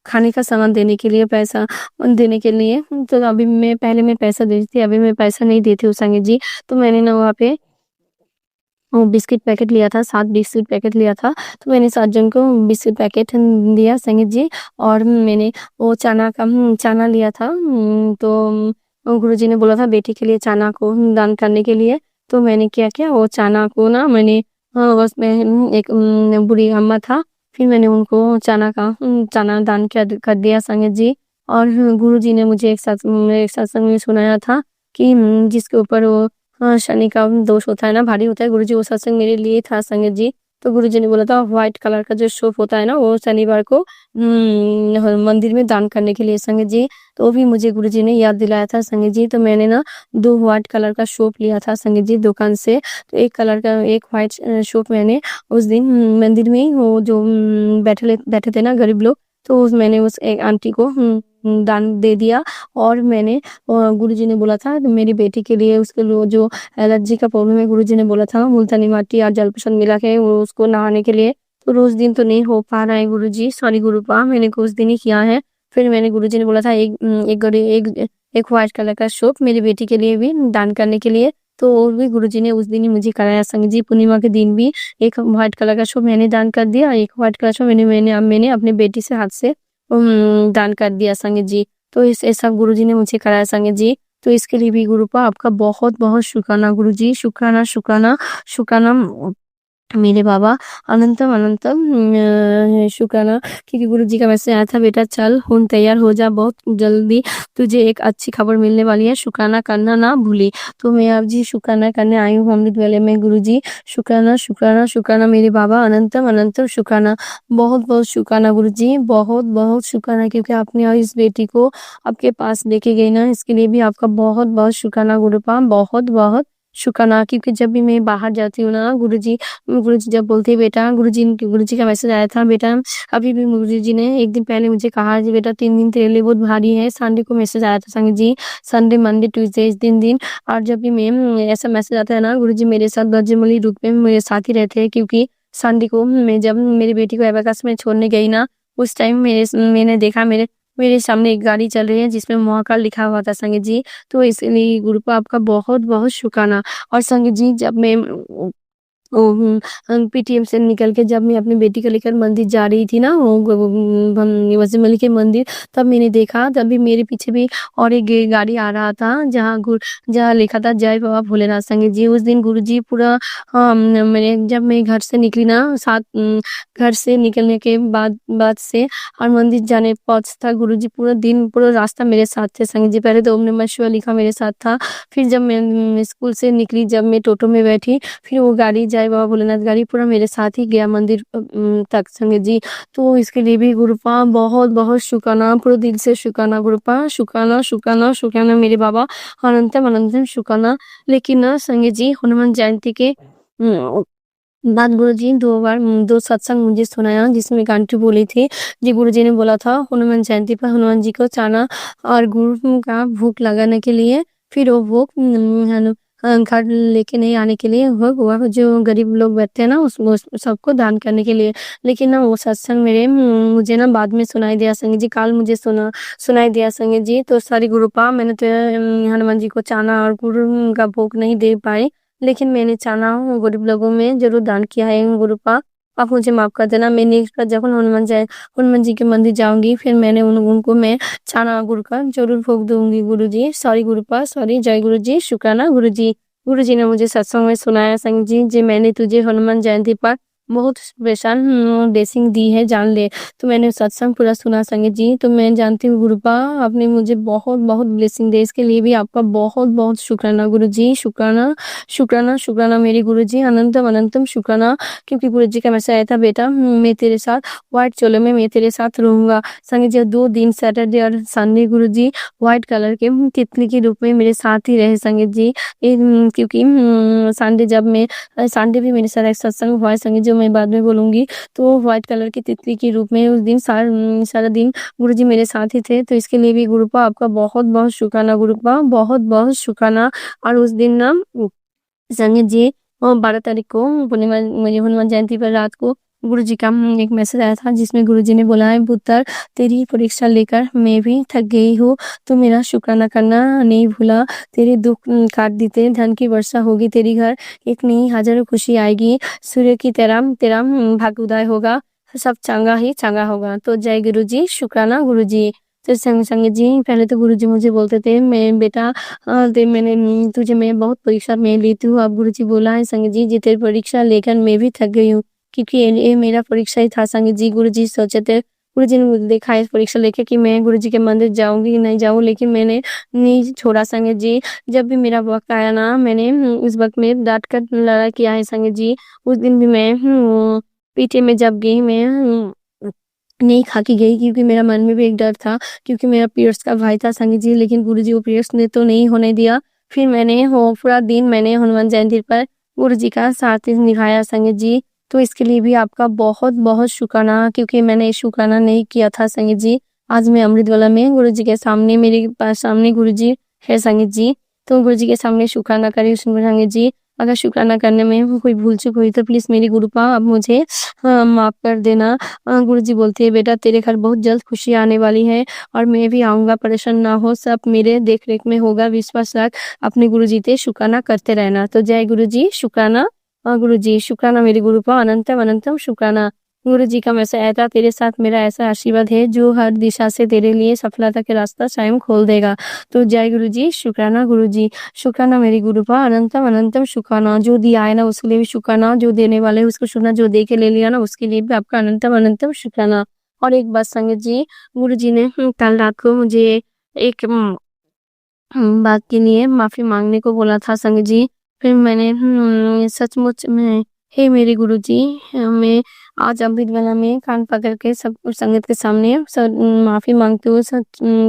खाने का सामान देने के लिए पैसा देने के लिए, तो अभी मैं पैसा देती थी, अभी मैं पैसा नहीं देती हूँ संगीत जी। तो मैंने ना वहाँ पे वो बिस्किट पैकेट लिया था, 7 बिस्किट पैकेट लिया था। तो मैंने 7 जन को बिस्किट पैकेट दिया संगीत जी। और मैंने वो चना लिया था, तो गुरुजी ने बोला था बेटी के लिए चना को दान करने के लिए। तो मैंने क्या किया, वो चना को ना मैंने बस में एक बूढ़ी अम्मा था, फिर मैंने उनको चना दान कर दिया संगीत जी। और गुरुजी ने मुझे एक सत्संग में सुनाया था कि जिसके ऊपर वो शनि का दोष होता है ना, भारी होता है, गुरुजी वो सत्संग मेरे लिए था संगीत जी। तो गुरुजी ने बोला था व्हाइट कलर का जो सोप होता है ना वो शनिवार को मंदिर में दान करने के लिए संगीत जी। तो वो भी मुझे गुरुजी ने याद दिलाया था संगीत जी। तो मैंने ना 2 व्हाइट कलर का सोप लिया था संगीत जी दुकान से। तो एक व्हाइट सोप मैंने उस दिन मंदिर में वो जो बैठे थे ना गरीब लोग, तो मैंने उस एक आंटी को दान दे दिया। और मैंने गुरुजी ने बोला था तो मेरी बेटी के लिए उसके लिए जो एलर्जी का प्रॉब्लम है, गुरुजी ने बोला था मुल्तानी माटी और जलपसंद मिला के वो उसको नहाने के लिए, तो रोज दिन तो नहीं हो पा रहा है गुरुजी, सॉरी गुरुपा, मैंने कुछ दिन ही किया है। फिर मैंने गुरुजी ने बोला था एक व्हाइट कलर का सूप मेरी बेटी के लिए भी दान करने के लिए, तो वो भी गुरुजी ने उस दिन ही मुझे कराया संगत जी। पूर्णिमा के दिन भी एक व्हाइट कलर का सूप मैंने दान कर दिया, एक व्हाइट कलर सूप मैंने अपने बेटी से हाथ से दान कर दिया संगत जी। तो ऐसा गुरुजी ने मुझे कराया संगत जी। तो इसके लिए भी गुरुपा आपका बहुत-बहुत शुक्राना गुरुजी, शुक्राना, शुक्राना, शुक्राना मेरे बाबा, अनंतम अनंतम शुक्राना। क्योंकि गुरुजी का मैसेज आया था, बेटा चल हुन तैयार हो जा, बहुत जल्दी तुझे एक अच्छी खबर मिलने वाली है, शुक्राना करना ना भूली। तो मैं अब जी शुक्राना करने आई हूँ अमृत वेले में गुरुजी। शुक्राना, शुक्राना, शुक्राना मेरे बाबा, अनंतम अनंतम शुक्राना। बहुत-बहुत शुक्राना गुरुजी, बहुत-बहुत शुक्राना, क्योंकि आपने इस बेटी को आपके पास लेके गई ना, इसके लिए भी आपका बहुत-बहुत शुक्राना गुरुपा, बहुत-बहुत शुक्राना। क्योंकि जब भी मैं बाहर जाती हूँ ना गुरुजी जब बोलते हैं बेटा, गुरुजी का मैसेज आया था, बेटा अभी भी गुरुजी ने एक दिन पहले मुझे कहा जी बेटा 3 दिन तेरे लिए बहुत भारी है। संडे को मैसेज आया था संगत जी, संडे, मंडे, ट्यूसडे इस दिन। और जब भी मैं ऐसा मैसेज आता है ना गुरुजी मेरे साथ बजरंगबली रूप में मेरे साथ ही रहते हैं। क्योंकि संडे को मैं जब मेरी बेटी को एबाकस में छोड़ने गई ना, उस टाइम मैंने देखा मेरे सामने एक गाड़ी चल रही है जिसमें महाकाल लिखा हुआ था संगत जी। तो इसलिए गुरु को आपका बहुत-बहुत शुक्राना। और संगत जी जब मैं पीटीएम से निकल के जब मैं अपनी बेटी को लेकर मंदिर जा रही थी ना, बजरंगबली के मंदिर, तब मैंने देखा, तभी मेरे पीछे भी और एक गाड़ी आ रहा था जहाँ लिखा था जय बाबा भोलेनाथ संगत जी। उस दिन गुरुजी पूरा जब मैं घर से निकली ना, घर से निकलने के बाद से और मंदिर जाने पहुंचता गुरुजी पूरा रास्ता मेरे साथ थे संगत जी। पहले तो ओम नमः शिवाय लिखा मेरे साथ था, फिर जब मैं स्कूल से निकली, जब मैं टोटो में बैठी, फिर वो गाड़ी जय बाबा भोलेनाथ गाड़ी पूरा मेरे साथ ही गया मंदिर तक संगत जी। तो इसके लिए भी गुरुपा बहुत-बहुत शुक्राना, पूरे दिल से शुक्राना गुरुपा, शुक्राना, शुक्राना, शुक्राना मेरे बाबा, अनंतम अनंतम शुक्राना। लेकिन ना संगत जी हनुमान जयंती के बाद गुरुजी 2 बार 2 सत्संग मुझे सुनाया, जिसमें एक आंटी बोली थी जी, गुरुजी ने बोला था हनुमान जयंती पर हनुमान जी को चाना और गुड़ का भोग लगाने के लिए, फिर वो भोग घर लेके नहीं आने के लिए, वो जो गरीब लोग बैठते हैं ना उसको सबको दान करने के लिए। लेकिन ना वो सत्संग मुझे ना बाद में सुनाई दिया संगत जी, काल मुझे सुनाई दिया संगत जी। तो सारी गुरुपा मैंने तो हनुमान जी को चाना और गुड़ का भोग नहीं दे पाई, लेकिन मैंने चाना गरीब लोगों में जरूर दान किया है गुरुपा, आप मुझे माफ कर देना। मैं नेक्स्ट बार जब हनुमान जी के मंदिर जाऊंगी, फिर उनको मैं चाना गुड़ का जरूर भोग दूंगी गुरुजी। Sorry गुरुपा, sorry. जय गुरुजी, शुक्राना गुरुजी। गुरुजी ने मुझे सत्संग में सुनाया संगत जी मैंने तुझे हनुमान जयंती पर बहुत स्पेशल ब्लेसिंग दी है, जान ले। तो मैंने सत्संग पूरा सुना संगत जी। तो मैं जानती हूँ गुरुपा आपने मुझे बहुत-बहुत ब्लेसिंग दी, इसके लिए भी आपका बहुत-बहुत शुक्राना गुरुजी, शुक्राना, शुक्राना, शुक्राना मेरे गुरुजी, अनंतम अनंतम शुक्राना। क्योंकि गुरुजी का मैसेज आया था, बेटा मैं तेरे साथ व्हाइट चोले में मैं तेरे साथ रहूंगा संगत जी। 2 दिन सैटरडे और संडे गुरुजी व्हाइट कलर के तितली के रूप में मेरे साथ ही रहे संगत जी। क्योंकि संडे भी मेरे साथ एक सत्संग हुआ है संगत जी, मैं बाद में बोलूंगी। तो व्हाइट कलर की तितली के रूप में उस दिन सारा दिन गुरुजी मेरे साथ ही थे। तो इसके लिए भी गुरुपा आपका बहुत-बहुत शुक्राना गुरुपा, बहुत-बहुत शुक्राना। और उस दिन ना संगत जी 12 तारीख को पूर्णिमा मुझे हनुमान जयंती पर रात को गुरुजी का एक मैसेज आया था, जिसमें गुरुजी ने बोला है, पुत्र तेरी परीक्षा लेकर मैं भी थक गई हूँ, तो मेरा शुक्राना करना नहीं भूला। तेरे दुख काट देते, धन की वर्षा होगी तेरी घर, एक नहीं हजारों खुशी आएगी, सूर्य की तरह तेरा भाग्य उदय होगा, सब चंगा ही चंगा होगा। तो जय गुरुजी, शुक्राना गुरुजी। तो संगत जी पहले तो गुरुजी मुझे बोलते थे मैं बेटा तुझे मैं बहुत परीक्षा में लेती हूँ। अब गुरुजी बोला है संगत जी तेरी परीक्षा लेकर मैं भी थक गई हूँ, क्योंकि ये मेरा परीक्षा ही था संगत जी। गुरुजी सोचे थे, गुरुजी ने मुझे देखा है इस परीक्षा लेके कि मैं गुरुजी के मंदिर जाऊंगी कि नहीं जाऊं, लेकिन मैंने नहीं छोड़ा संगत जी। जब भी मेरा वक्त आया ना, मैंने उस वक्त में डांट कर लड़ा किया है संगत जी। उस दिन भी मैं पीटीए में जब गई, मैं नहीं खा के गई, क्योंकि मेरा मन में भी एक डर था, क्योंकि मेरा पीरियड्स का भाई था संगत जी। लेकिन गुरुजी वो पीरियड्स ने तो नहीं होने दिया। फिर मैंने पूरा दिन मैंने हनुमान जयंती पर गुरुजी का साथ निभाया संगत जी। तो इसके लिए भी आपका बहुत-बहुत शुक्राना, क्योंकि मैंने शुक्राना नहीं किया था संगत जी। आज मैं अमृतवाला में गुरुजी के सामने, मेरे पास सामने गुरुजी है संगत जी, तो गुरुजी के सामने शुक्राना करी संगत जी। अगर शुक्राना करने में कोई भूल चूक हुई तो प्लीज़ मेरी गुरुपा आप मुझे माफ़ कर देना। गुरुजी बोलते हैं बेटा तेरे घर बहुत जल्द खुशी आने वाली है और मैं भी आऊँगा, परेशान ना हो, सब मेरे देख-रेख में होगा, विश्वास रख, अपने गुरुजी पे शुक्राना करते रहना। तो जय गुरुजी, शुक्राना। गुरुजी शुक्राना मेरी गुरुपा अनंतम अनंतम शुक्राना। गुरुजी का हमेशा ऐसा तेरे साथ मेरा ऐसा आशीर्वाद है जो हर दिशा से तेरे लिए सफलता के रास्ता स्वयं खोल देगा। तो जय गुरुजी, शुक्राना गुरुजी, शुक्राना मेरी गुरुपा अनंतम अनंतम शुक्राना। जो दिया है ना उसके लिए भी शुक्राना, जो देने वाले हैं उसको शुक्राना, जो दे के ले लिया ना उसके लिए भी आपका अनंतम अनंतम शुक्राना। और एक बात संगत जी, गुरुजी ने कल रात को मुझे एक बात के लिए माफ़ी माँगने को बोला था संगत जी। फिर मैंने सचमुच में हे मेरे गुरुजी, मैं आज अमृत वेला में कान पकड़ के सब संगत के सामने माफ़ी माँगती हूँ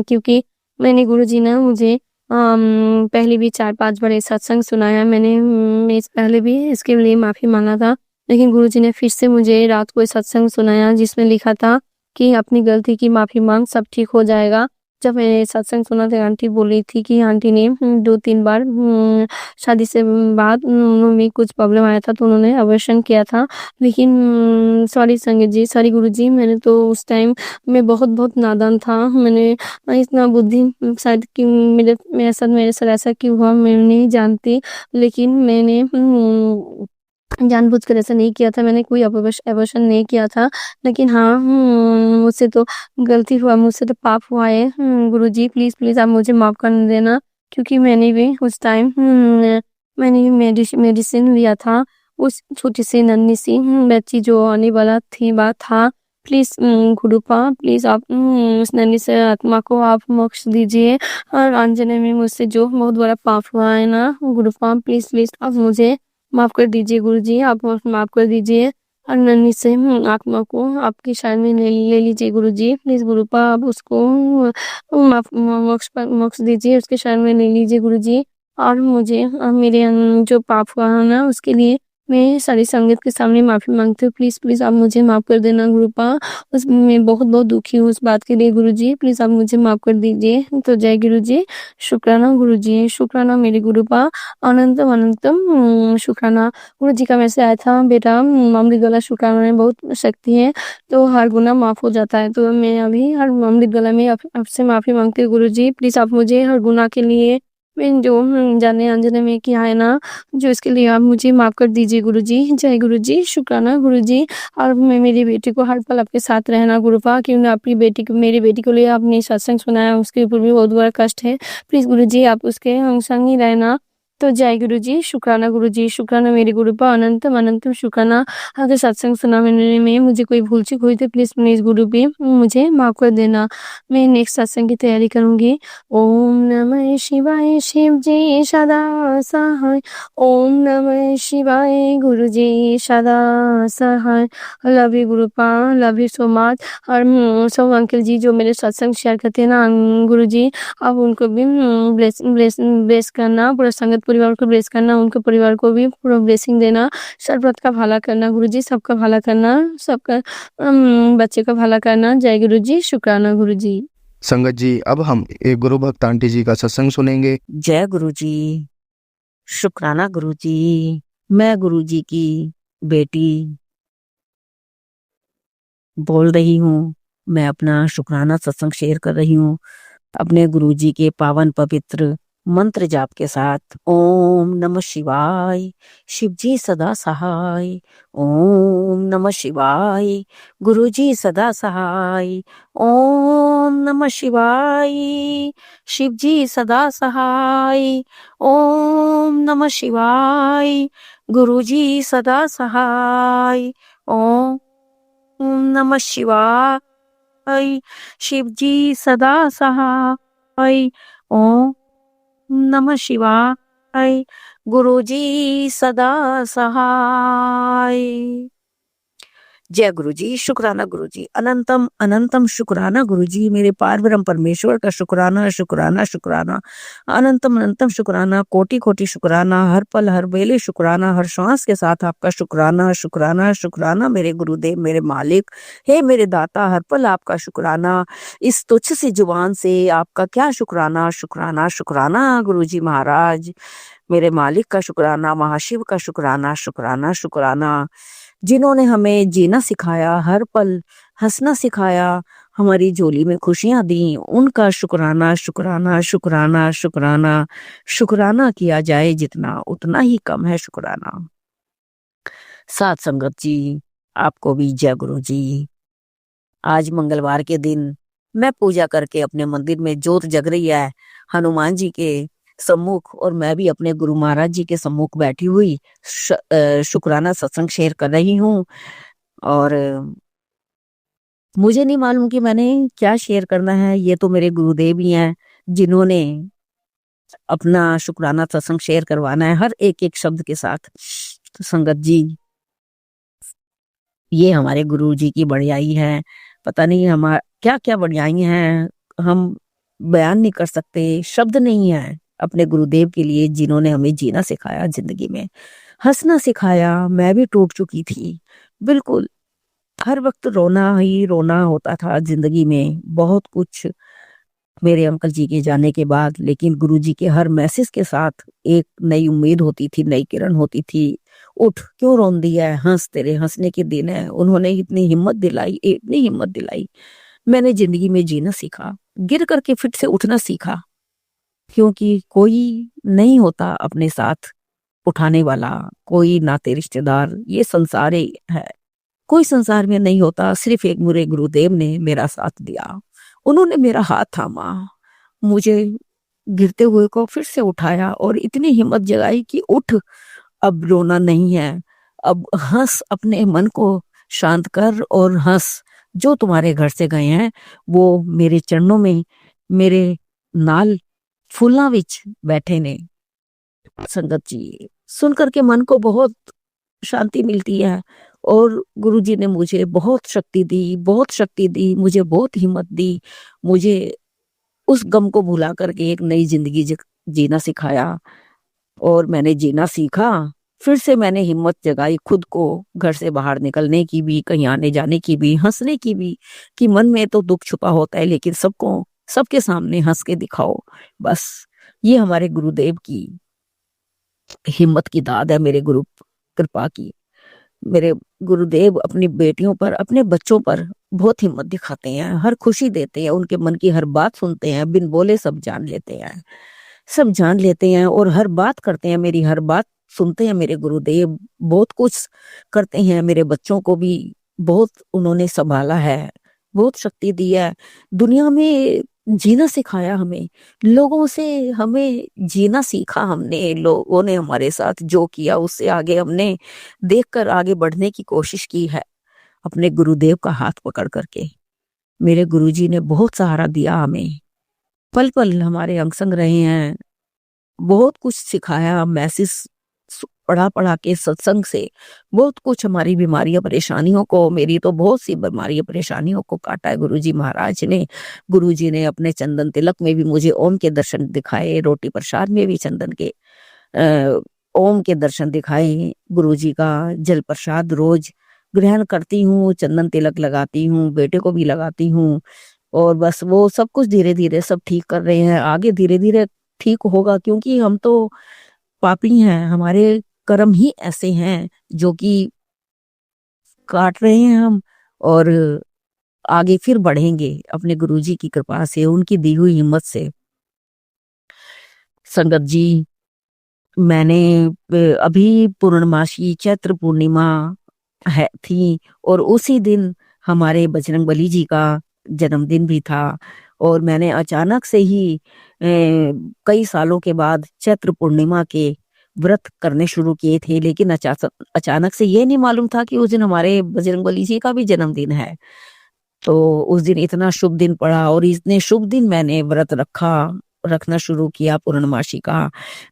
क्योंकि मैंने गुरुजी ने मुझे पहले भी 4-5 बार ये सत्संग सुनाया। मैं इस पहले भी इसके लिए माफ़ी माँगा था। लेकिन गुरुजी ने फिर से मुझे रात को ये सत्संग सुनाया जिसमें लिखा था कि अपनी गलती की माफ़ी माँग, सब ठीक हो जाएगा। जब मैंने सत्संग सुना तो आंटी बोली थी कि आंटी ने 2-3 बार शादी से बाद उनमें कुछ प्रॉब्लम आया था तो उन्होंने अबॉर्शन किया था। लेकिन सॉरी संगत जी, सॉरी गुरुजी, मैंने तो उस टाइम मैं बहुत नादान था। मैंने इतना बुद्धि शायद कि मेरे साथ ऐसा क्यों हुआ मैं नहीं जानती। लेकिन मैंने जानबूझकर ऐसा नहीं किया था, मैंने कोई अबॉर्शन नहीं किया था। लेकिन हाँ, मुझसे तो गलती हुआ, मुझसे तो पाप हुआ है। गुरुजी प्लीज़ आप मुझे माफ़ कर देना क्योंकि मैंने भी उस टाइम मैंने मेडिसिन लिया था। उस छोटी सी नन्ही सी बच्ची जो आने वाला थी बात था। प्लीज़ गुरुपा प्लीज़ आप उस नन्ही से आत्मा को आप मोक्ष दीजिए और अंजने में मुझसे जो बहुत बड़ा पाप हुआ है ना गुरुपा प्लीज़ आप मुझे माफ़ कर दीजिए गुरुजी, आप माफ़ कर दीजिए और नन्ही से आत्मा को आपकी शरण में ले लीजिए गुरुजी। प्लीज़ गुरुपा आप उसको मोक्ष दीजिए, उसके शरण में ले लीजिए गुरुजी। और मुझे मेरे जो पाप हुआ है ना उसके लिए मैं सारी संगत के सामने माफ़ी माँगती हूँ। प्लीज़ आप मुझे माफ़ कर देना गुरुपा। मैं बहुत दुखी हूँ उस बात के लिए गुरुजी, प्लीज़ आप मुझे माफ़ कर दीजिए। तो जय गुरुजी, शुक्राना गुरुजी, शुक्राना मेरे गुरुपा अनंतम अनंतम शुक्राना। गुरुजी का मैसेज आया था बेटा अमृत वाला शुक्राना में बहुत शक्ति है तो हर गुनाह माफ़ हो जाता है। तो मैं अभी हर अमृत वाला में आपसे माफ़ी माँगती हूँ गुरुजी, प्लीज़ आप मुझे हर गुनाह के लिए मैं जो जाने अनजाने में किया है ना जो इसके लिए आप मुझे माफ़ कर दीजिए गुरुजी। जय गुरुजी, शुक्राना गुरुजी। और मैं मेरी बेटी को हर पल आपके साथ रहना गुरुपा क्योंकि आपकी बेटी को मेरी बेटी के लिए आपने सत्संग सुनाया उसके ऊपर भी बहुत बड़ा कष्ट है। प्लीज़ गुरुजी आप उसके संग ही रहना। तो जय गुरुजी, शुक्राना मेरे गुरुपा अनंतम अनंतम शुक्राना। अगर सत्संग सुनाने में मुझे कोई भूल चूक हुई तो प्लीज़ गुरु पे मुझे माफ़ कर देना। मैं नेक्स्ट सत्संग की तैयारी करूँगी। ओम नमः शिवाय शिव जी सदा सहाय। ओम नमः शिवाय गुरु जी सदा सहाय। Love you Gurupa, love you so much. और सब अंकल जी जो मेरे सत्संग शेयर करते हैं ना गुरुजी, अब उनको भी ब्लेस करना, पूरा संगत परिवार को ब्लेस करना, उनके परिवार को भी पूरा ब्लेसिंग देना, सर्वत्र का भला करना गुरुजी, सबका भला करना, सबका बच्चे का भला करना। जय गुरुजी, शुक्राना गुरुजी। संगत जी, अब हम एक गुरु भक्त आंटी जी का सत्संग सुनेंगे। जय गुरुजी, शुक्राना गुरुजी। मैं गुरुजी की बेटी बोल रही हूँ। मैं अपना शुक्राना सत्संग शेयर कर रही हूँ अपने गुरुजी के पावन पवित्र मंत्र जाप के साथ। ओम नमः शिवाय, शिवजी सदा सहाय। ओम नमः शिवाय, गुरुजी सदा सहाय। ओम नमः शिवाय, शिवजी सदा सहाय। ओम नमः शिवाय, गुरुजी सदा सहाय। ओम नमः शिवाय, शिवजी सदा सहाय। ओम नमः शिवाय, गुरुजी सदा सहाय। जय गुरु जी, शुक्राना गुरु जी, अनंतम अनंतम शुक्राना गुरु जी, मेरे पारब्रह्म परमेश्वर का शुक्राना शुक्राना शुक्राना, अनंतम अनंतम शुक्राना, कोटि कोटि शुक्राना, हर पल हर वेले शुक्राना, हर श्वास के साथ आपका शुक्राना शुक्राना शुक्राना मेरे गुरुदेव, मेरे मालिक, हे मेरे दाता, हर पल आपका शुक्राना। इस तुच्छ सी जुबान से आपका क्या शुक्राना शुक्राना शुक्राना गुरु जी महाराज, मेरे मालिक का शुक्राना, महाशिव का शुक्राना शुक्राना शुक्राना, जिन्होंने हमें जीना सिखाया, हर पल हंसना सिखाया, हमारी झोली में खुशियां दी, उनका शुक्राना शुक्राना शुक्राना शुक्राना शुक्राना किया जाए जितना उतना ही कम है शुक्राना। साथ संगत जी, आपको भी जय गुरु जी। आज मंगलवार के दिन मैं पूजा करके अपने मंदिर में ज्योत जग रही है हनुमान जी के सम्मुख, और मैं भी अपने गुरु महाराज जी के सम्मुख बैठी हुई शुक्राना सत्संग शेयर कर रही हूँ। और मुझे नहीं मालूम कि मैंने क्या शेयर करना है, ये तो मेरे गुरुदेव ही हैं जिन्होंने अपना शुक्राना सत्संग शेयर करवाना है हर एक एक शब्द के साथ। तो संगत जी, ये हमारे गुरु जी की बढ़ियाई है, पता नहीं हमारा क्या क्या बढ़ियाई हैं, हम बयान नहीं कर सकते, शब्द नहीं है अपने गुरुदेव के लिए जिन्होंने हमें जीना सिखाया, जिंदगी में हंसना सिखाया। मैं भी टूट चुकी थी, बिल्कुल हर वक्त रोना ही रोना होता था जिंदगी में, बहुत कुछ मेरे अंकल जी के जाने के बाद, लेकिन गुरु जी के हर मैसेज के साथ एक नई उम्मीद होती थी, नई किरण होती थी। उठ, क्यों रोन दिया है, हंस, तेरे हंसने के दिन है। उन्होंने इतनी हिम्मत दिलाई, इतनी हिम्मत दिलाई, मैंने जिंदगी में जीना सीखा, गिर करके फिर से उठना सीखा, क्योंकि कोई नहीं होता अपने साथ उठाने वाला, कोई नाते रिश्तेदार, ये संसार ही है, कोई संसार में नहीं होता। सिर्फ एक मेरे गुरुदेव ने मेरा साथ दिया, उन्होंने मेरा हाथ थामा, मुझे गिरते हुए को फिर से उठाया और इतनी हिम्मत जगाई कि उठ, अब रोना नहीं है, अब हंस, अपने मन को शांत कर और हंस। जो तुम्हारे घर से गए हैं वो मेरे चरणों में, मेरे नाल फूलों विच बैठे ने। संगत जी, सुन करके मन को बहुत शांति मिलती है, और गुरुजी ने मुझे बहुत शक्ति दी, बहुत शक्ति दी, मुझे बहुत हिम्मत दी, मुझे उस गम को भुला करके एक नई जिंदगी जीना सिखाया, और मैंने जीना सीखा। फिर से मैंने हिम्मत जगाई खुद को, घर से बाहर निकलने की भी, कहीं आने जाने की भी, हंसने की भी, कि मन में तो दुख छुपा होता है लेकिन सबको, सबके सामने हंस के दिखाओ। बस ये हमारे गुरुदेव की हिम्मत की दाद है, मेरे गुरु कृपा की। मेरे गुरुदेव अपनी बेटियों पर, अपने बच्चों पर बहुत हिम्मत दिखाते हैं, हर खुशी देते हैं, उनके मन की हर बात सुनते हैं, बिन बोले सब जान लेते हैं, सब जान लेते हैं और हर बात करते हैं, मेरी हर बात सुनते हैं मेरे गुरुदेव, बहुत कुछ करते हैं। मेरे बच्चों को भी बहुत उन्होंने संभाला है, बहुत शक्ति दी है, दुनिया में जीना सिखाया हमें, लोगों से हमें जीना सीखा हमने, लोगों ने हमारे साथ जो किया उससे आगे हमने देखकर आगे बढ़ने की कोशिश की है, अपने गुरुदेव का हाथ पकड़ करके। मेरे गुरुजी ने बहुत सहारा दिया हमें, पल पल हमारे अंग संग रहे हैं, बहुत कुछ सिखाया, मैसेज पढ़ा पढ़ा के सत्संग से बहुत कुछ, हमारी बीमारियां परेशानियों को, मेरी तो बहुत सी बीमारियां परेशानियों को काटा है गुरुजी महाराज ने। गुरुजी ने अपने चंदन तिलक में भी मुझे ओम के दर्शन दिखाए, रोटी प्रसाद में भी चंदन के ओम के दर्शन दिखाए। गुरुजी का जल प्रसाद रोज ग्रहण करती हूँ, चंदन तिलक लगाती हूँ, बेटे को भी लगाती हूँ, और बस वो सब कुछ धीरे धीरे सब ठीक कर रहे हैं, आगे धीरे धीरे ठीक होगा, क्योंकि हम तो पापी हैं, हमारे कर्म ही ऐसे हैं जो कि काट रहे हैं हम, और आगे फिर बढ़ेंगे अपने गुरुजी की कृपा से, उनकी दी हुई हिम्मत से। संगत जी, मैंने अभी पूर्णमासी चैत्र पूर्णिमा है थी, और उसी दिन हमारे बजरंगबली जी का जन्मदिन भी था, और मैंने अचानक से ही कई सालों के बाद चैत्र पूर्णिमा के व्रत करने शुरू किए थे, लेकिन अचानक से ये नहीं मालूम था कि उस दिन हमारे बजरंगबली जी का भी जन्मदिन है। तो उस दिन इतना शुभ दिन पड़ा, और इतने शुभ दिन मैंने व्रत रखना शुरू किया पूर्णमासी का।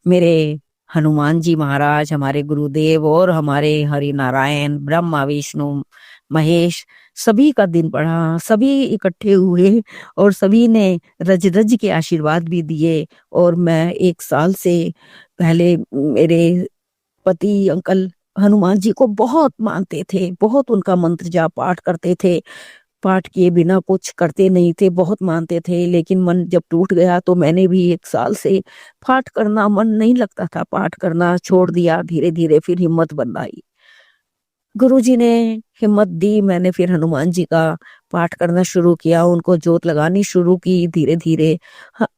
मेरे हनुमान जी महाराज, हमारे गुरुदेव, और हमारे हरि नारायण, ब्रह्मा विष्णु महेश, सभी का दिन पड़ा, सभी इकट्ठे हुए और सभी ने रज रज के आशीर्वाद भी दिए। और मैं 1 साल से पहले मेरे पति अंकल हनुमान जी को बहुत मानते थे, बहुत उनका मंत्र जाप पाठ करते थे, पाठ किए बिना कुछ करते नहीं थे, बहुत मानते थे। लेकिन मन जब टूट गया तो मैंने भी 1 साल से पाठ करना, मन नहीं लगता था, पाठ करना छोड़ दिया। धीरे धीरे फिर हिम्मत बनाई, गुरुजी ने हिम्मत दी, मैंने फिर हनुमान जी का पाठ करना शुरू किया, उनको जोत लगानी शुरू की धीरे धीरे।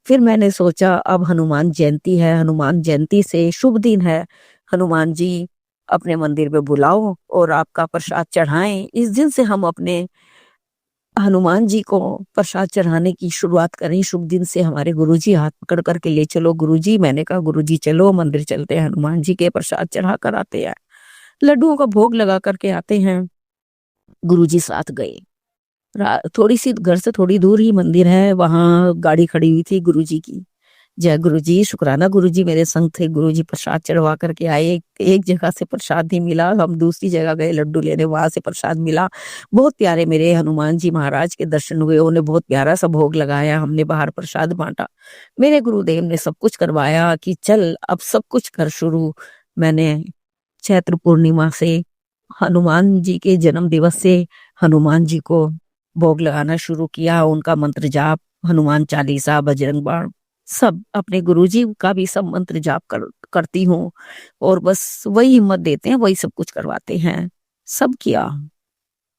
फिर मैंने सोचा अब हनुमान जयंती है, हनुमान जयंती से शुभ दिन है, हनुमान जी अपने मंदिर में बुलाओ और आपका प्रसाद चढ़ाएं। इस दिन से हम अपने हनुमान जी को प्रसाद चढ़ाने की शुरुआत करें। शुभ दिन से हमारे गुरुजी हाथ पकड़ करके ले चलो गुरुजी। मैंने कहा गुरुजी चलो मंदिर चलते हैं, हनुमान जी के प्रसाद चढ़ा कर आते हैं, लड्डुओं का भोग लगा करके आते हैं। गुरुजी साथ गए। थोड़ी सी घर से थोड़ी दूर ही मंदिर है, वहां गाड़ी खड़ी हुई थी गुरुजी की। जय गुरुजी, शुक्राना गुरुजी मेरे संग थे। गुरुजी प्रसाद चढ़वा करके आए। एक जगह से प्रसाद नहीं मिला, हम दूसरी जगह गए लड्डू लेने, वहां से प्रसाद मिला। बहुत प्यारे मेरे हनुमान जी महाराज के दर्शन हुए, उन्हें बहुत प्यारा सा भोग लगाया, हमने बाहर प्रसाद बांटा। मेरे गुरुदेव ने सब कुछ करवाया कि चल अब सब कुछ कर शुरू। मैंने चैत्र पूर्णिमा से, हनुमान जी के जन्म दिवस से हनुमान जी को भोग लगाना शुरू किया। उनका मंत्र जाप, हनुमान चालीसा, बजरंग बाण, सब अपने गुरुजी का भी सब मंत्र जाप करती हूँ। और बस वही हिम्मत देते हैं, वही सब कुछ करवाते हैं। सब किया,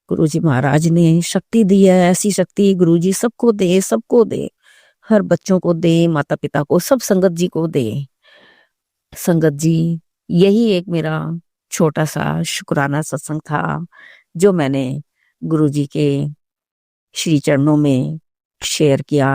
गुरुजी महाराज ने शक्ति दी है, ऐसी शक्ति गुरुजी सबको दे, सबको दे, हर बच्चों को दे, माता पिता को, सब संगत जी को दे। संगत जी, यही एक मेरा छोटा सा शुक्राना सत्संग था जो मैंने गुरुजी के श्री चरणों में शेयर किया।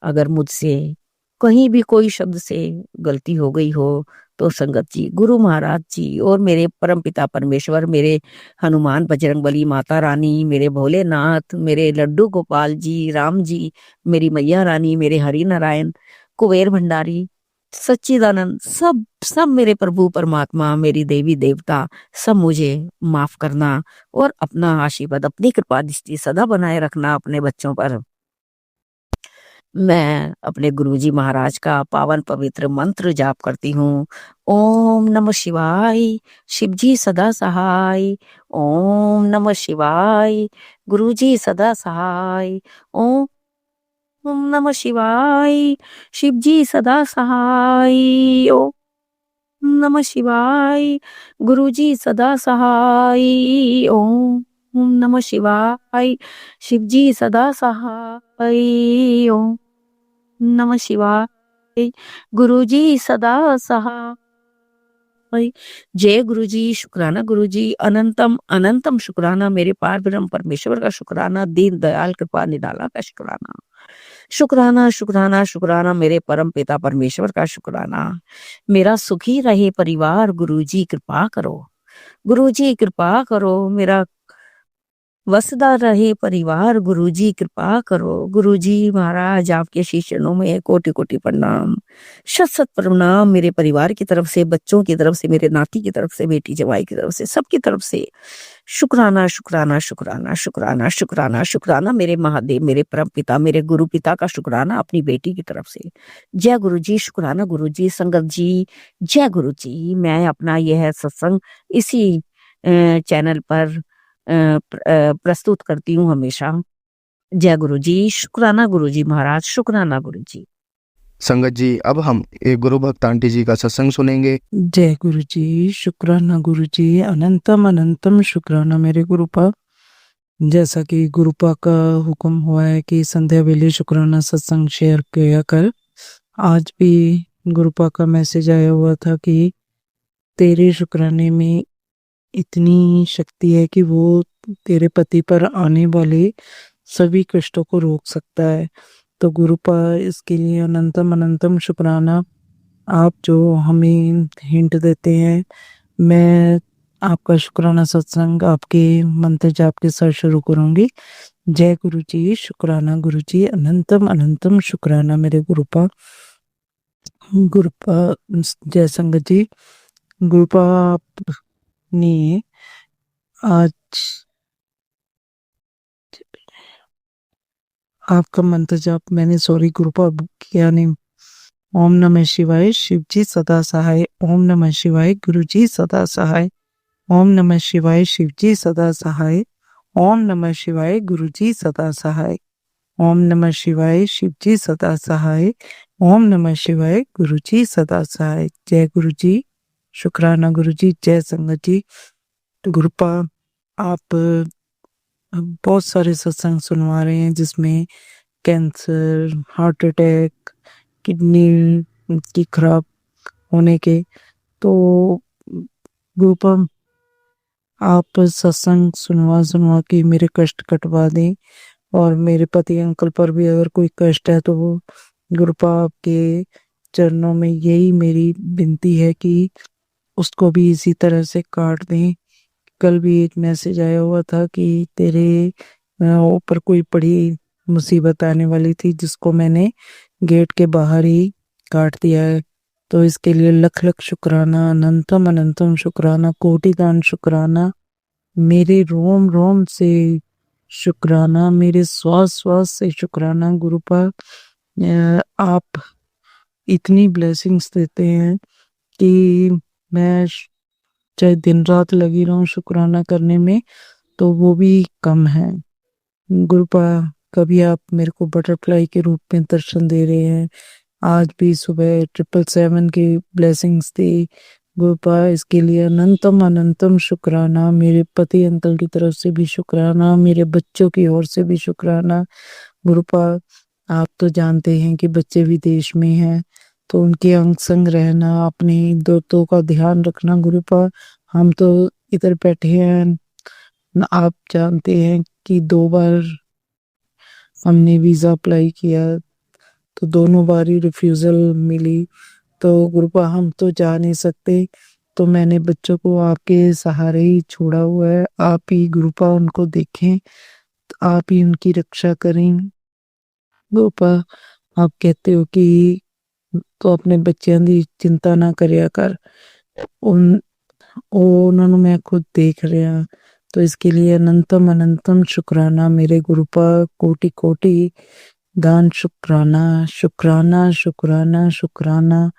अगर मुझसे कहीं भी कोई शब्द से गलती हो गई हो तो संगत जी, गुरु महाराज जी और मेरे परम पिता परमेश्वर, मेरे हनुमान बजरंगबली, माता रानी, मेरे भोलेनाथ, मेरे लड्डू गोपाल जी, राम जी, मेरी मैया रानी, मेरे हरि नारायण, कुबेर भंडारी, सच्चिदानंद, सब सब मेरे प्रभु परमात्मा, मेरी देवी देवता, सब मुझे माफ करना और अपना आशीर्वाद, अपनी कृपा दृष्टि सदा बनाए रखना अपने बच्चों पर। मैं अपने गुरुजी महाराज का पावन पवित्र मंत्र जाप करती हूँ। ओम नमः शिवाय, शिवजी सदा सहाय। ओम नमः शिवाय, गुरुजी सदा सहाय। ओम नमः शिवाय, शिवजी सदा सहाय। ओम नमः शिवाय, गुरुजी सदा सहाय। ओम नमः शिवाय, शिवजी सदा सहाय। ओम नमः शिवाय, गुरुजी सदा सहाय। जय गुरुजी, शुक्राना गुरुजी, अनंतम अनंतम शुक्राना, मेरे पार ब्रह्म परमेश्वर का शुक्राना, दीन दयाल कृपा निराला का शुक्राना। शुक्राना शुक्राना शुक्राना, मेरे परम पिता परमेश्वर का शुक्राना। मेरा सुखी रहे परिवार, गुरुजी कृपा करो, गुरुजी कृपा करो। मेरा वसदा रहे परिवार, गुरुजी कृपा करो। गुरुजी महाराज आपके शीश चरणों में कोटि कोटि प्रणाम, शत शत प्रणाम, मेरे परिवार की तरफ से, बच्चों की तरफ से, मेरे नाती की तरफ से, बेटी जवाई की तरफ से, सबकी तरफ से शुक्राना शुक्राना शुक्राना शुक्राना शुक्राना शुक्राना। मेरे महादेव, मेरे परम पिता, मेरे गुरु पिता का शुक्राना अपनी बेटी की तरफ से। जय गुरुजी, शुक्राना गुरुजी। संगत जी, जय गुरुजी। मैं अपना यह सत्संग इसी चैनल पर प्रस्तुत करती हूँ हमेशा। जय गुरुजी, शुक्राना गुरुजी महाराज, शुक्राना गुरुजी। संगत जी, अब हम एक गुरु भक्त आंटी जी का सत्संग सुनेंगे। जय गुरु जी, शुक्राना गुरु जी, अनंतम अनंतम शुक्राना मेरे गुरुपा। जैसा कि गुरुपा का हुक्म हुआ है कि संध्या वेले शुक्राना सत्संग शेयर किया कर, आज भी गुरुपा का मैसेज आया हुआ था कि तेरे शुक्राने में इतनी शक्ति है कि वो तेरे पति पर आने वाले सभी कष्टों को रोक सकता है। तो गुरुपा इसके लिए अनंतम अनंतम शुक्राना। आप जो हमें हिंट देते हैं, मैं आपका शुक्राना सत्संग आपके मंत्र जाप के साथ शुरू करूंगी। जय गुरु जी, शुक्राना गुरु जी, अनंतम अनंतम शुक्राना मेरे गुरुपा। गुरुपा जय संगत जी। गुरुपा ने आज आपका मंत्र जाप मैंने सॉरी गुरुपा किया नहीं। ओम नमः शिवाय शिव जी सदा सहाय। ओम नमः शिवाय गुरु जी सदा सहाय। ओम नमः शिवाय शिव जी सदा सहाय। ओम नमः शिवाय गुरु जी सदा सहाय। ओम नमः शिवाय शिव जी सदा सहाय। ओम नमः शिवाय गुरु जी सदा सहाय। जय गुरु जी। शुक्राना गुरु जी। जय संगत जी। तो गुरुपा आप बहुत सारे सत्संग सुनवा रहे हैं जिसमें कैंसर, हार्ट अटैक, किडनी की खराब होने के, तो गुरुपा आप सत्संग सुनवा सुनवा के मेरे कष्ट कटवा दें, और मेरे पति अंकल पर भी अगर कोई कष्ट है तो वो गुरुपा आपके चरणों में यही मेरी विनती है कि उसको भी इसी तरह से काट दें। कल भी एक मैसेज आया हुआ था कि तेरे ऊपर कोई बड़ी मुसीबत आने वाली थी जिसको मैंने गेट के बाहर ही काट दिया है। तो इसके लिए लख लख शुक्राना, अनंतम अनंतम शुक्राना, कोटि दान शुक्राना, मेरे रोम रोम से शुक्राना, मेरे श्वास श्वास से शुक्राना। गुरुपा आप इतनी ब्लेसिंग्स देते हैं कि मैं चाहे दिन रात लगी रहूं शुक्राना करने में तो वो भी कम है। गुरुपा कभी आप मेरे को बटरफ्लाई के रूप में दर्शन दे रहे हैं, आज भी सुबह 777 की ब्लेसिंग्स थी। गुरुपा इसके लिए अनंतम अनंतम शुक्राना, मेरे पति अंकल की तरफ से भी शुक्राना, मेरे बच्चों की ओर से भी शुक्राना। गुरुपा आप तो जानते हैं कि बच्चे विदेश में हैं तो उनके अंग संग रहना, अपने दोस्तों का ध्यान रखना। गुरुपा हम तो इधर बैठे हैं, आप जानते हैं कि 2 बार हमने वीजा अप्लाई किया तो दोनों बार ही रिफ्यूजल मिली। तो गुरुपा हम तो जा नहीं सकते, तो मैंने बच्चों को आपके सहारे ही छोड़ा हुआ है। आप ही गुरुपा उनको देखें, तो आप ही उनकी रक्षा करें। गुरुपा आप कहते हो कि तो अपने बच्चों की चिंता ना करिया कर, उन उन्होंने मैं खुद देख रहा। तो इसके लिए अनंतम अनंतम शुक्राना मेरे गुरुपा, कोटि कोटि दान शुक्राना, शुक्राना शुक्राना शुक्राना,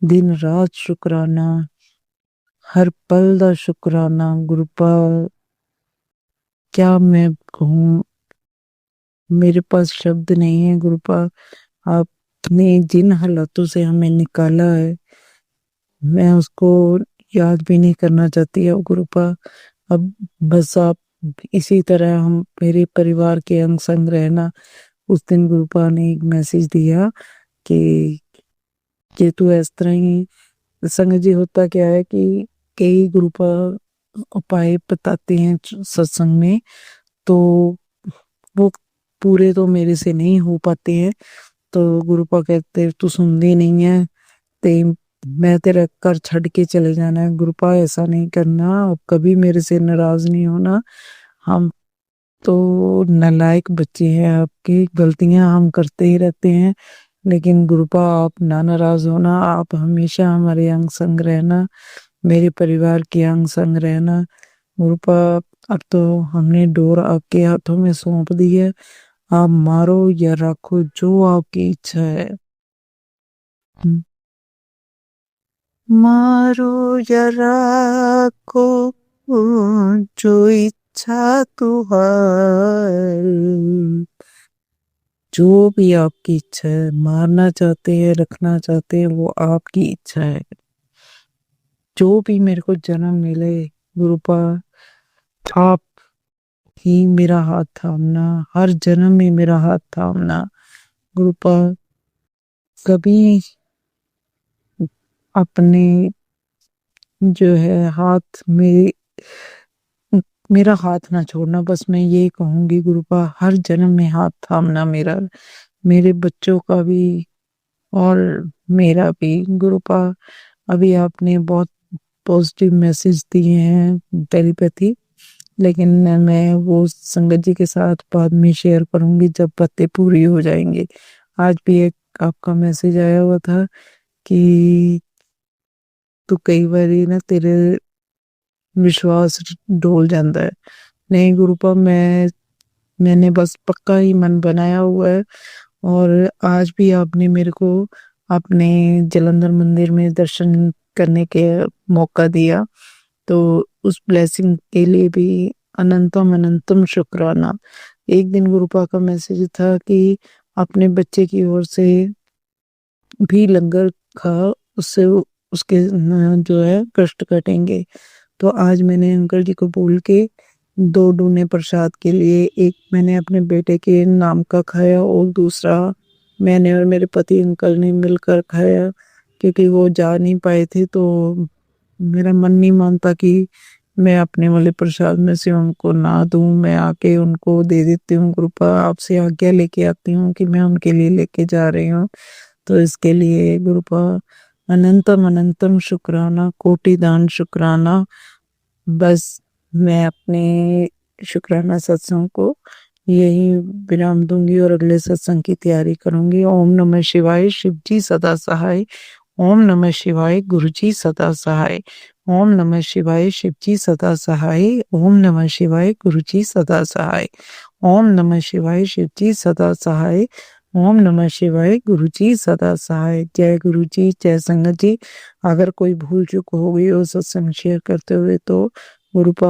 दिन रात शुक्राना, हर पल दा शुक्राना। गुरुपा क्या मैं कहूँ, मेरे पास शब्द नहीं है। गुरुपा आपने जिन हालातों से हमें निकाला है मैं उसको याद भी नहीं करना चाहती है गुरुपा। अब बस आप इसी तरह हम मेरे परिवार के अंग संग रहना। उस दिन गुरुपा ने एक मैसेज दिया कि तू इस तरह ही संग जी, होता क्या है कि कई गुरुपा उपाय बताते हैं सत्संग में, तो वो पूरे तो मेरे से नहीं हो पाते हैं। तो गुरुपा कहते तू सुनती नहीं है ते मैं तेरा कर छड़ के चले जाना है। गुरुपा ऐसा नहीं करना, अब कभी मेरे से नाराज नहीं होना। हम तो नालायक बच्चे हैं, आपकी गलतियां हम करते ही रहते हैं, लेकिन गुरुपा आप ना नाराज होना, आप हमेशा हमारे अंग संग रहना, मेरे परिवार के अंग संग रहना। गुरुपा अब तो हमने डोर आपके हाथों में सौंप दी है, आप मारो या रखो जो आपकी इच्छा है। मारो या रखो जो इच्छा तुम्हारी, जो भी आपकी इच्छा है, मारना चाहते हैं रखना चाहते हैं वो आपकी इच्छा है। जो भी मेरे को जन्म मिले गुरुपा आप ही मेरा हाथ थामना, हर जन्म में मेरा हाथ थामना। गुरुपा कभी अपने जो है हाथ में मेरा हाथ ना छोड़ना, बस मैं ये कहूंगी गुरुपा हर जन्म में हाथ थामना मेरा, मेरे बच्चों का भी और मेरा भी। गुरुपा अभी आपने बहुत पॉजिटिव मैसेज दिए हैं टेलीपैथी, लेकिन मैं वो संगत जी के साथ बाद में शेयर करूंगी जब बातें पूरी हो जाएंगी। आज भी एक आपका मैसेज आया हुआ था कि तू कई बारी ना तेरे विश्वास डोल जाता है। नहीं गुरुपा मैंने बस पक्का ही मन बनाया हुआ है। और आज भी आपने मेरे को अपने जलंधर मंदिर में दर्शन करने के मौका दिया, तो उस ब्लेसिंग के लिए भी अनंतम अनंतम शुक्राना। एक दिन गुरुपा का मैसेज था कि अपने बच्चे की ओर से भी लंगर खा, उससे उसके जो है कष्ट कटेंगे। तो आज मैंने अंकल जी को बोल के 2 डूने प्रसाद के लिए, एक मैंने अपने बेटे के नाम का खाया और दूसरा मैंने और मेरे पति अंकल ने मिलकर खाया, क्योंकि वो जा नहीं पाए थे। तो मेरा मन नहीं मानता कि मैं अपने वाले प्रसाद में से उनको ना दूं। मैं आके उनको दे देती हूँ। कृपा आपसे आज्ञा लेके आती हूँ कि मैं उनके लिए लेके जा रही हूँ। तो इसके लिए गुरुपा अनंतम अनंतम शुक्राना, कोटि दान शुक्राना। बस मैं अपने शुक्राना सत्संग को यही विराम दूंगी और अगले सत्संग की तैयारी करूंगी। ओम नमः शिवाय, शिव जी सदा सहाय। ओम नमः शिवाय, गुरु जी सदा सहाय। ओम नमः शिवाय, शिव जी सदा सहाय। ओम नमः शिवाय, गुरु जी सदा सहाय। ओम नमः शिवाय, शिव जी सदा सहाय। ओम नमः शिवाय, गुरु जी सदा सहाय। जय गुरु जी, जय संगत जी। अगर कोई भूल चूक हो गई हो सत्संग शेयर करते हुए तो गुरुपा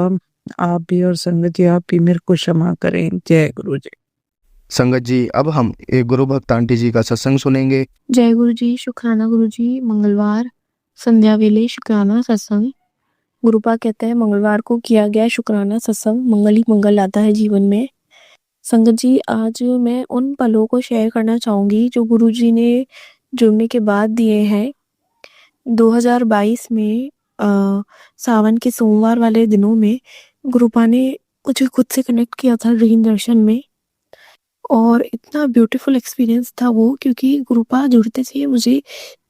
आप भी और संगत जी आप भी मेरे को क्षमा करें। जय गुरु जी। संगत जी, अब हम एक गुरु भक्त आंटी जी का सत्संग सुनेंगे। जय गुरु जी, शुक्राना गुरु जी। मंगलवार संध्या वेले शुक्राना सत्संग। गुरुपा कहते हैं मंगलवार को किया गया शुक्राना सत्संग मंगल ही मंगल लाता है जीवन में। संगत जी, आज मैं उन पलों को शेयर करना चाहूंगी जो गुरु जी ने जुड़ने के बाद दिए हैं। 2022 में सावन के सोमवार वाले दिनों में गुरुपा ने मुझे खुद से कनेक्ट किया था ड्रीम दर्शन में, और इतना ब्यूटीफुल एक्सपीरियंस था वो, क्योंकि गुरुपा जुड़ते थे मुझे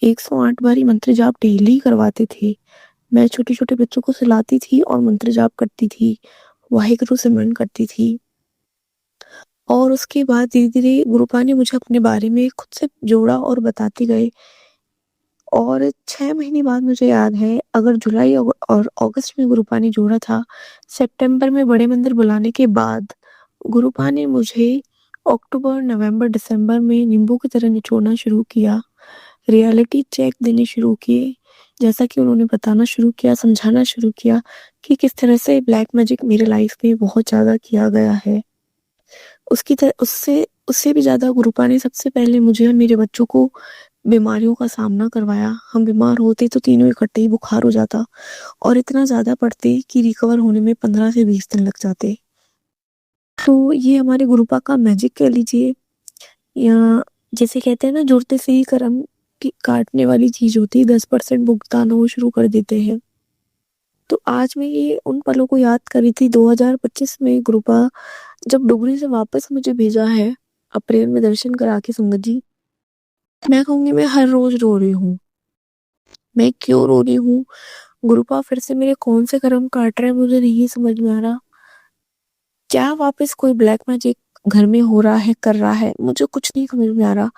108 बारी मंत्र जाप डेली करवाते थे। मैं छोटे छोटे बच्चों को सुलाती थी और मंत्र जाप करती थी, वाहिगुरु सिमरन करती थी। और उसके बाद धीरे धीरे गुरुपा ने मुझे अपने बारे में खुद से जोड़ा और बताते गए। और 6 महीने बाद मुझे याद है, अगर जुलाई और अगस्त में गुरुपा ने जोड़ा था, सितंबर में बड़े मंदिर बुलाने के बाद गुरुपा ने मुझे अक्टूबर, नवंबर, दिसंबर में नींबू की तरह निचोड़ना शुरू किया, रियलिटी चेक देने शुरू किए, जैसा कि उन्होंने बताना शुरू किया, समझाना शुरू किया कि किस तरह से ब्लैक मैजिक मेरे लाइफ में बहुत ज़्यादा किया गया है। उससे भी ज़्यादा गुरुपा ने सबसे पहले मुझे और मेरे बच्चों को बीमारियों का सामना करवाया। हम बीमार होते तो तीनों इकट्ठे ही बुखार हो जाता और इतना ज़्यादा पड़ते कि रिकवर होने में 15 से 20 दिन लग जाते। तो ये हमारे गुरुपा का मैजिक कह लीजिए, या जैसे कहते हैं ना, जुड़ते से ही कर्म की काटने वाली चीज होती है, 10% भुगतान वो शुरू कर देते हैं। तो आज मैं ये उन पलों को याद कर रही थी। 2025 में गुरुपा जब डुगरी से वापस मुझे भेजा है अप्रैल में दर्शन करा के, संगत जी, मैं कहूँगी मैं हर रोज रो रही हूँ। मैं क्यों रो रही हूँ? गुरुपा फिर से मेरे कौन से कर्म काट रहे हैं मुझे नहीं समझ में आ रहा। क्या वापस कोई ब्लैक मैजिक घर में हो रहा है, कर रहा है, मुझे कुछ नहीं समझ में आ रहा।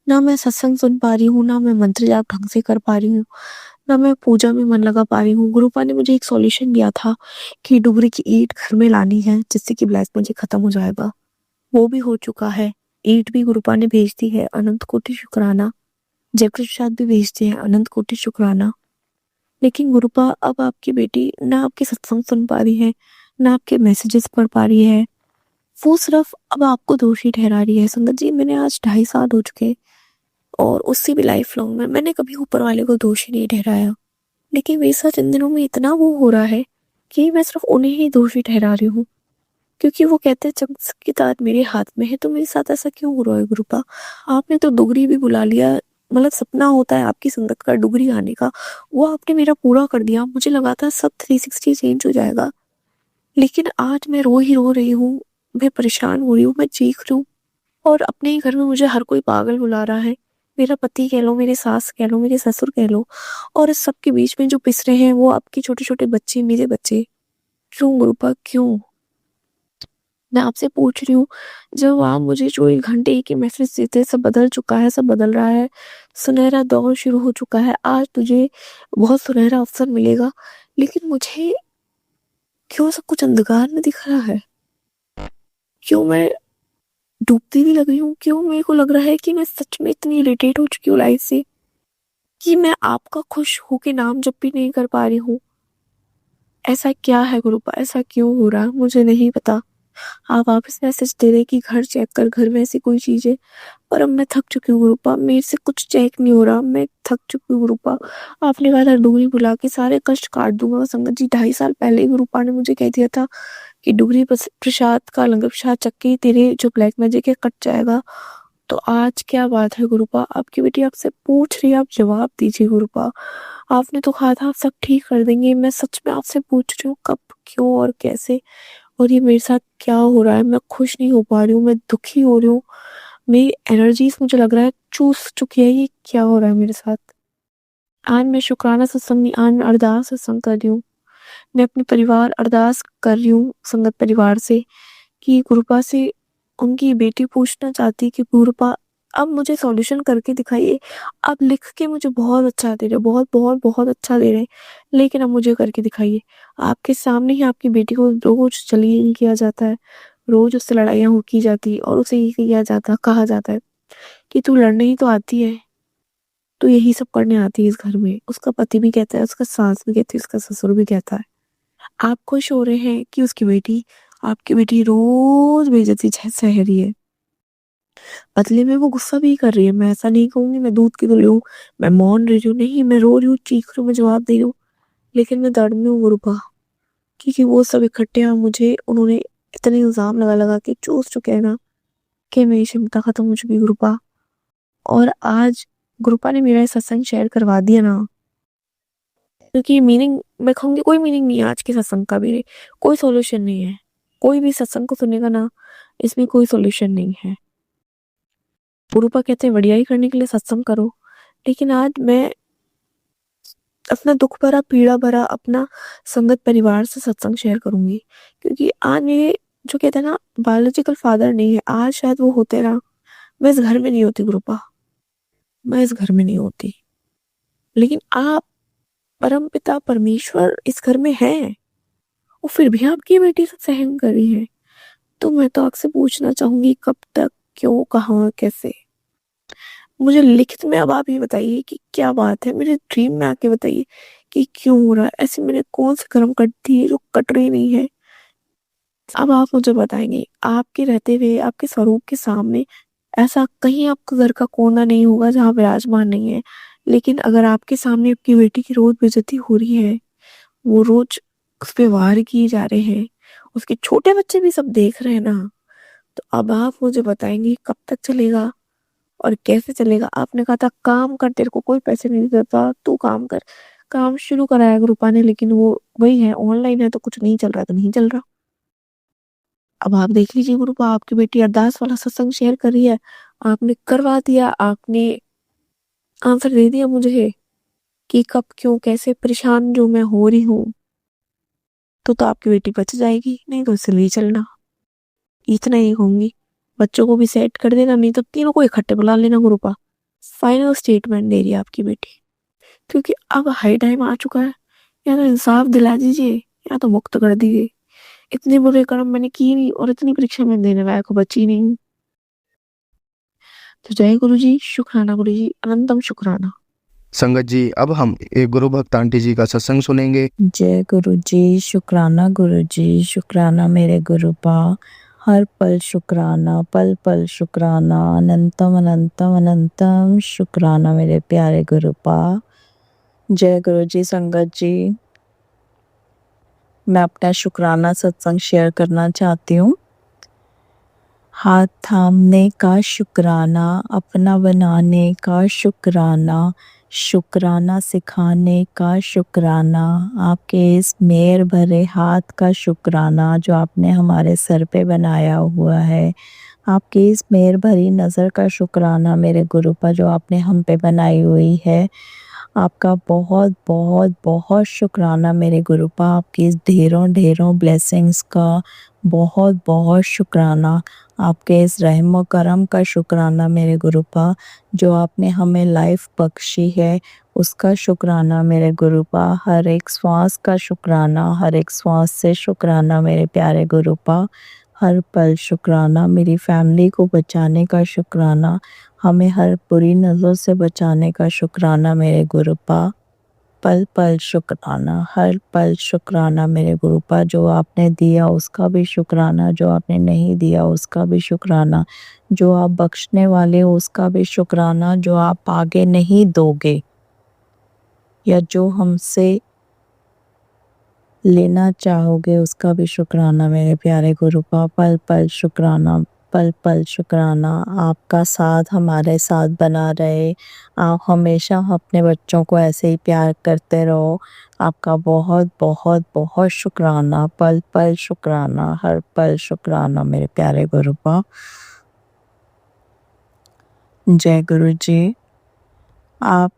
ना मैं सत्संग सुन पा रही हूँ, ना मैं मंत्र जाप ढंग से कर पा रही हूँ, ना मैं पूजा में मन लगा पा रही हूँ। गुरुपा ने मुझे एक सॉल्यूशन दिया था कि डुगरी की ईंट घर में लानी है, जिससे कि ब्लैक मैजिक खत्म हो जाएगा। वो भी हो चुका है। ईंट भी गुरुपा ने भेज दी है, अनंत कोटि शुक्राना। जयप्रसाद भी भेजते हैं, अनंत कोटि शुक्राना। लेकिन गुरुपा, अब आपकी बेटी ना आपके सत्संग सुन पा रही है, ना आपके मैसेजेस पढ़ पा रही है, वो सिर्फ अब आपको दोषी ठहरा रही है। संगत जी, मैंने आज 2.5 साल हो चुके, और उससे भी लाइफ लॉन्ग में मैंने कभी ऊपर वाले को दोषी नहीं ठहराया। लेकिन मेरे साथ इन दिनों में इतना वो हो रहा है कि मैं सिर्फ उन्हें ही दोषी ठहरा रही हूँ, क्योंकि वो कहते हैं चमक की तार मेरे हाथ में है। तो मेरे साथ ऐसा क्यों हो रहा है गुरुपा? आपने तो डुगरी भी बुला लिया, मतलब सपना होता है आपकी संगत का डुगरी आने का, वो आपने मेरा पूरा कर दिया। मुझे लगा था सब 360 चेंज हो जाएगा, लेकिन आज मैं रो ही रो रही हूँ। मैं परेशान हो रही हूँ, मैं चीख रही हूँ, और अपने ही घर में मुझे हर कोई पागल बुला रहा है। मेरा पति कह लो, मेरे सास कह लो, मेरे ससुर कह लो, और इस सब के बीच में जो पिस रहे हैं वो आपके छोटे छोटे बच्चे, मेरे बच्चे। क्यों गुरुपा, क्यों? मैं आपसे पूछ रही हूँ, जब आप मुझे 24 घंटे एक ही मैसेज देते, सब बदल चुका है, सब बदल रहा है, सुनहरा दौर शुरू हो चुका है, आज तुझे बहुत सुनहरा अवसर मिलेगा, लेकिन मुझे क्यों सब कुछ अंधकार में दिख रहा है? क्यों मैं डूबती भी लग रही हूँ? क्यों मेरे को लग रहा है कि मैं सच में इतनी इरिटेट हो चुकी हूँ लाइफ से कि मैं आपका खुश होके नाम जप भी नहीं कर पा रही हूँ। ऐसा क्या है गुरुपा? ऐसा क्यों हो रहा है? मुझे नहीं पता। आप वापस मैसेज दे रहे कि घर चेक कर, घर में ऐसी कोई चीज़ है। पर अब मैं थक चुकी हूँ गुरुपा, मेरे से कुछ चेक नहीं हो रहा, मैं थक चुकी हूँ गुरुपा। आपने कहा था डुगरी बुला के सारे कष्ट काट दूंगा। संगत जी 2.5 साल पहले ही गुरुपा ने मुझे कह दिया था कि डुगरी प्रसाद का लंगर प्रसाद चख के तेरे जो ब्लैक मैजिक है कट जाएगा। तो आज क्या बात है गुरुपा? आपकी बेटी आपसे पूछ रही है, आप जवाब दीजिए गुरुपा। आपने तो कहा था आप सब ठीक कर देंगे। मैं सच में आपसे पूछ रही हूँ कब, क्यों और कैसे? और ये मेरे साथ क्या हो रहा है? मैं खुश नहीं हो पा रही हूँ, मैं दुखी हो रही हूँ। मेरी एनर्जीज मुझे लग रहा है चूस चुकी है। ये क्या हो रहा है मेरे साथ? आज मैं शुक्राना सत्संग नहीं, आज मैं अरदास सत्संग कर रही हूँ। मैं अपने परिवार अरदास कर रही हूँ संगत परिवार से कि गुरुपा से उनकी बेटी पूछना चाहती कि गुरुपा अब मुझे सॉल्यूशन करके दिखाइए। आप लिख के मुझे बहुत अच्छा दे रहे, बहुत बहुत बहुत अच्छा दे रहे, लेकिन अब मुझे करके दिखाइए। आपके सामने ही आपकी बेटी को रोज जलील किया जाता है, रोज उससे लड़ाइयाँ हो की जाती है और उसे ये किया जाता कहा जाता है कि तू लड़ने ही तो आती है, तो यही सब करने आती है इस घर में। उसका पति भी कहता है, उसका सास भी कहती है, उसका ससुर भी कहता है। आप खुश हो रहे हैं कि आपकी बेटी रोज बेइज्जती सह रही है, बदले में वो गुस्सा भी कर रही है। मैं ऐसा नहीं कहूंगी मैं दूध की तुली हूँ, मैं मौन रही हूँ, नहीं, मैं रो रही हूँ, चीख रही हूँ, मैं जवाब दे रही हूँ, लेकिन मैं दर्द में हूँ गुरुपा। क्योंकि वो सब इकट्ठे हैं, मुझे उन्होंने इतने इल्जाम लगा लगा के चूस चुके हैं ना कि मेरी क्षमता खत्म हो चुकी गुरुपा। और आज गुरुपा ने मेरा सत्संग शेयर करवा दिया ना, क्योंकि मीनिंग मैं कहूँगी कोई मीनिंग नहीं है आज के सत्संग का भी, कोई सॉल्यूशन नहीं है। कोई भी सत्संग को सुनेगा ना, इसमें कोई सॉल्यूशन नहीं है। गुरुपा कहते हैं बढ़िया ही करने के लिए सत्संग करो, लेकिन आज मैं अपना दुख भरा पीड़ा भरा अपना संगत परिवार से सत्संग शेयर करूंगी। क्योंकि आज मेरे जो कहते हैं ना बायोलॉजिकल फादर नहीं है, आज शायद वो होते ना, मैं इस घर में नहीं होती गुरुपा, मैं इस घर में नहीं होती। लेकिन आप परमपिता परमेश्वर इस घर में हैं और फिर भी आपकी बेटी से सहन कर रही है। तो मैं तो आपसे पूछना चाहूंगी कब तक, क्यों, कहाँ, कैसे? मुझे लिखित में अब आप ये बताइए कि क्या बात है। मेरे ड्रीम में आके बताइए कि क्यों हो रहा है ऐसे। मैंने कौन सी कर्म कट दी है जो कट रही नहीं है? अब आप मुझे बताएंगे। आपके रहते हुए आपके स्वरूप के सामने ऐसा कहीं आपका घर का कोना नहीं होगा जहाँ विराजमान नहीं है, लेकिन अगर आपके सामने आपकी बेटी की रोज बेइज्जती हो रही है, वो रोज उस पे वार किए जा रहे हैं, उसके छोटे बच्चे भी सब देख रहे हैं ना, तो अब आप मुझे बताएंगे कब तक चलेगा और कैसे चलेगा? आपने कहा था काम कर, तेरे को कोई पैसे नहीं देता, तू काम कर। काम शुरू कराया ग्रुपा ने, लेकिन वो वही है, ऑनलाइन है तो कुछ नहीं चल रहा तो नहीं चल रहा। अब आप देख लीजिए ग्रुपा, आपकी बेटी अरदास वाला सत्संग शेयर कर रही है, आपने करवा दिया, आपने आंसर दे दिया मुझे कि कब, क्यों, कैसे परेशान जो मैं हो रही हूँ, तो आपकी बेटी बच जाएगी, नहीं तो इसलिए चलना। इतना ही कहूंगी, बच्चों को भी सेट कर देना, नहीं तो तीनों को इकट्ठे बुला लेना ग्रुपा। फाइनल स्टेटमेंट दे रही है आपकी बेटी, क्योंकि अब हाई टाइम आ चुका है। या तो इंसाफ दिला दीजिए या तो मुक्त कर दीजिए। इतने बुरे कर्म मैंने किए नहीं और इतनी परीक्षा में देने लायक बची नहीं हूँ। तो जय गुरु जी, शुक्राना गुरु जी, अनंतम शुक्राना। संगत जी अब हम एक गुरु भक्त आंटी जी का सत्संग सुनेंगे। जय गुरु जी, शुक्राना मेरे गुरुपा, हर पल शुक्राना, पल पल शुक्राना, अनंतम अनंतम अनंतम शुक्राना मेरे प्यारे गुरुपा। जय गुरु जी। संगत जी, मैं अपना शुक्राना सत्संग शेयर करना चाहती हूँ। हाथ थामने का शुक्राना, अपना बनाने का शुक्राना, शुक्राना सिखाने का शुक्राना, आपके इस मेहर भरे हाथ का शुक्राना जो आपने हमारे सर पे बनाया हुआ है, आपकी इस मेहर भरी नज़र का शुक्राना मेरे गुरुपा जो आपने हम पे बनाई हुई है। आपका बहुत बहुत बहुत शुक्राना मेरे गुरुपा, आपकी इस ढेरों ढेरों ब्लेसिंग्स का बहुत बहुत शुक्राना, आपके इस रहम व करम का शुक्राना मेरे गुरुपा जो आपने हमें लाइफ बख्शी है, उसका शुक्राना मेरे गुरुपा। हर एक श्वास का शुक्राना, हर एक श्वास से शुक्राना मेरे प्यारे गुरुपा। हर पल शुक्राना, मेरी फैमिली को बचाने का शुक्राना, हमें हर बुरी नज़र से बचाने का शुक्राना मेरे गुरुपा। पल पल शुक्राना, हर पल शुक्राना मेरे गुरुपा। जो आपने दिया उसका भी शुक्राना, जो आपने नहीं दिया उसका भी शुक्राना, जो आप बख्शने वाले हो उसका भी शुक्राना, जो आप आगे नहीं दोगे या जो हमसे लेना चाहोगे उसका भी शुक्राना मेरे प्यारे गुरुपा। पल पल शुक्राना, पल पल शुक्राना। आपका साथ हमारे साथ बना रहे, आप हमेशा अपने बच्चों को ऐसे ही प्यार करते रहो। आपका बहुत बहुत बहुत शुक्राना, पल पल शुक्राना, हर पल शुक्राना मेरे प्यारे गुरुपा। जय गुरु जी। आप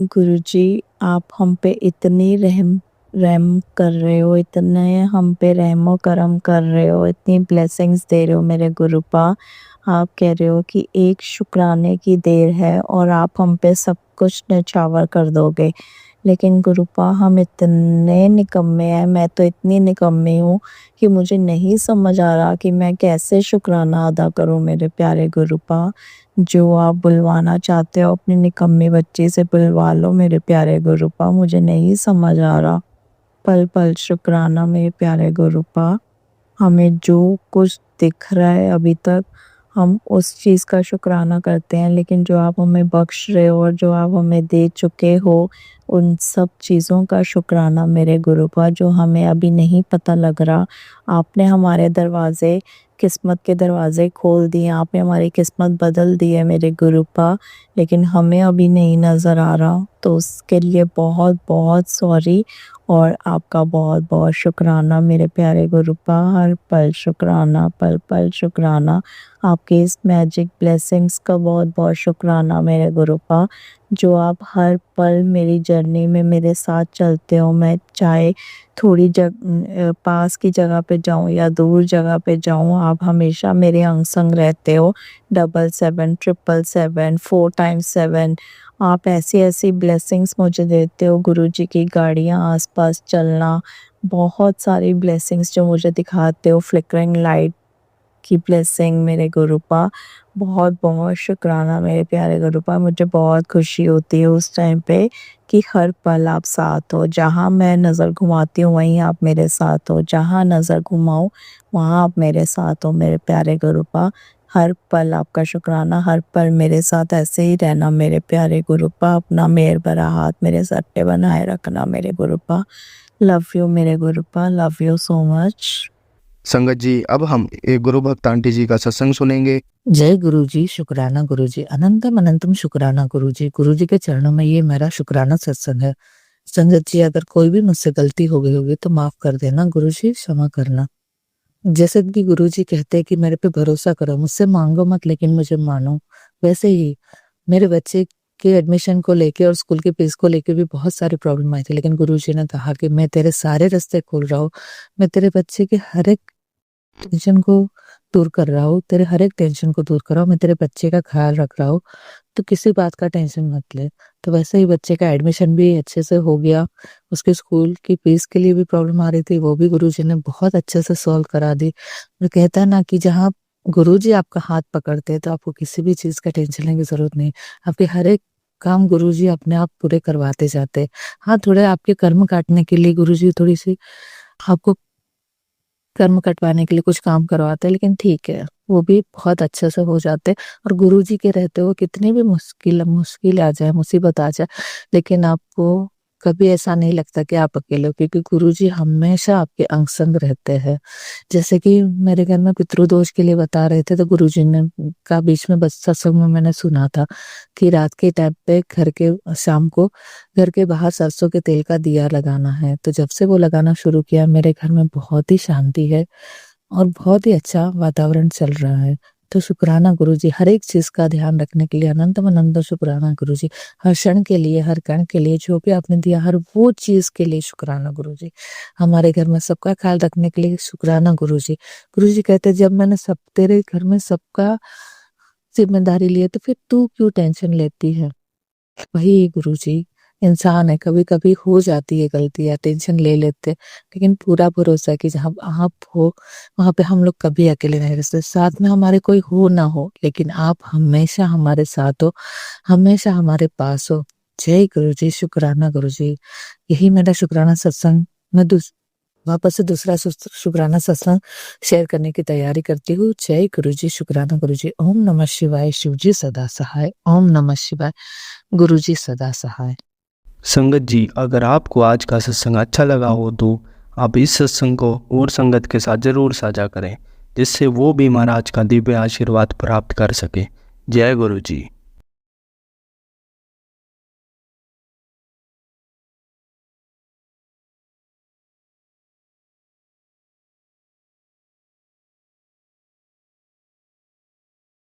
गुरु जी, आप हम पे इतनी रहम कर रहे हो, इतने हम पे रहमो करम कर रहे हो, इतनी ब्लेसिंग्स दे रहे हो मेरे गुरुपा। आप कह रहे हो कि एक शुक्राने की देर है और आप हम पे सब कुछ न्यौछावर कर दोगे। लेकिन गुरुपा हम इतने निकम्मे हैं, मैं तो इतनी निकम्मी हूँ कि मुझे नहीं समझ आ रहा कि मैं कैसे शुक्राना अदा करूँ मेरे प्यारे गुरुपा। जो आप बुलवाना चाहते हो अपनी निकम्मी बच्ची से बुलवा लो मेरे प्यारे गुरुपा, मुझे नहीं समझ आ रहा। पल पल शुक्राना मेरे प्यारे गुरुपा। हमें जो कुछ दिख रहा है अभी तक हम उस चीज़ का शुक्राना करते हैं, लेकिन जो आप हमें बख्श रहे हो और जो आप हमें दे चुके हो उन सब चीज़ों का शुक्राना मेरे गुरुपा, जो हमें अभी नहीं पता लग रहा। आपने हमारे दरवाज़े, किस्मत के दरवाज़े खोल दिए, आपने हमारी किस्मत बदल दी है मेरे गुरुपा, लेकिन हमें अभी नहीं नज़र आ रहा। तो उसके लिए बहुत बहुत सॉरी और आपका बहुत बहुत शुक्राना मेरे प्यारे गुरुपा। हर पल शुक्राना, पल पल शुक्राना। आपके इस मैजिक ब्लेसिंग्स का बहुत बहुत शुक्राना मेरे गुरुपा, जो आप हर पल मेरी जर्नी में मेरे साथ चलते हो। मैं चाहे थोड़ी पास की जगह पे जाऊँ या दूर जगह पे जाऊँ, आप हमेशा मेरे अंग संग रहते हो। 77 777 4 times 7 आप ऐसी ऐसी ब्लेसिंग्स मुझे देते हो। गुरुजी की गाड़ियाँ आसपास चलना, बहुत सारी ब्लेसिंग्स जो मुझे दिखाते हो। फ्लिकरिंग लाइट की ब्लेसिंग मेरे गुरुपा, बहुत बहुत शुक्राना मेरे प्यारे गुरुपा। मुझे बहुत खुशी होती है उस टाइम पे कि हर पल आप साथ हो। जहाँ मैं नज़र घुमाती हूँ वहीं आप मेरे साथ हो, जहाँ नज़र घुमाऊँ वहाँ आप मेरे साथ हो मेरे प्यारे गुरुपा। हर पल आपका शुक्राना, हर पल मेरे साथ ऐसे ही रहना मेरे प्यारे गुरुपा। अपना मेहर भरा हाथ मेरे सर पे बनाए रखना मेरे गुरुपा। लव यू मेरे गुरुपा, लव यू सो मच। संगत जी, अब हम एक गुरु भक्त आंटी जी का सत्संग सुनेंगे। जय गुरु जी, शुक्राना गुरु जी, अनंतम अनंतम शुक्राना गुरु जी के चरणों में ये मेरा शुक्राना सत्संग है। संगत जी, अगर कोई भी मुझसे गलती हो गई होगी तो माफ कर देना गुरु जी, क्षमा करना। जैसे कि गुरु जी कहते हैं कि मेरे पे भरोसा करो, मुझसे मांगो मत लेकिन मुझे मानो, वैसे ही मेरे बच्चे के एडमिशन को लेके और स्कूल की फीस को लेके भी बहुत सारी प्रॉब्लम आई थी, लेकिन गुरु जी ने कहा कि मैं तेरे सारे रास्ते खोल रहा हूँ, मैं तेरे बच्चे के हर एक टेंशन को दूर कर रहा हूँ, तेरे हर एक टेंशन को दूर कर रहा हूँ, मैं तेरे बच्चे का ख्याल रख रहा हूँ, तो किसी बात का टेंशन मत ले। तो वैसे ही बच्चे का एडमिशन भी अच्छे से हो गया। उसके स्कूल की फीस के लिए भी प्रॉब्लम आ रही थी, वो भी गुरुजी ने बहुत अच्छे से सॉल्व करा दी। और कहता है ना कि जहाँ गुरुजी आपका हाथ पकड़ते हैं तो आपको किसी भी चीज का टेंशन लेने की जरूरत नहीं। आपके हर एक काम गुरुजी अपने आप पूरे करवाते जाते हैं। हाँ, थोड़े आपके कर्म काटने के लिए गुरुजी थोड़ी सी आपको कर्म कटवाने के लिए कुछ काम करवाते हैं, लेकिन ठीक है, वो भी बहुत अच्छे से हो जाते। और गुरुजी के रहते हो कितनी भी मुश्किल आ जाए, मुसीबत आ जाए, लेकिन आपको कभी ऐसा नहीं लगता कि आप अकेले हो, क्योंकि गुरुजी हमेशा आपके अंग संग रहते हैं। जैसे कि मेरे घर में पितृदोष के लिए बता रहे थे, तो गुरुजी ने का बीच में बस सत्संग में मैंने सुना था कि रात के टाइम पे शाम को घर के बाहर सरसों के तेल का दिया लगाना है। तो जब से वो लगाना शुरू किया, मेरे घर में बहुत ही शांति है और बहुत ही अच्छा वातावरण चल रहा है। तो शुक्राना गुरुजी, हर एक चीज का ध्यान रखने के लिए अनंतम अनंत शुक्राना गुरुजी। हर क्षण के लिए, हर कण के लिए, जो भी आपने दिया हर वो चीज के लिए शुक्राना गुरुजी। हमारे घर में सबका ख्याल रखने के लिए शुक्राना गुरुजी। गुरुजी कहते जब मैंने सब तेरे घर में सबका जिम्मेदारी ली है तो फिर तू क्यों टेंशन लेती है। वही गुरुजी, इंसान है, कभी कभी हो जाती है गलतियां, टेंशन ले लेते, लेकिन पूरा भरोसा है कि जहाँ आप हो वहाँ पे हम लोग कभी अकेले नहीं रह सकते। साथ में हमारे कोई हो ना हो, लेकिन आप हमेशा हमारे साथ हो, हमेशा हमारे पास हो। जय गुरु जी, शुक्राना गुरु जी। यही मेरा शुक्राना सत्संग। मैं वापस से दूसरा शुक्राना सत्संग शेयर करने की तैयारी करती हूँ। जय गुरु जी, शुक्राना गुरु जी। ओम नमः शिवाय, शिव जी सदा सहाय। ओम नमः शिवाय, गुरु जी सदा सहाय। संगत जी, अगर आपको आज का सत्संग अच्छा लगा हो तो आप इस सत्संग को और संगत के साथ ज़रूर साझा करें, जिससे वो भी महाराज का दिव्य आशीर्वाद प्राप्त कर सके। जय गुरु जी।